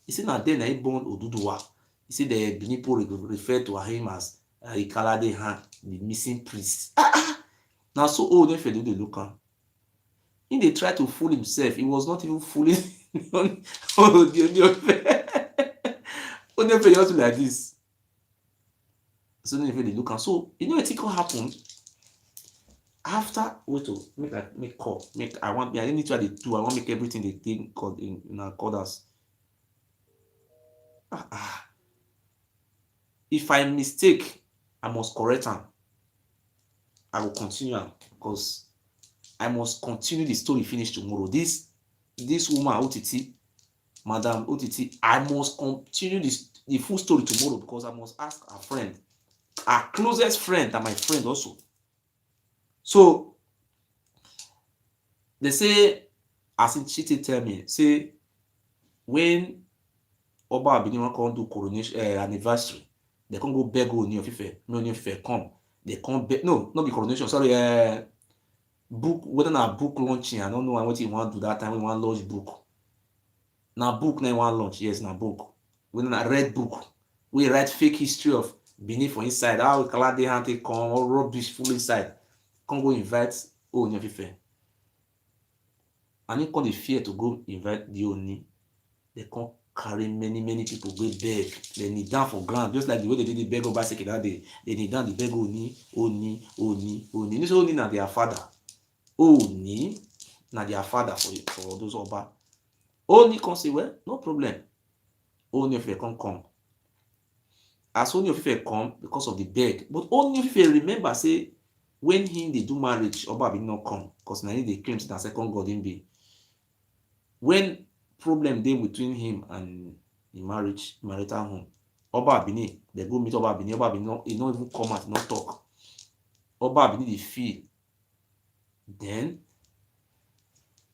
He say na there na he born Oduduwa. He say the Benipo refer to him as ikalade ha, the missing priest. Now so old if you do the look am. He they try to fool himself. He was not even fooling Oni just like this. So if they look am. So you know what it can happen? After wait to make call. I didn't need to do. I want to make everything they think in accordance. If I mistake, I must correct them. I will continue because I must continue the story finish tomorrow. This woman OTT, Madam OTT, I must continue the full story tomorrow because I must ask a friend, our closest friend and my friend also. So they say, as she tell me, say when Oba Benin come do coronation anniversary, they can go beg Oni of Ife. Oni of Ife come. They come beg. No, not the coronation. Sorry, book. Whether na book launching, I don't know what you want to do that time. We want launch book. Na book na want launch. Yes, na book. Whether na read book, we write fake history of Benin for inside. How Kalade Hante come all rubbish full inside. Come go invite Oni of Ife. And he come the fear to go invite the Oni. They come carry many people go beg. They kneel down for ground, just like the way they did the beg Obaseki that day. They kneel down, the beg Oni. You say Oni na their father. Oni na their father for those Oba. Oni come say, well, no problem. Oni of Ife come. As Oni of Ife come because of the beg, but Oni of Ife remember say when they do marriage, Oba will not come because now they claim that second God in be. When problem dey between him and the marital home, Oba Abini, they go meet Oba Abini. Oba Abini, he not even come out, not talk. Oba Abini, they feel. Then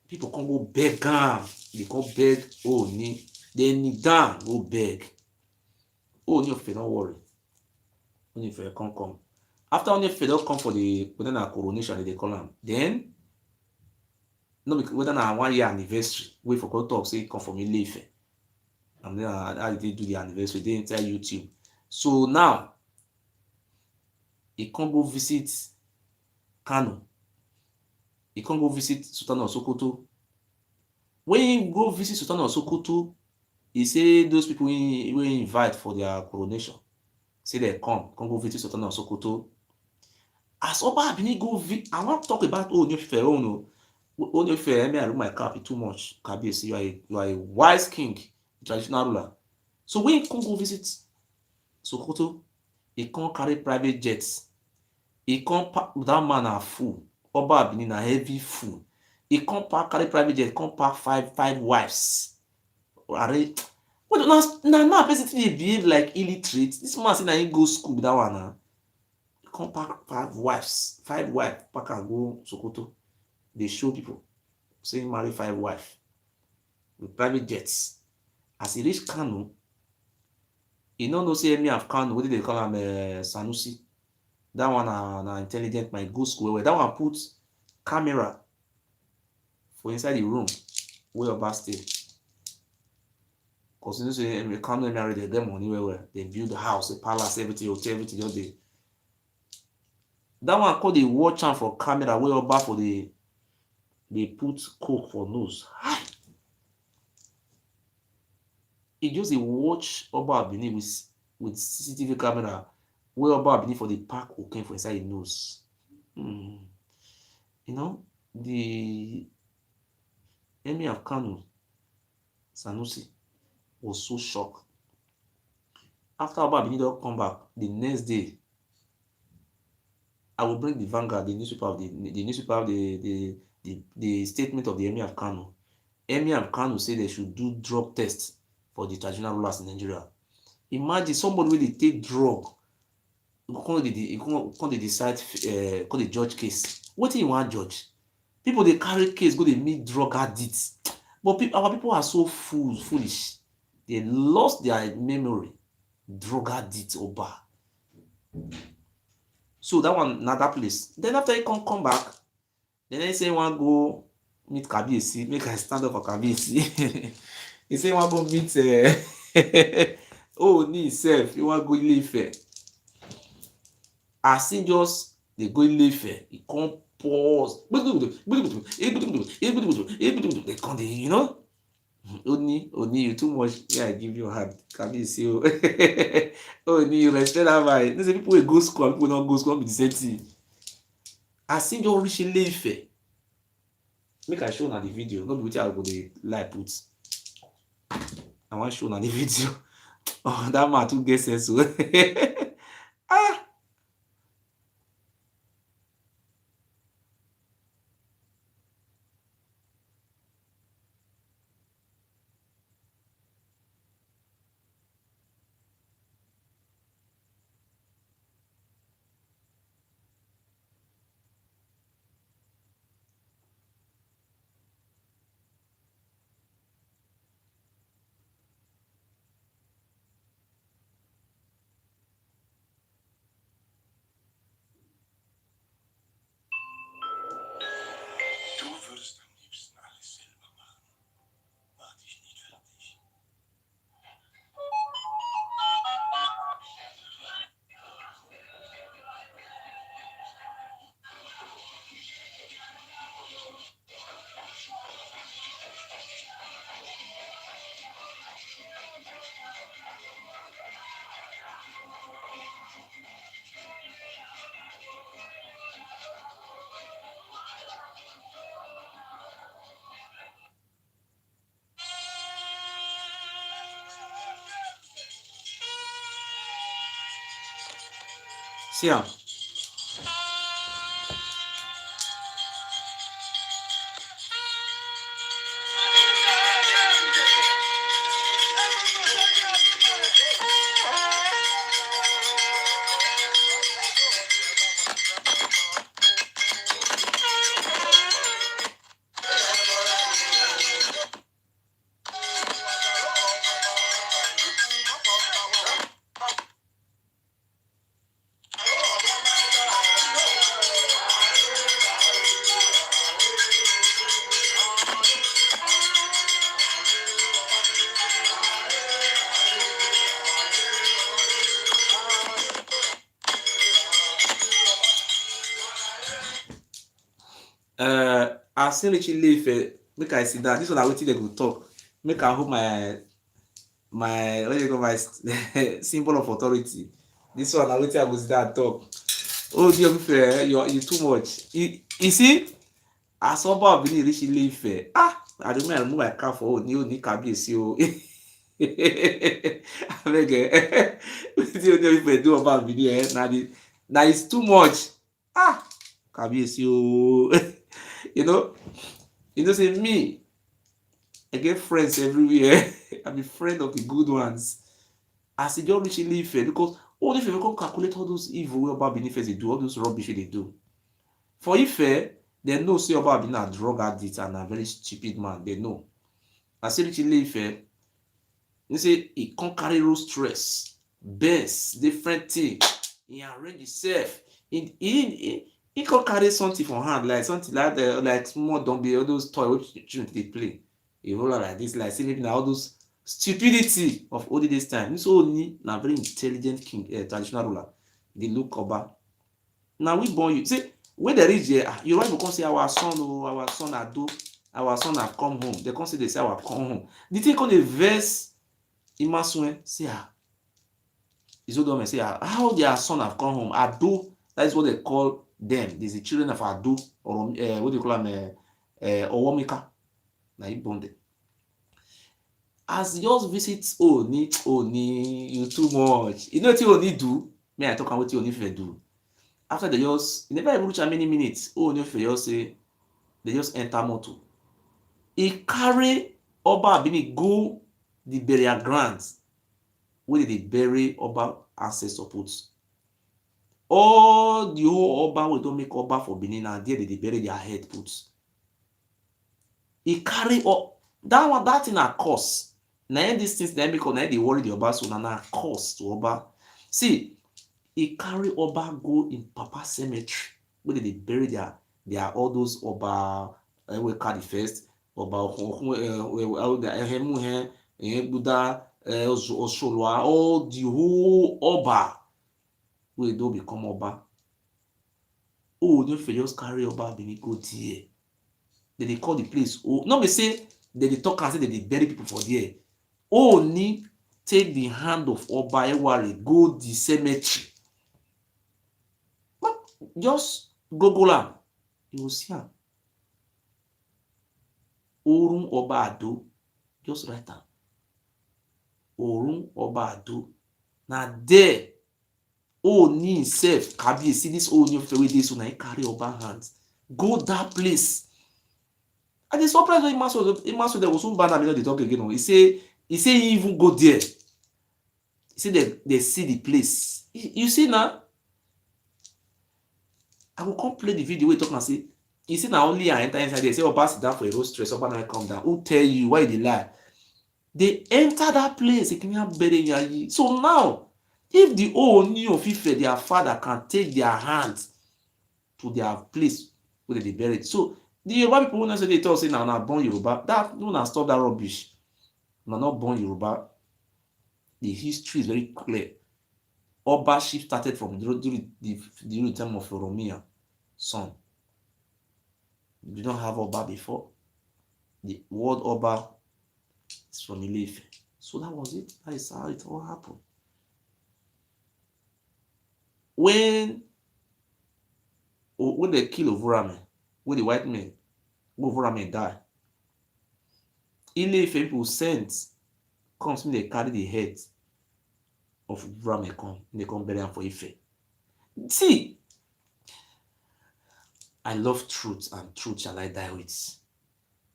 people can go beg am. They come beg Ooni. They kneel down, go beg. Ooni of Ife, don't worry. Ooni of Ife come. After Ooni of Ife don come for the whether na coronation they call am. Then no be whether na 1 year anniversary wey for go talk say come from Ile Ife. And then how they do the anniversary, they enter YouTube. So now he come go visit Kano. He come go visit Sultan of Sokoto. When he go visit Sultan of Sokoto, he say those people wey invite for their coronation, say they come go visit Sultan of Sokoto. As Oba Abini go visit, I want to talk about Ooni of Ife. Ooni of Ife, I remove my cap too much. Kabiyesi, you are a wise king, traditional ruler. So when he come go visit Sokoto, he come carry private jets. He come pack, that man na fool. Oba Abini na heavy fool. He come pack carry private jet, come pack five wives. Now person dey behave like illiterate. This man say na him go school with that one na. He come pack five wives, pack am go Sokoto. Dey show people say he marry 5 wives with private jets. As he reach Kano, he no know say Emir of Kano, wetin dey call am Sanusi. That one na intelligent man, go school well. That one put camera for inside the room where Oba stay. Cause you know say Kano Emir dey get money well. They build the house, the palace, everything, hotel, everything just dey. That one called dey watch am for camera where Oba for dey put coke for nose. Hi. He just dey watch Oba Abini with CCTV camera where Oba Abini for the pack cocaine for inside his nose. You know, the Emir of Kano, Sanusi, was so shocked. After Oba Abini don come back, the next day, I will bring the Vanguard, the newspaper of the statement of the Emir of Kano. Emir of Kano say they should do drug tests for the traditional rulers in Nigeria. Imagine somebody wey dey take drug, come dey decide, come dey judge case. Wetin you wan judge? People dey carry case go dey meet drug addicts. But our people are so foolish. They lost their memory. Drug addicts, Oba. So that one na that place. Then after he come back, then he say he wan go meet Kabiyesi. Make I stand up for Kabiyesi. He say he wan go meet Ooni himself. He wan go Ile Ife. As he just dey go Ile Ife, he come pause. They come dey, you know. Ooni, you too much. Yeah, I give you a hand. Kabiyesi o. Ooni, you respect that man. No say people wey go school and people wey no go school no be the same thing. As he just reach Ile Ife, make I show una the video. No be wetin I go dey lie put. I wan show una the video. Oh, that man too get sense o. Ah. See am. I say Richie Leaf, make I see that. This one I waiting they go talk. Make I hold my what you call my symbol of authority. This one I waiting I go see that talk. Oh dear, you too much. You see, as ọba Benin Richie Leaf, I don't remove my car for new Kabiyesi o. Abeg, wetin you dey do about Benin? Na it's too much. Kabiyesi o. You know say me, I get friends everywhere. I'm a friend of the good ones. As e just reach Ile-Ife, because all Ife come calculate all those evil wey Oba Benin first dey do, all those rubbish wey dey do. For Ife, dem know say Oba Benin na drug addict and na very stupid man. They know. As e reach Ile-Ife, you say e come carry Rolls Royce, Benz, different thing. He arrange himself. He come carry something for hand, like something like small dumbbell, all those toys wey children dey play. He roll am like this, like say maybe na all those stupidity of olden days time. This Ooni na very intelligent king, traditional ruler. Dey look Oba. Na we born you. See, when they reach there, Yoruba go come say our son Ado, our son have come home. They come say they say our come home. The thing come dey vex Imasuen, say Izodome say how their son have come home. Ado, that is what they call them. There's the children of Ado, or what do you call them? Owomika. Na he born them. As just visit Oni, you too much. You know what Oni do? May I talk about what Oni Ife do? After they just, never even reach how many minutes. Oni Ife just say, they just enter motor. He carry Oba Benin go the burial grounds where they bury Oba ancestor put. All the whole Oba wey don make Oba for Benin, and there they bury their head put. He carry up that thing na curse. Na these things na make na dey worry the Oba, so na curse to Oba. See, he carry Oba go in Papa cemetery where they bury their all those Oba Eweka the first, Oba Ehemuhe, Buddha, Osolwa, all the whole Oba wey don become Oba. Oh, no fit just carry Oba Benin go there. They call the place. Oh, no be say they talk and say they bury people for there. Oni take the hand of Oba Ewari go the cemetery. Just Google am, you will see am. Orun Oba Ado, just write am. Orun Oba Ado. Na there Oni himself, Kabiyesi, this Oni of wey dey so na he carry Oba hands go that place. I dey surprise when Imaso dem go soon ban am, dey talk again. He say he even go there. He say they see the place. You see now, I will come play the video wey talk and say, you see na only I enter inside there, say Oba sit down for a road stress, Oba na come down. Who tell you? Why you dey lie? They enter that place, so now, if the Ooni of Ife, their father, can take their hands to their place where they buried, so the Yoruba people wey say they talk say na born Yoruba, that no na stop that rubbish. Na not born Yoruba. The history is very clear. Obaship started from during the time of Oromia son. We don't have Oba before. The word Oba is from Ile-Ife. So that was it. That is how it all happened. When they kill Ovurame, when the white men, Ovurame die, Ile-Ife people sent, comes when they carry the head of Ovurame come, they come bury am for Ife. See, I love truth, and truth shall I die with.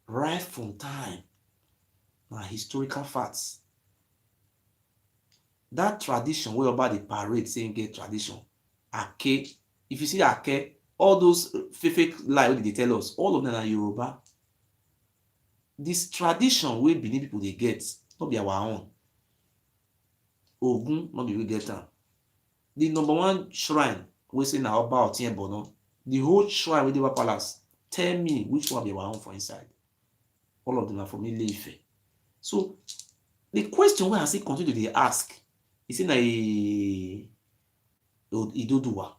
Right from time, na historical facts. That tradition where about the parade saying get tradition, Ake, if you see Ake, all those fake lie wey they tell us, all of them are Yoruba. This tradition wey Benin people they get, not be our own. Ogun, not be we get am. The number one shrine we say na Oba Otien Bono, the whole shrine with the palace, tell me which one be our own for inside. All of them are from Ile-Ife. So the question wey I say continue to ask, is say na Idoduwa.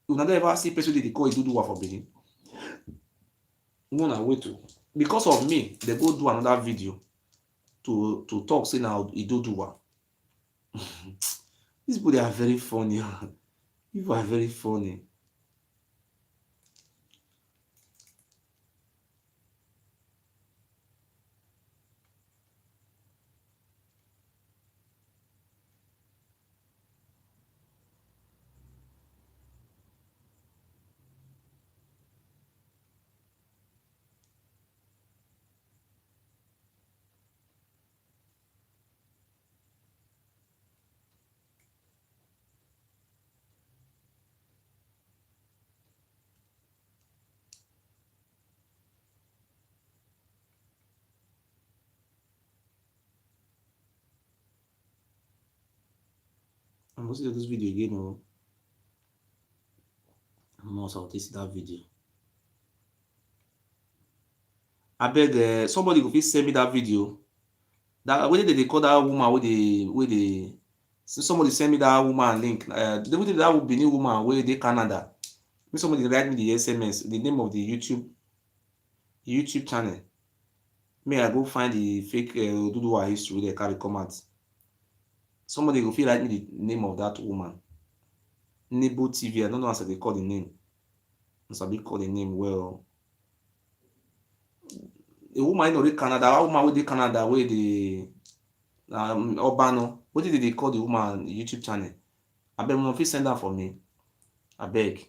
You never ever see person they call Idoduwa for Benin. Una wait to. Because of me, they go do another video to talk say now e do one. These people they are very funny. People are very funny. I'm going to see this video again. Oh, I'm also to see that video. I beg somebody go please send me that video. That whether they call that woman where they somebody send me that woman link. They would that would be new woman where they Canada. Somebody write me the SMS, the name of the YouTube channel. May I go find the fake Oduduwa history they carry comment. Somebody go feel write me the name of that woman. Nebo TV. I don't know how they call the name. Sabi call the name well. A woman in Canada, a woman with the Canada where the Urbano. What did they call the woman YouTube channel? I beg if you send that for me. I beg.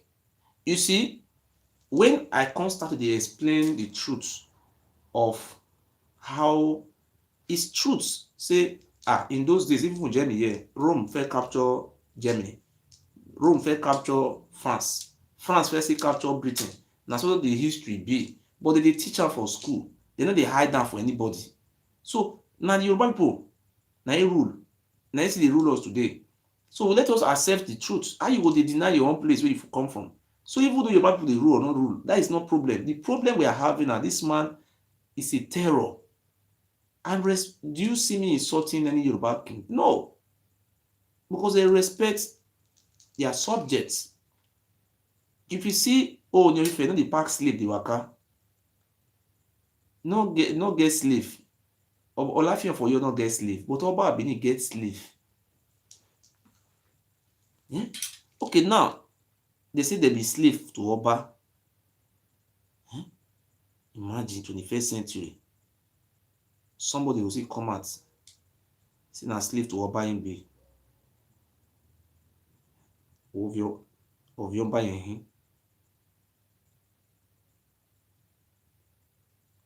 You see, when I constantly to explain the truth of how it's truth, say in those days, even for Germany, yeah, Rome first capture Germany, Rome first capture France, France first capture Britain. Now so the history be, but they teach am for school. They know they hide down for anybody. So now the Yoruba people, now they rule. Now see they rule us today. So let us accept the truth. How you go dey deny your own place where you come from? So even though Yoruba people dey rule or not rule, that is not problem. The problem we are having now, this man is a terror. Do you see me insulting any Yoruba king? No. Because they respect their subjects. If you see, oh, if you know the pack slave, the waka, no get slave. Olafiyan for you not get slave, but Oba Abini get slave. Yeah? Okay, now they say they be slave to Oba. Yeah? Imagine 21st century. Somebody will see come out, say na slave to Oba him be. Of your buying.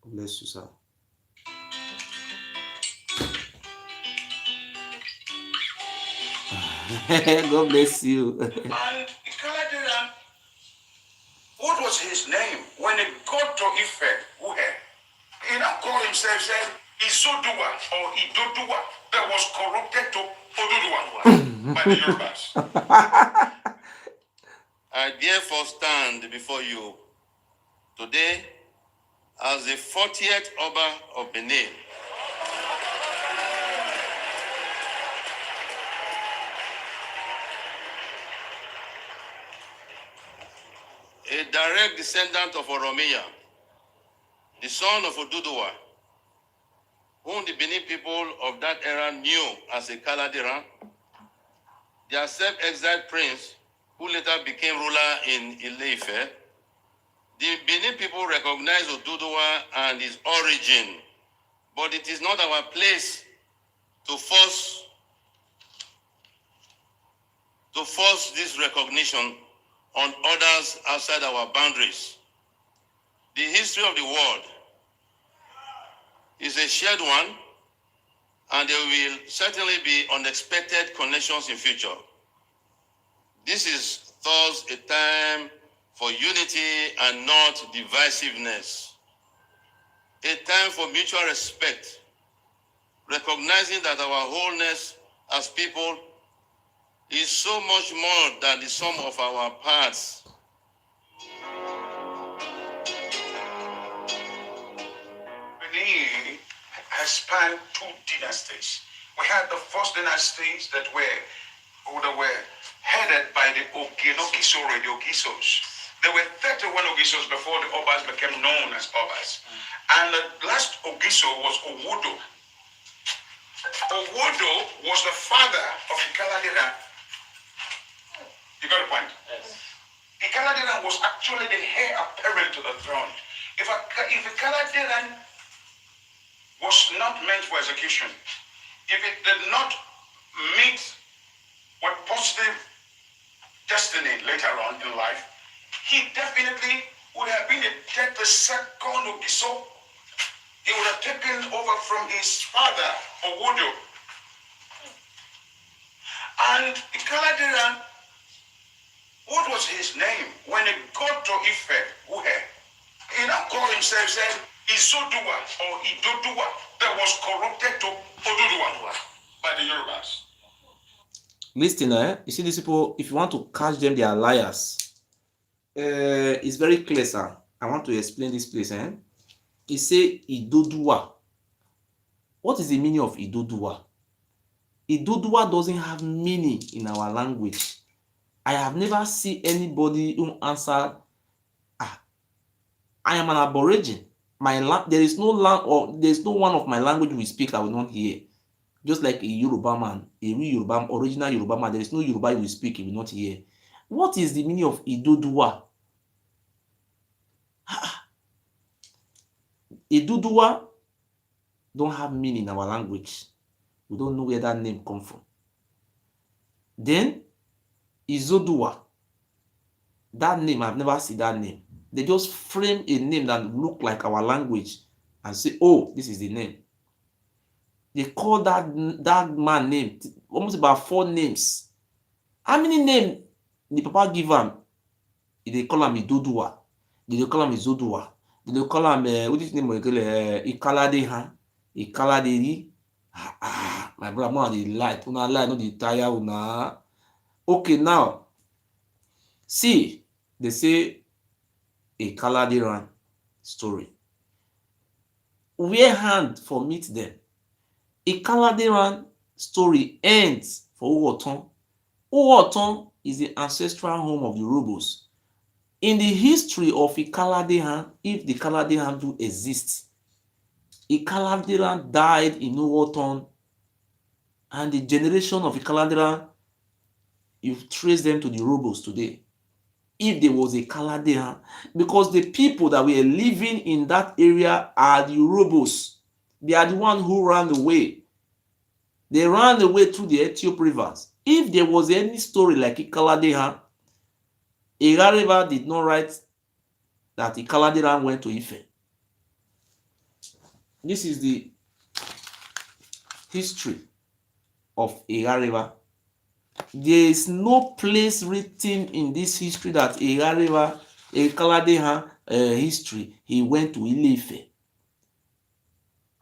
Bless you, sir. God bless you. And what was his name? When it got to Ife, he now called himself, said, Isoduwa or Idoduwa, that was corrupted to Oduduwa by the Yorubas. I therefore stand before you today as the 40th Oba of Benin. A direct descendant of Oromiya, the son of Oduduwa, whom the Benin people of that era knew as a Kaladiran, their self-exiled prince, who later became ruler in Ile-Ife. The Benin people recognize Oduduwa and his origin, but it is not our place to force this recognition on others outside our boundaries. The history of the world is a shared one, and there will certainly be unexpected connections in future. This is thus a time for unity and not divisiveness. A time for mutual respect, recognizing that our wholeness as people is so much more than the sum of our parts. Benin has spanned 2 dynasties. We had the first dynasties that were headed by the Ogisos. There were 31 Ogisos before the Obas became known as Obas. And the last Ogiso was Owodo. Owodo was the father of Ikaladira. You got the point? Yes. Ikaladira was actually the heir apparent to the throne. If Ikaladira was not meant for execution, if it did not meet with positive destiny later on in life, he definitely would have been the second Ogiso. He would have taken over from his father, Owodo. And Ikaladira, what was his name? When he got to Ife, he now called himself, said, Izodua or Idodua, that was corrupted to Odudua by the Yorubas. Listen, you see these people, if you want to catch them, they are liars. It's very clear, sir. I want to explain this place. He say Idodua. What is the meaning of Idodua? Idodua doesn't have meaning in our language. I have never seen anybody who answered, I am an aborigine. There is no land, or there is no one of my language we speak I will not hear. Just like a Yoruba man, a real Yoruba, original Yoruba man, there is no Yoruba you will speak, you will not hear. What is the meaning of Idodua? Idodua don't have meaning in our language. We don't know where that name come from. Then Izodua, that name, I've never seen that name. They just frame a name that look like our language and say, oh, this is the name. They call that man name almost about 4 names. How many names the papa give him? They call him Idodua. They call him Izodua. They call him what is his name? Ikaladeha. Ikaladeri. My brother, man, the light. Una light, not the tire. Una. Okay, now see, they say a Kaladiran story. Where hand for meet them? A Kaladiran story ends for Uwoton. Uwoton is the ancestral home of the Urubus. In the history of Ikaladiran, if the Kaladiran do exist, Ikaladiran died in Uwoton, and the generation of Ikaladiran, you trace them to the Urubus today. If there was a Kaladiran, because the people that were living in that area are the Urubus. They are the one who ran away. They ran away through the Ethiopia rivers. If there was any story like Ikaladeha, River did not write that Ikaladeha went to Ife. This is the history of River. There is no place written in this history that River, Ikaladeha history, he went to Ile-Ife.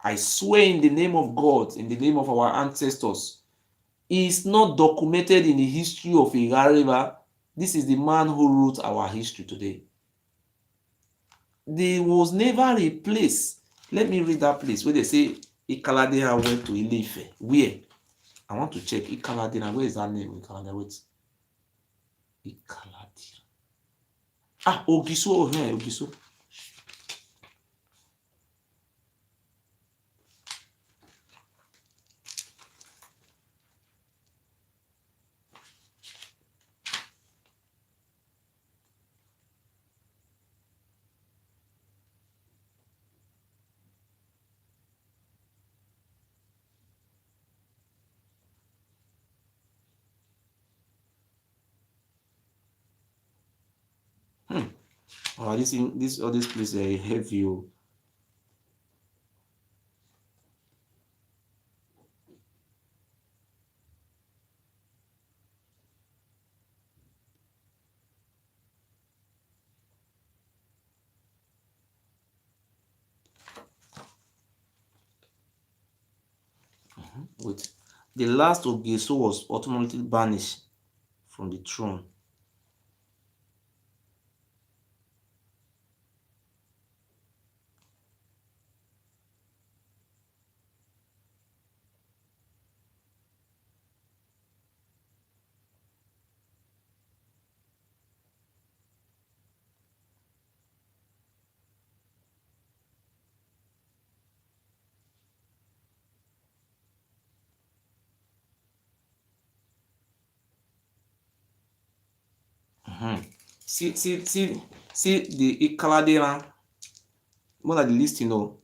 I swear in the name of God, in the name of our ancestors, it is not documented in the history of River. This is the man who wrote our history today. There was never a place. Let me read that place where they say Ikaladeha went to Ile-Ife. Where? I want to check Ikaladeha. Where is that name? Ikaladeha. Wait. Ikaladeha. Ogiso. Oh, here, Ogiso. Oh, this place is heavy. Wait. The last Ogiso was ultimately banished from the throne. See the Ikaladera. What are the list, you know?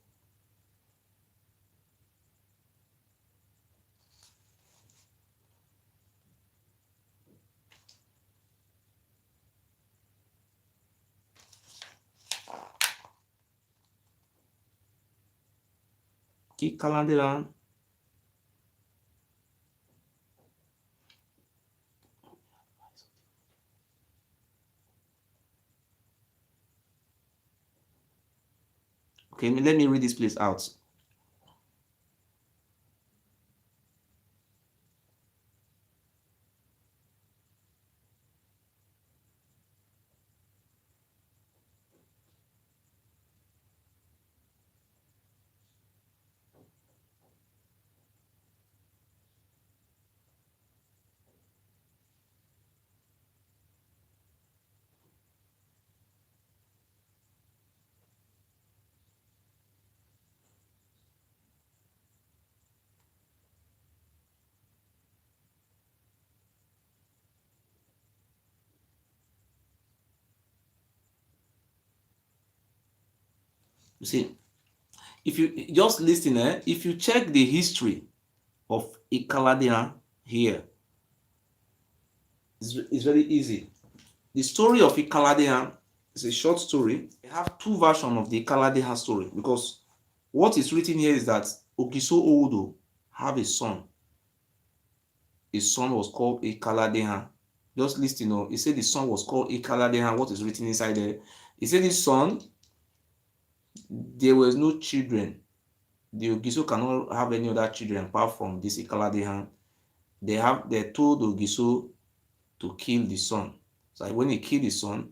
Ikaladera. Okay, let me read this place out. You see, if you just listen, if you check the history of Ikaladera here, it's very easy. The story of Ikaladera is a short story. I have two versions of the Ikaladera story, because what is written here is that Ogiso Owodo have a son. His son was called Ikaladera. Just listen, you know, he said the son was called Ikaladera. What is written inside there? He said his son, there was no children. The Ogiso cannot have any other children apart from this Ikaladera. They told Ogiso to kill the son. So when he killed the son,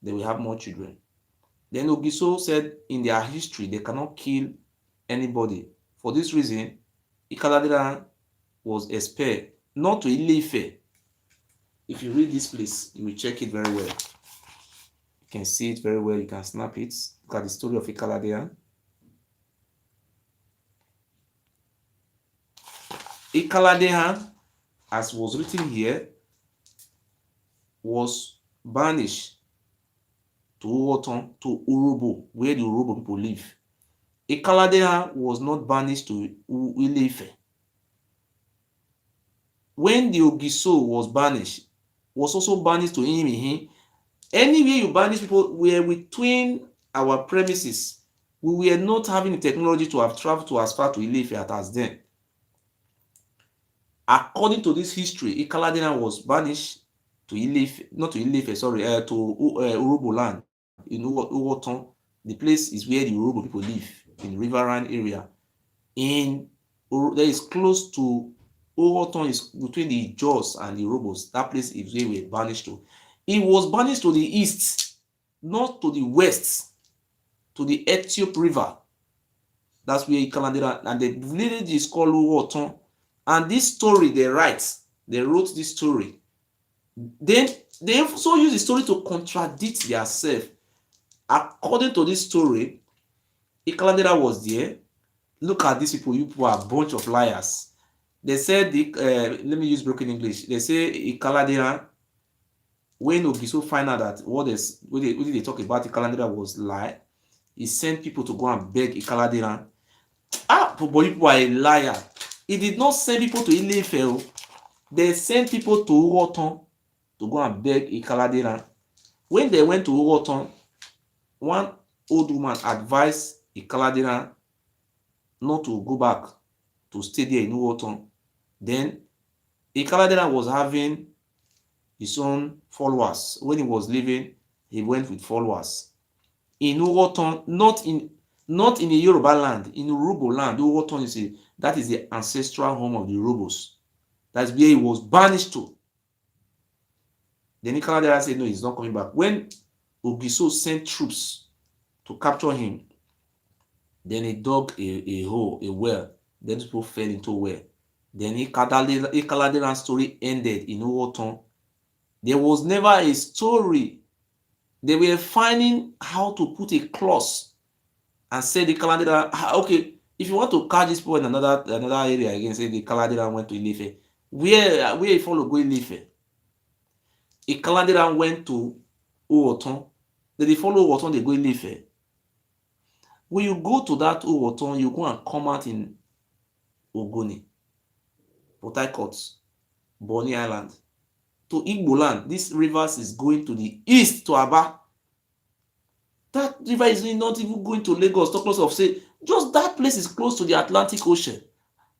they will have more children. Then Ogiso said in their history they cannot kill anybody. For this reason, Ikaladera was expelled, not to Ile-Ife. If you read this place, you will check it very well. You can see it very well. You can snap it. Look at the story of Ikaladera. Ikaladera, as was written here, was banished to Uwotan, to Urobo, where the Urobo people live. Ikaladera was not banished to Ile-Ife. When the Ogiso was banished, was also banished to Imihi. Anywhere you banish people, we are between our premises. We were not having the technology to have traveled to as far to Ile-Ife as then. According to this history, Ikaladera was banished to Ile-Ife, not to Ile-Ife, sorry, to Urobo land in Uwotan. The place is where the Urobo people live, in the riverine area. That is close to Uwotan, is between the Jaws and the Urobos. That place is where we were banished to. It was banished to the east, not to the west, to the Ethiop River. That's where Ikaladera, and the village is called Uwotan. And this story they wrote this story. Then they also use the story to contradict themselves. According to this story, Ikaladera was there. Look at these people. You people are a bunch of liars. They said, let me use broken English. They say Ikaladera, when Ogiso find out that what did they talk about Ikaladera was lie, he sent people to go and beg Ikaladera. But you people are a liar. He did not send people to Ile-Ife. They sent people to Uwotan to go and beg Ikaladera. When they went to Uwotan, one old woman advised Ikaladera not to go back, to stay there in Uwotan. Then Ikaladera was having his own followers. When he was leaving, he went with followers. In Uwotan, not in the Yoruba land, in Urobo land. Uwotan that is the ancestral home of the Urobos. That's where he was banished to. Then Ikaladera said, no, he's not coming back. When Ogiso sent troops to capture him, then he dug a hole, a well. Then people fell into a well. Then Ikaladera's story ended in Uwotan. There was never a story. They were finding how to put a clause and say the Ikaladera, okay, if you want to catch this people in another area again, say the Ikaladera went to Ile-Ife. Where you follow go Ile-Ife? a Kaladiran went to Owoton, then they follow Owoton, they go Ile-Ife. When you go to that Owoton, you go and come out in Ogoni, Port Harcourt, Bonny Island, to Igbo land. This rivers is going to the east to Aba. That river is not even going to Lagos, talk close of say, just that place is close to the Atlantic Ocean.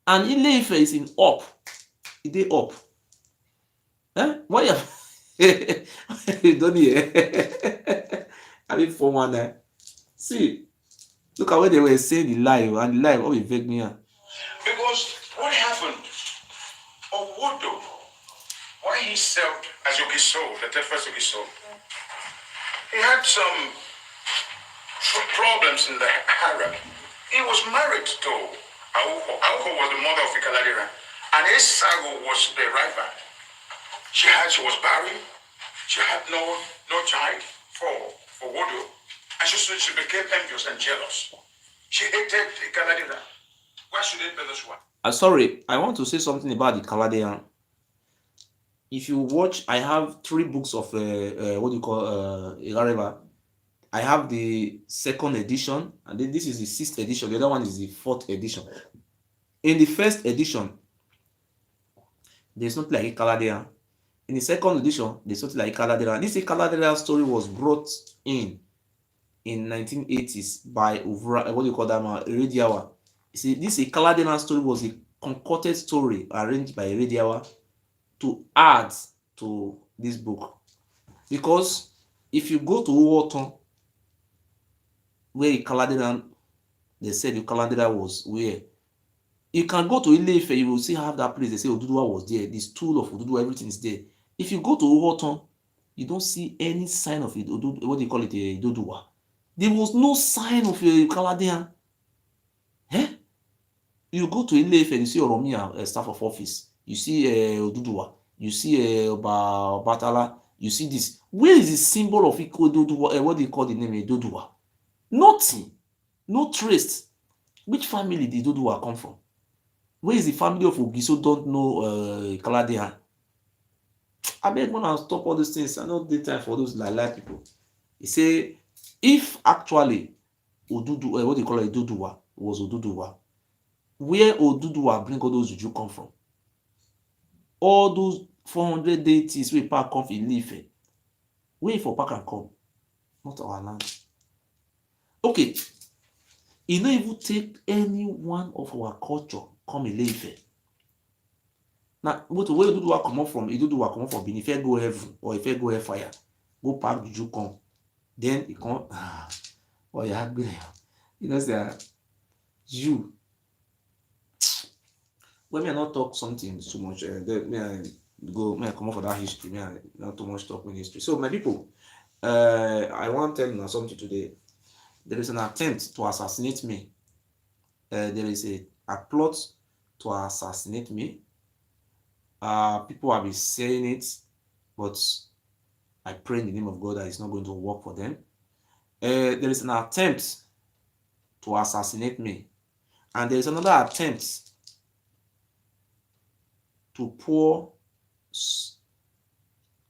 And Ile-Ife is in up. It dey up. Why you don't hear? I mean, for one, see, look at what they were saying the live, and the live, be fake me. Because what happened? Owodo, why he served as Ogiso, the first Ogiso, he had some problems in the hierarchy. He was married to Auko. Auko was the mother of Ikaladira, and Esago was the rival. She was barren. She had no child for Wodo, and she became envious and jealous. She hated Ikaladira. Why should it be this one? Sorry, I want to say something about the Kaladian. If you watch, I have 3 books of what do you call Igareva. I have the 2nd edition, and then this is the 6th edition. The other one is the 4th edition. In the 1st edition, there's nothing like Kaladian. In the 2nd edition, there's something like Kaladera. This Kaladera story was brought in 1980s by Uvra, what do you call that man, Erediawa. You see, this Kaladera story was a concocted story arranged by Erediawa to add to this book. Because if you go to Owoton, where Kaladera, they said the Kaladera was where, you can go to Ile-Ife, you will see how that place, they say Oduduwa was there, this tool of Oduduwa, everything is there. If you go to Owoton, you don't see any sign of it, what do you call it, a Oduduwa. There was no sign of a Kaladian. You go to Ile-Ife and you see Oromia, staff of office. You see Oduduwa. You see Batala. You see this. Where is the symbol of Oduduwa? What do you call the name Oduduwa? Nothing. No trace. Which family did Oduduwa come from? Where is the family of Ogiso don't know Kaladian? I beg when I stop all these things. I know the time for those like people. He say, if actually Oduduwa, what do you call it, Oduduwa was Oduduwa, where Oduduwa bring all those Juju come from? All those 400 deities where Park come from Ile-Ife, where for Park and come? Not our land. Okay, he don't even take any one of our culture come Ile-Ife. Now, where Oduduwa come from? Oduduwa come from Benin. If I go heaven or if I go hellfire, go Park Juju come. Then he come. Oh yeah, you know say you. When me not talk something too much, may I come up for that history. May I not too much talk in history. So my people, I want to tell you something today. There is an attempt to assassinate me. There is a plot to assassinate me. People have been saying it, but I pray in the name of God that it's not going to work for them. There is an attempt to assassinate me, and there is another attempt to pour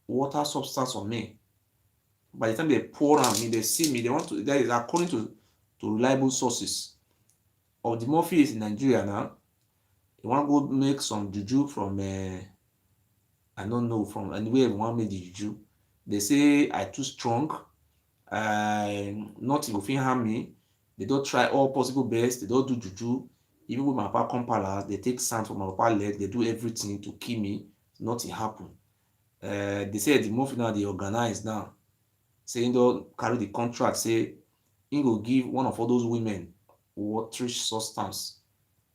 water substance on me. By the time they pour on me, they see me, they want to, that is according to reliable sources of the Murphys in Nigeria now. They want to go make some juju from I don't know, from anywhere they want to make the juju. They say I too strong, nothing will harm me. They don't try all possible best, they don't do juju. Even with my papa come palace, they take sand from my papa leg, they do everything to kill me, nothing happen. They say the Murphy now they organize now, saying they'll carry the contract, say he go give one of all those women waterish substance,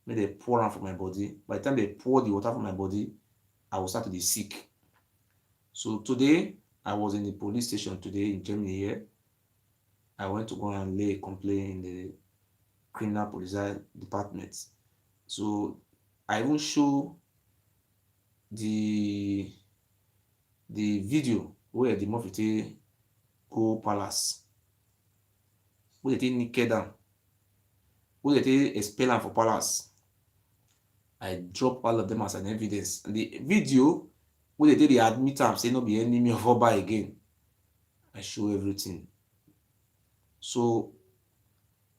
may they pour on from my body. By the time they pour the water from my body, I will start to be sick. So today I was in the police station today in Germany here. I went to go and lay a complaint in the criminal police department. So I will show the video where the Murphy go palace, where they naked down, where they expel them for palace. I drop all of them as an evidence. And the video When they admit am say no be enemy of Oba again, I show everything. So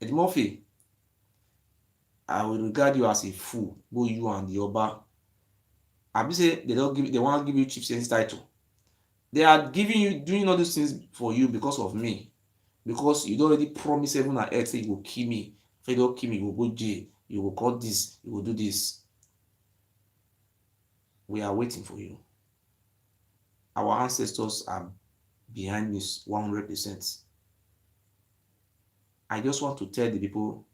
Eddie Murphy, I will regard you as a fool, both you and the Oba. I be say they want to give you chieftain's title. They are giving you, doing all these things for you because of me. Because you already promise heaven and earth say you will kill me. If you don't kill me, you will go jail. You will cut this. You will do this. We are waiting for you. Our ancestors are behind this 100%. I just want to tell the people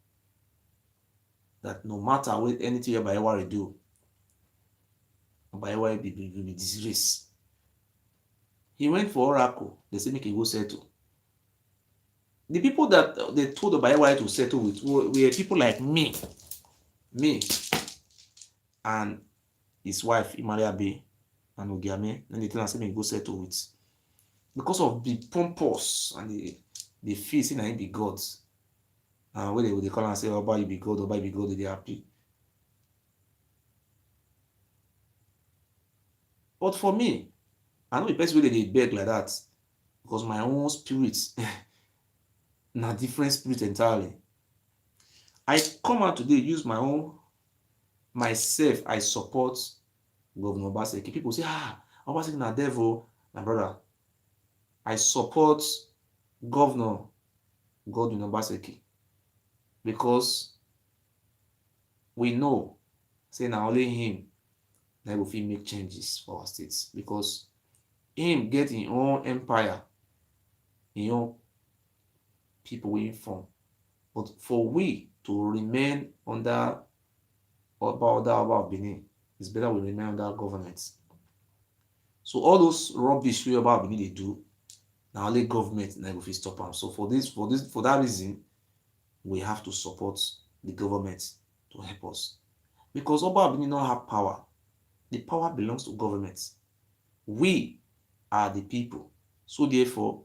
that no matter what anything Obayewa do, Obayewa will be disgraced. He went for Oracle. They say make him go settle. The people that they told Obayewa to settle with were people like me, and his wife Imariabe and Ogiame. Then they tell us say make him go settle with, because of the pompous and the feel say na him be gods. And when they call and say Oba you be God, Oba you be God, they happy. But for me, I know the best way they beg like that, because my own spirit na different spirit entirely. I come out today, use my own myself. I support Governor Obaseki. People say, Obaseki na devil, my brother. I support Governor Godwin Obaseki because we know, say na only him that will fit make changes for our states, because him get his own empire, his own people we inform. But for we to remain under Oba of Benin, it's better we remain under government. So all those rubbish we about Benin they do, now only government na go fit stop them. So for that reason, we have to support the government to help us, because Oba Benin don't have power. The power belongs to government. We are the people. So therefore,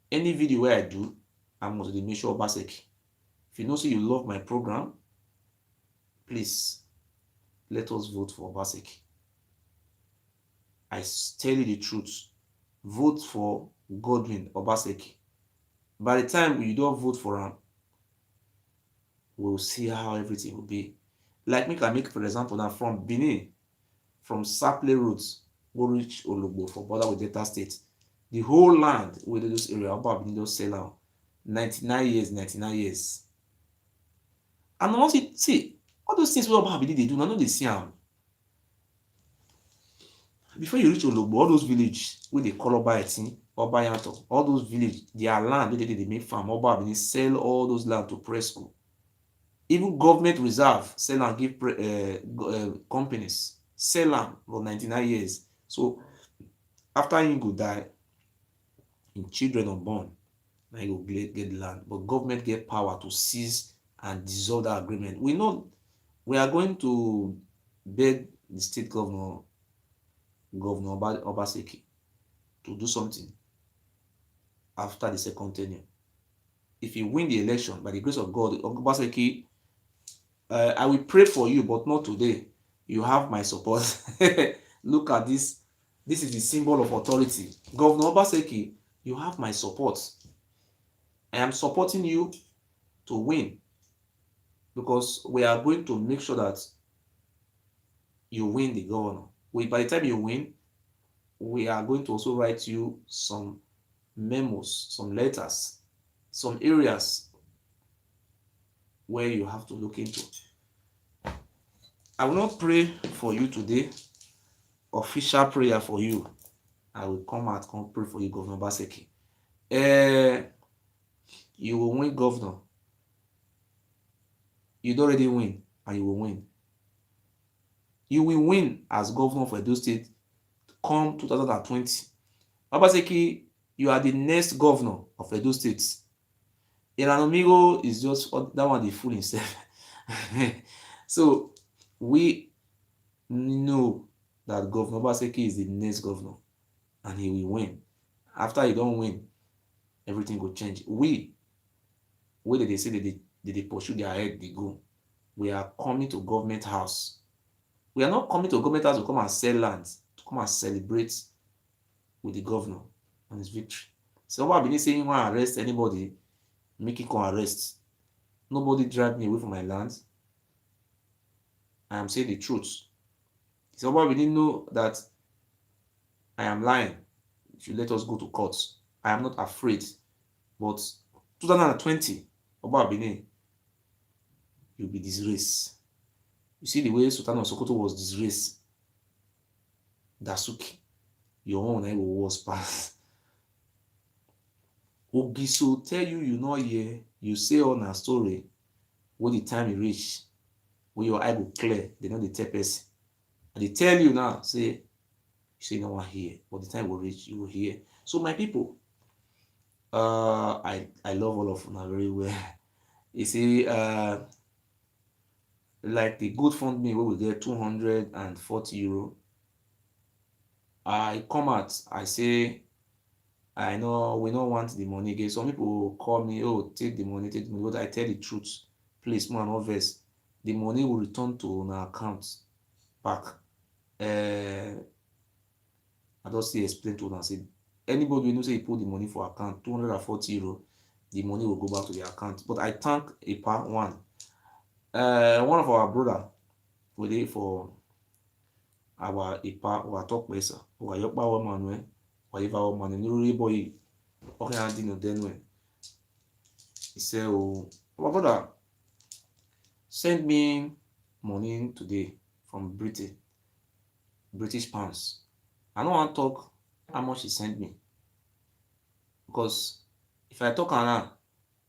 any video where I do, I must make sure Obaseki. If you know say you love my program, please let us vote for Obaseki. I tell you the truth. Vote for Godwin Obaseki. By the time you don't vote for him, we'll see how everything will be. Like make for example now from Benin, from Saple roads, go reach Ologbo for border with Delta State. The whole land within this area, about Benin just sell out 99 years. And also see all those things what about Benin they do, now they see them. Before you reach Ologbo, all those villages where they call Oba Etin, Oba Yanto, all those villages, their land where they make farm, Oba Benin sell all those land to Presco. Even government reserve sell and give companies, sell them for 99 years. So after you go die, in children unborn, now you go get the land. But government get power to seize and dissolve that agreement. We know we are going to beg the state Governor Obaseki to do something after the second tenure. If you win the election, by the grace of God, Obaseki, I will pray for you, but not today. You have my support. Look at this. This is the symbol of authority. Governor Obaseki, you have my support. I am supporting you to win, because we are going to make sure that you win the governor. By the time you win, we are going to also write you some memos, some letters, some areas where you have to look into. I will not pray for you today, official prayer for you. I will come pray for you, Governor Obaseki. You will win, Governor. You'd already win, and you will win. You will win as governor for Edo State come 2020. Obaseki, you are the next governor of Edo State. Iranomigo is just that one, the fool himself. So we know that Governor Obaseki is the next governor, and he will win. After he don't win, everything will change. Whether they say that they pursue their head, they go. We are coming to government house. We are not coming to government house to come and sell land, to come and celebrate with the governor on his victory. So what I've been saying, when I arrest anybody, make it come arrest. Nobody drag me away from my lands. I am saying the truth. So what we didn't know that I am lying. If you let us go to court, I am not afraid. But 2020, Oba Benin, you'll be disgraced. You see the way Sultan of Sokoto was disgraced. Dasuki, your own I will was pass. Ogiso tell you not hear, you say on a story, when the time you reach, when your eye will clear, they know the tell person. And they tell you now, say, you say no one hear, but the time will reach, you will hear. So my people, I love all of them very well. You see, like the GoFundMe where we get 240 euro. I come out, I say, I know we don't want the money again. Some people call me, oh, take the money, but I tell the truth. Please, man, obvious. The money will return to our account back. I just say explain to them. Say anybody who knows say he put the money for account 240 euro, the money will go back to the account. But I thank a part one. One of our brother we did for our ipa our talk pesa our yokpa woman we whatever woman new boy okay and no then when he said, oh our brother send me money today from British pounds. I don't want to talk how much he sent me, because if I talk now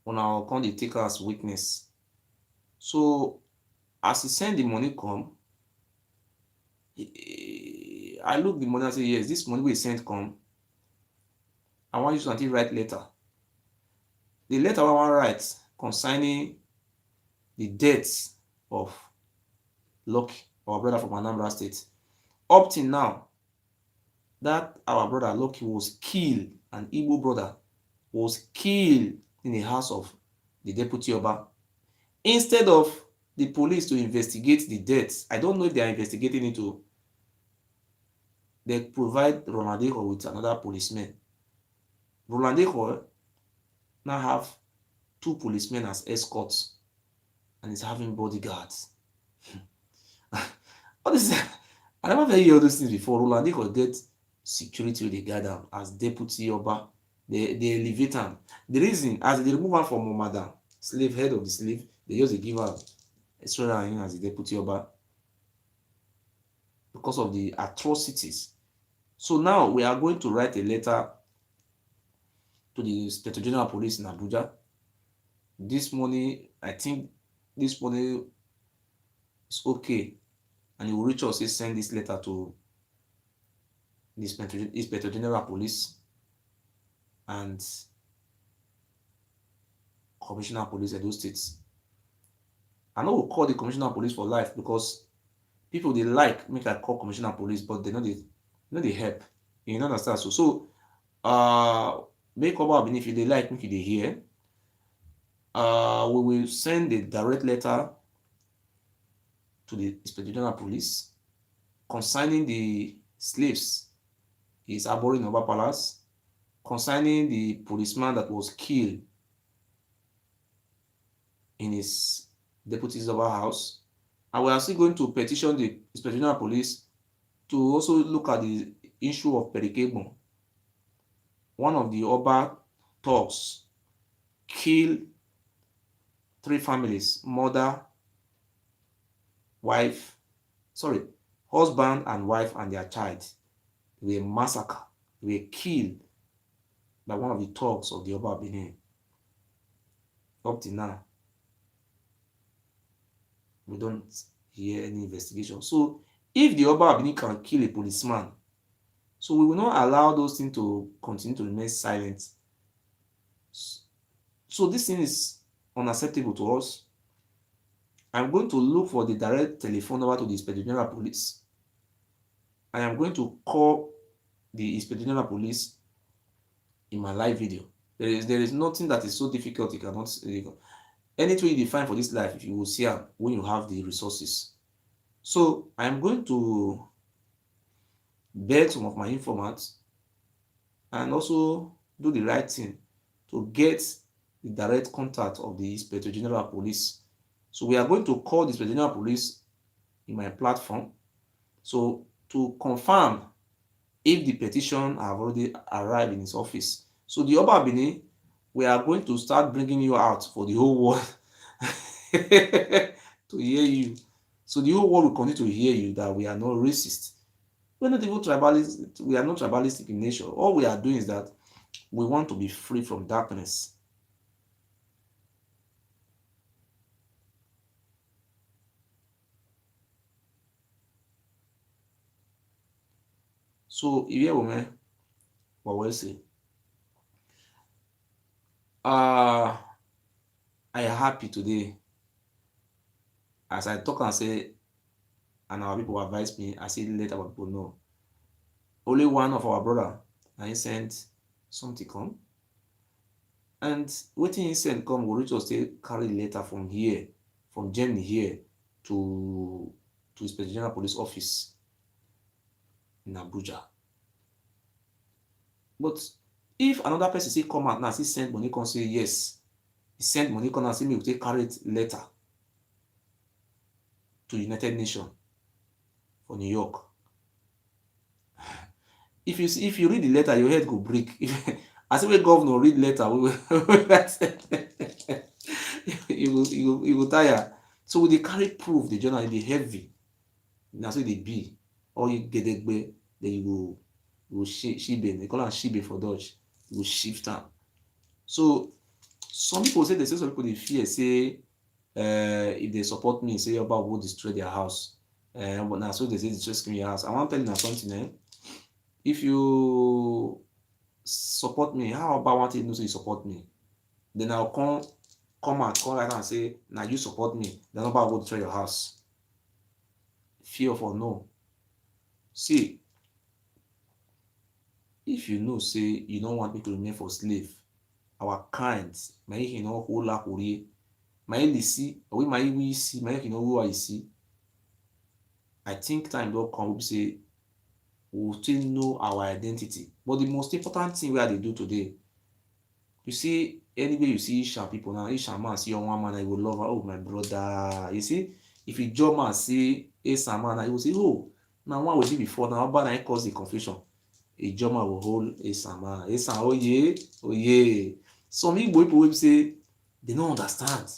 on our account they take us weakness. So as he send the money come, I look the money and say, yes, this money we sent come. I want you to write letter. The letter I want to write concerning the deaths of Lucky, our brother from Anambra State. Up till now, that our brother Lucky was killed, an Igbo brother was killed in the house of the deputy Oba. Instead of the police to investigate the deaths, I don't know if they are investigating it too. They provide Ronaldo with another policeman. Ronaldo now have 2 policemen as escorts and is having bodyguards. All this, I never heard all those things before. Ronaldo get security with the guard as deputy Oba. They elevate him. The reason, as they remove him from Momadan, slave head of the slave, they just give her extra as the deputy Oba because of the atrocities. So now we are going to write a letter to the Inspector General of Police in Abuja. This money, I think this money is okay, and he will reach us, send this letter to the Inspector General of Police and Commissioner of Police Edo States. I know we'll call the Commissioner of Police for life, because people they like make I call Commissioner of Police, but they know they help. You understand? So make up if they like make they hear. We will send a direct letter to the Inspector General of Police concerning the slaves is harboring in Oba Palace, concerning the policeman that was killed in his deputy's Oba house. And we are still going to petition the Inspector General of Police to also look at the issue of Perikebon. One of the Oba thugs killed 3 families, mother, husband and wife and their child. They were massacred, they were killed by one of the thugs of the Oba Benin. Up to now, we don't hear any investigation. So if the Oba Benin can kill a policeman, so we will not allow those things to continue to remain silent. So this thing is unacceptable to us. I'm going to look for the direct telephone number to the Inspector General of Police. I am going to call the Inspector General of Police in my live video. There is nothing that is so difficult you cannot. Anything you define for this life, you will see when you have the resources. So I am going to beg some of my informants, and also do the right thing to get the direct contact of the Inspector General of Police. So we are going to call the Inspector General of Police in my platform, so to confirm if the petition have already arrived in his office. So the Oba Benin, we are going to start bringing you out for the whole world to hear you. So the whole world will continue to hear you that we are not racist. We're not even tribalist. We are not tribalistic in nature. All we are doing is that we want to be free from darkness. So if you woman, what will I say? I am happy today. As I talk and say, and our people advise me, I say let our people know. Only one of our brother, and he sent something come. And waiting he sent come, we reach us to carry letter from here, from Germany here to Inspector General Police Office in Abuja. But if another person say come out now, he send money, come say yes, he send money, come and say me will take carry letter to United Nations for New York. If you read the letter, your head go break. As if a governor read letter, you will tire. So they carry proof, the journal be heavy. That's what they be. Or you get it, then you go shibe. They call it shibe for Dutch. You go shift them. So some people say some people they fear, say if they support me, say about will destroy their house. But now so they say destroy your house. I want to tell you something. If you support me, how about one thing you say you support me? Then I'll come right and say, now you support me, then nobody will destroy your house. Fear for no. See, if you know, say you don't want me to remain for slave, our kind, my you know who la kuri, my lisi, we my we see, my you know who I see. I think time will come, we say we'll still know our identity. But the most important thing we are they do today, you see, anyway you see Isha people now, Isha man see your one man, I will love her, oh my brother. You see, if you job man see Isha man, I will say, oh, now one will be before now, but I cause the confusion. A job man will hold Isha man, Isha, oh yeah. Some Igbo people will say they don't understand.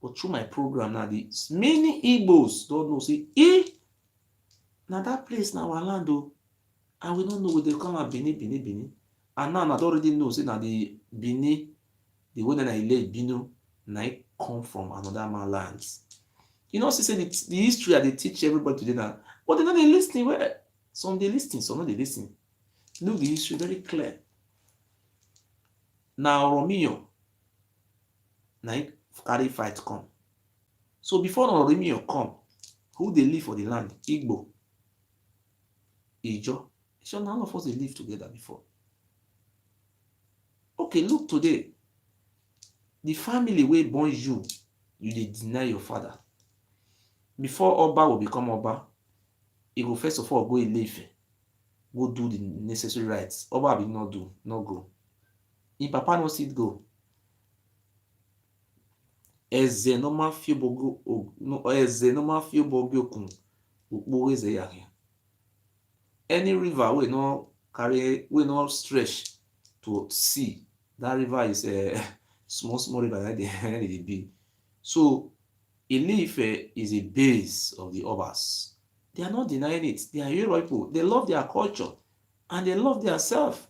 But through my program now, the many Igbos don't know, say, now that place now our land though, and we don't know where they come at Benin. And now I already know, say now the Benin, the way that I lay Bino, now I come from another man lands. You know, say the history that they teach everybody today now, but they're not listening. Where some they listen, some not they listen. Look, the history very clear. Now Romeo, now carry fight come. So before Romeo come, who they live for the land? Igbo, Ijo. So none of us they live together before. Okay, look today. The family wey born you dey deny your father. Before Oba will become Oba, he will first of all go Ile-Ife, go do the necessary rites. Oba will not go. Him papa no still go. Eze no ma fio bogo okun ukpo eze yake. Any river wey no stretch to sea, that river is a small river that they be. So Ile-Ife is a base of the Obas. They are not denying it. They are Yoruba people. They love their culture and they love their self.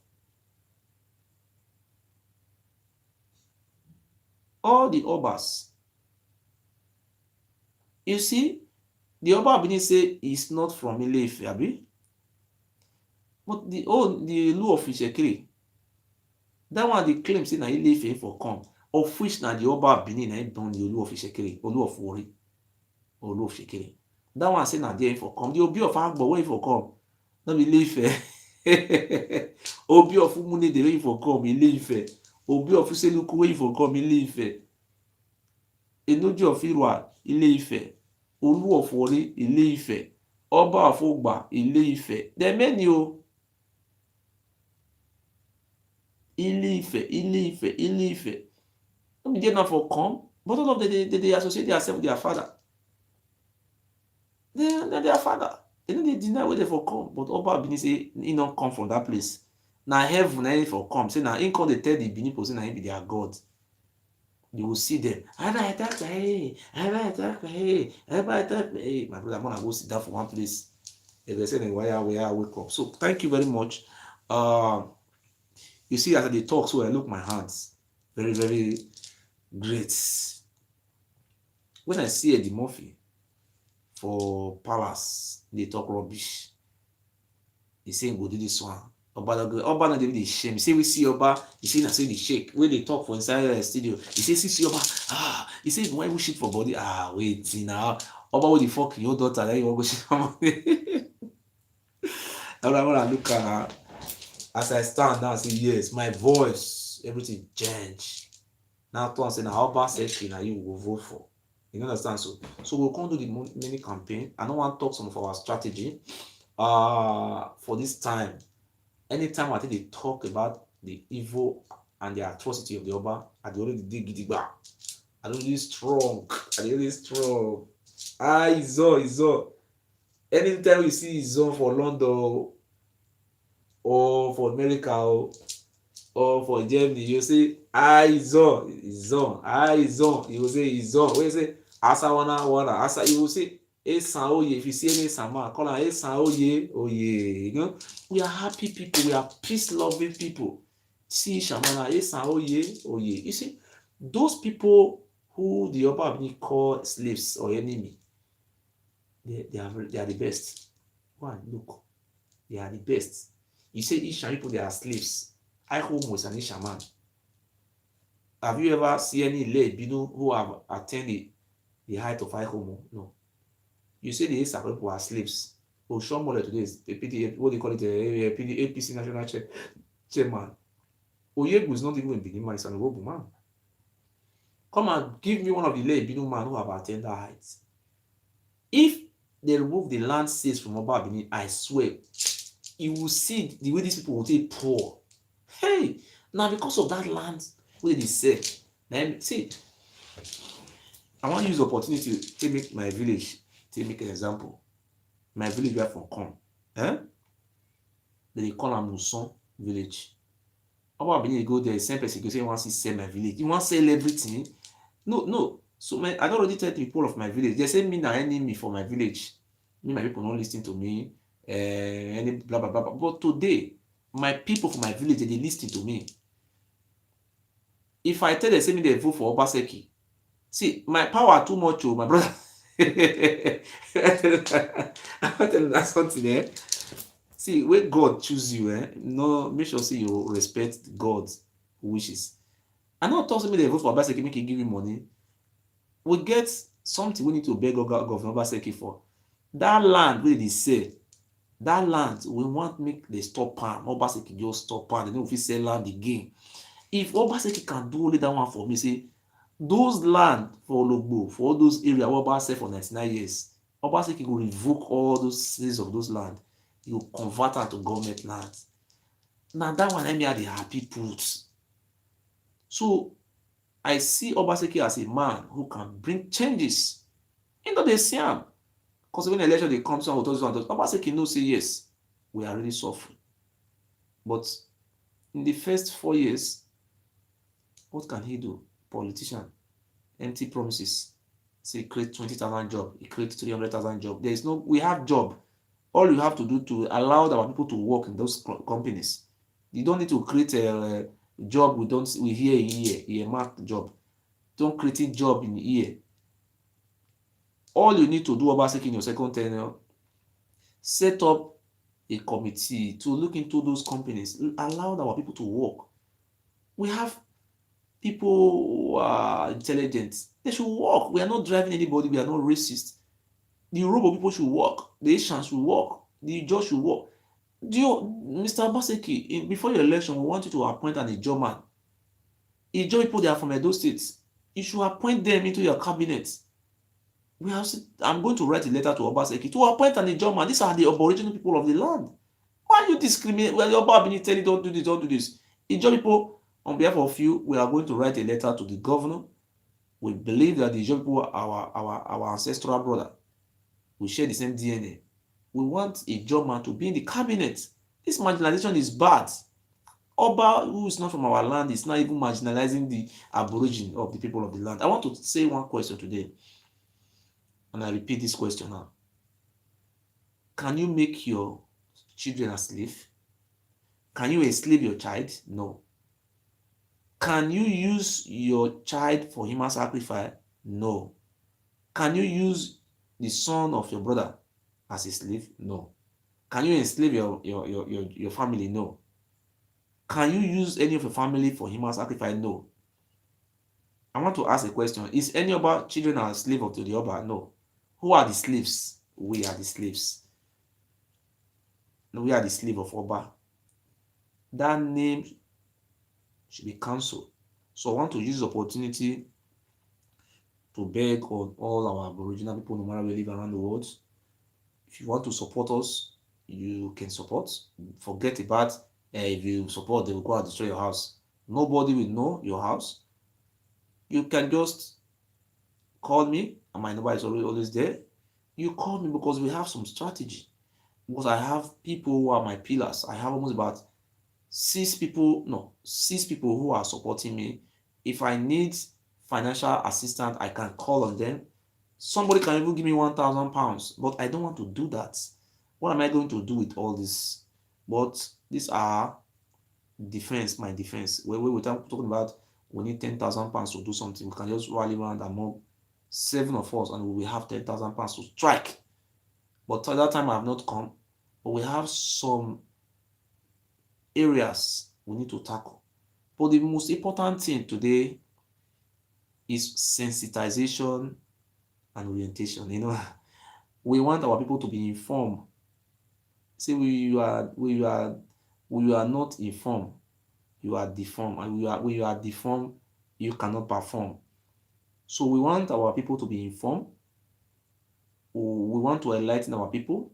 All the Obas. You see, the Oba Benin say is not from Ile-Ife, abi? But the law of Ishekiri, that one they claim say na Ile-Ife for come, of which na the Oba Benin na don the law of Ishekiri, or law of Wari, or law of Shekiri. That one say na there for come. The Obi of Agbo where for come, no be Ile-Ife. Obi of Umune the way for come, Ile-Ife. Obi of Useluku where for come, Ile-Ife. Enoji of Irwa, Ile-Ife. Olu of Wari, Ile-Ife. Oba of Ogba, Ile-Ife. There are many, Ile-Ife, Ile-Ife, Ile-Ife. Don't be there now for come, but all of them, they associate themselves with their father. They're their father. They don't deny where they for come, but Oba Benin say he don't come from that place. Now heaven na for come. Say now he come they tell the Benin people say now he be their God. You will see them. My brother, I'm gonna go sit down for one place. If they say why I wake up. So thank you very much. You see, as they talk, so I look my hands. Very, very great. When I see Eddie Murphy for Palace, they talk rubbish. They say go do this one. Oba no dey shame. He say we see Oba. He say na say the shake. When they talk for inside the studio, he say see Oba. He say why we shit for body? Wait now. Oba what the fuck your daughter? Then you want go shit for body? Now I wanna look at her. As I stand now, I say yes, my voice, everything change. Now to say now Oba say na you will vote for. You understand? So we'll come to the mini campaign. I don't want to talk some of our strategy. For this time. Anytime I think they talk about the evil and the atrocity of the Oba, I already dig it back. I don't really strong. Izo. Anytime you see Izo for London or for America or for Germany, you say Izo. You will say Izo. When you say Asa wana. Asa, you will say Esan Oye. If you see any Sama, call her Esan Oye. You know, we are happy people. We are peace-loving people. See Shamana Esan Oye. You see, those people who the Oba call slaves or enemy, they are the best. Go and look. They are the best. You say Isha people, they are slaves. I hope was an Isha man. Have you ever seen any lady who have attended the height of Homo? No. You say the Isa people are slaves. Oshomole today is the PD, what they call it, the APC national chairman. Oyegu is not even in Benin, it's an Obu man. Come and give me one of the lay Binu man who have attained that height. If they remove the land sales from Oba Benin, I swear, you will see the way these people will take poor. Hey, now because of that land, what did they say? Then see, I want to use the opportunity to make my village, to make an example. My village where from come. They call am Muson village. Oba Benin go there, same person go say you want to sell my village. You want to sell everything? No. So I don't already tell the people of my village. They say me na enemy for my village. Me, my people don't listen to me. Any blah blah blah. But today, my people from my village they listen to me. If I tell them say me they vote for Obaseki, see my power too much, my brother. I want to tell you that something. See, when God choose you, no, make sure see you respect God's wishes. I'm not talking me they vote for Obaseki, make him give you money. We get something we need to beg Governor Obaseki for. That land where they say, that land we want make they stop pan. Obaseki just stop pan. They don't fit sell land again. If Obaseki can do only that one for me, say those land for Ologbo, for all those areas where Obaseki said for 99 years, Obaseki will revoke all those sales of those land. He will convert them to government lands. Now that one I mean are the happy put. So I see Obaseki as a man who can bring changes into the Siam. Because when election they come, some Obaseki knows say yes, we are really suffering. But in the first 4 years, what can he do? Politician, empty promises. Say create 20,000 jobs, he creates 300,000 jobs. There is no, we have job. All you have to do to allow our people to work in those companies. You don't need to create a job we hear in here, marked job. Don't create a job in here. All you need to do about in your second tenure, set up a committee to look into those companies, allow our people to work. We have people who are intelligent. They should work. We are not driving anybody. We are not racist. The Yoruba people should work. The Asians should work. The judge should work. Mr. Obaseki, before your election, we want you to appoint an Ijaw man. Ijaw people, they are from Edo States. You should appoint them into your cabinet. I'm going to write a letter to Obaseki to appoint an Ijoma. These are the aboriginal people of the land. Why are you discriminating? Well, the Oba been telling you don't do this, don't do this. Ijaw people, on behalf of you, we are going to write a letter to the governor. We believe that the Ijaw people are our ancestral brother. We share the same DNA. We want a Ijoma to be in the cabinet. This marginalization is bad. Oba, who is not from our land, is not even marginalizing the aborigine of the people of the land. I want to say one question today, and I repeat this question now. Can you make your children a slave? Can you enslave your child? No. Can you use your child for human sacrifice? No. Can you use the son of your brother as a slave? No. Can you enslave your family? No. Can you use any of your family for human sacrifice? No. I want to ask a question. Is any of our children are slave of the Oba? No. Who are the slaves? We are the slaves. No, we are the slave of Oba. That name should be cancelled. So I want to use the opportunity to beg on all our Aboriginal people, no matter where we live around the world. If you want to support us, you can support. Forget about if you support, they will go and destroy your house. Nobody will know your house. You can just call me, and my number is always there. You call me because we have some strategy. Because I have people who are my pillars. I have almost about 6 people who are supporting me. If I need financial assistance, I can call on them. Somebody can even give me £1,000, but I don't want to do that. What am I going to do with all this? But these are defense, my defense. Where we're talking about we need £10,000 to do something. We can just rally around among 7 of us and we will have £10,000 to strike. But at that time I have not come. But we have some areas we need to tackle. But the most important thing today is sensitization and orientation. We want our people to be informed. See, we are not informed. You are deformed, and when you are deformed, you cannot perform. So we want our people to be informed. We want to enlighten our people.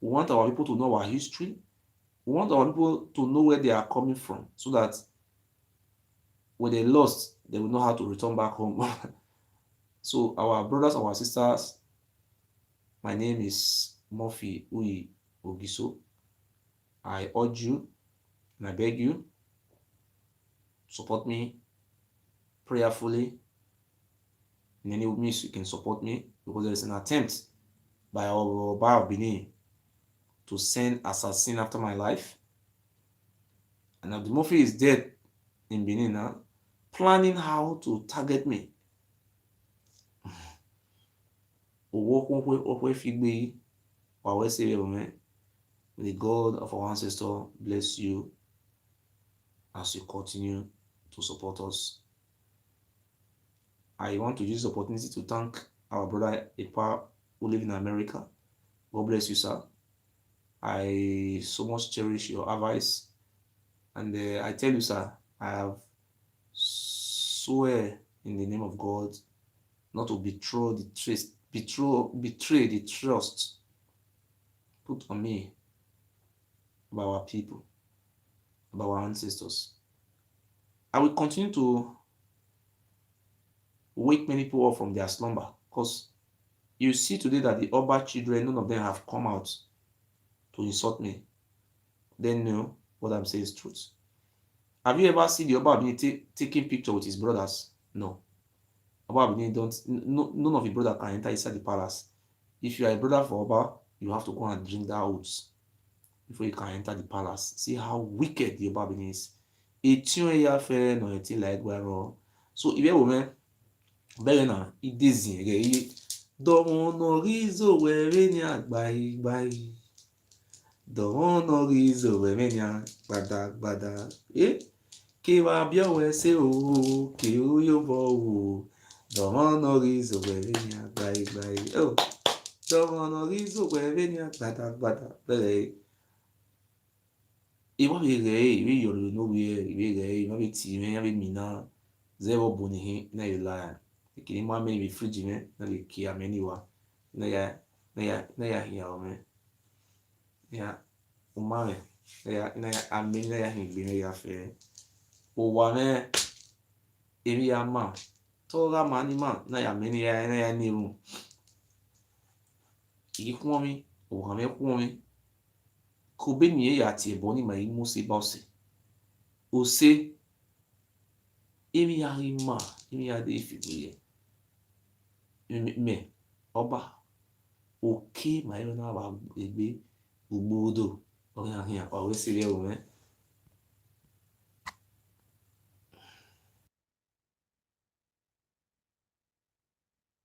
We want our people to know our history. We want our people to know where they are coming from, so that when they lost, they will know how to return back home. So our brothers, our sisters, my name is Murphy Uyi Ogiso. I urge you and I beg you, support me prayerfully. In any means you can support me, because there is an attempt by our Benin to send assassin after my life. And Abdul Murphy is dead in Benin now, planning how to target me. May the God of our ancestor bless you as you continue to support us. I want to use the opportunity to thank our brother Epa, who live in America. God bless you, sir. I so much cherish your advice, and I tell you, sir, I have swear in the name of God not to betray the trust put on me by our people, by our ancestors. I will continue to wake many people up from their slumber, because you see today that the Oba children, none of them have come out to insult me. They know what I'm saying is truth. Have you ever seen the Oba taking picture with his brothers? No. Oba none of the brother can enter inside the palace. If you are a brother for Oba, you have to go and drink that oath before you can enter the palace. See how wicked the Oba is. So if you woman, Belena, it dizzy. Don't know reason where any by. Don't know reason where any bada. Kí wá bí ọ̀wẹ́ ṣe o, kí ó yóò bọ̀ wò. Don't know reason where any by. Oh, don't know reason where any bada. Bẹ̀rẹ̀. Ìwọ́n fi rẹ̀ ìwé ìyọ̀lù lórí ìwé rẹ̀ ìwọ́n fi tì ìwé yẹn mi náà. Zero bonihin na you lie. que ma me mi fridge me na le ki ameni wa na ya hia o me ya o ma me na ya ameni na ya hin gbe me ya fe o wa me emi ya ma to ga ma ni ma na ya ameni ya ni ru ikun mi o ha me kun mi ko be ni ya ti e bo ni ma yi mu se ba o se emi ya ri ma emi ya de fi me ọba oke ma ebe na ba egbe ugbodo ọrịa ahịa ọrụ esiri ewu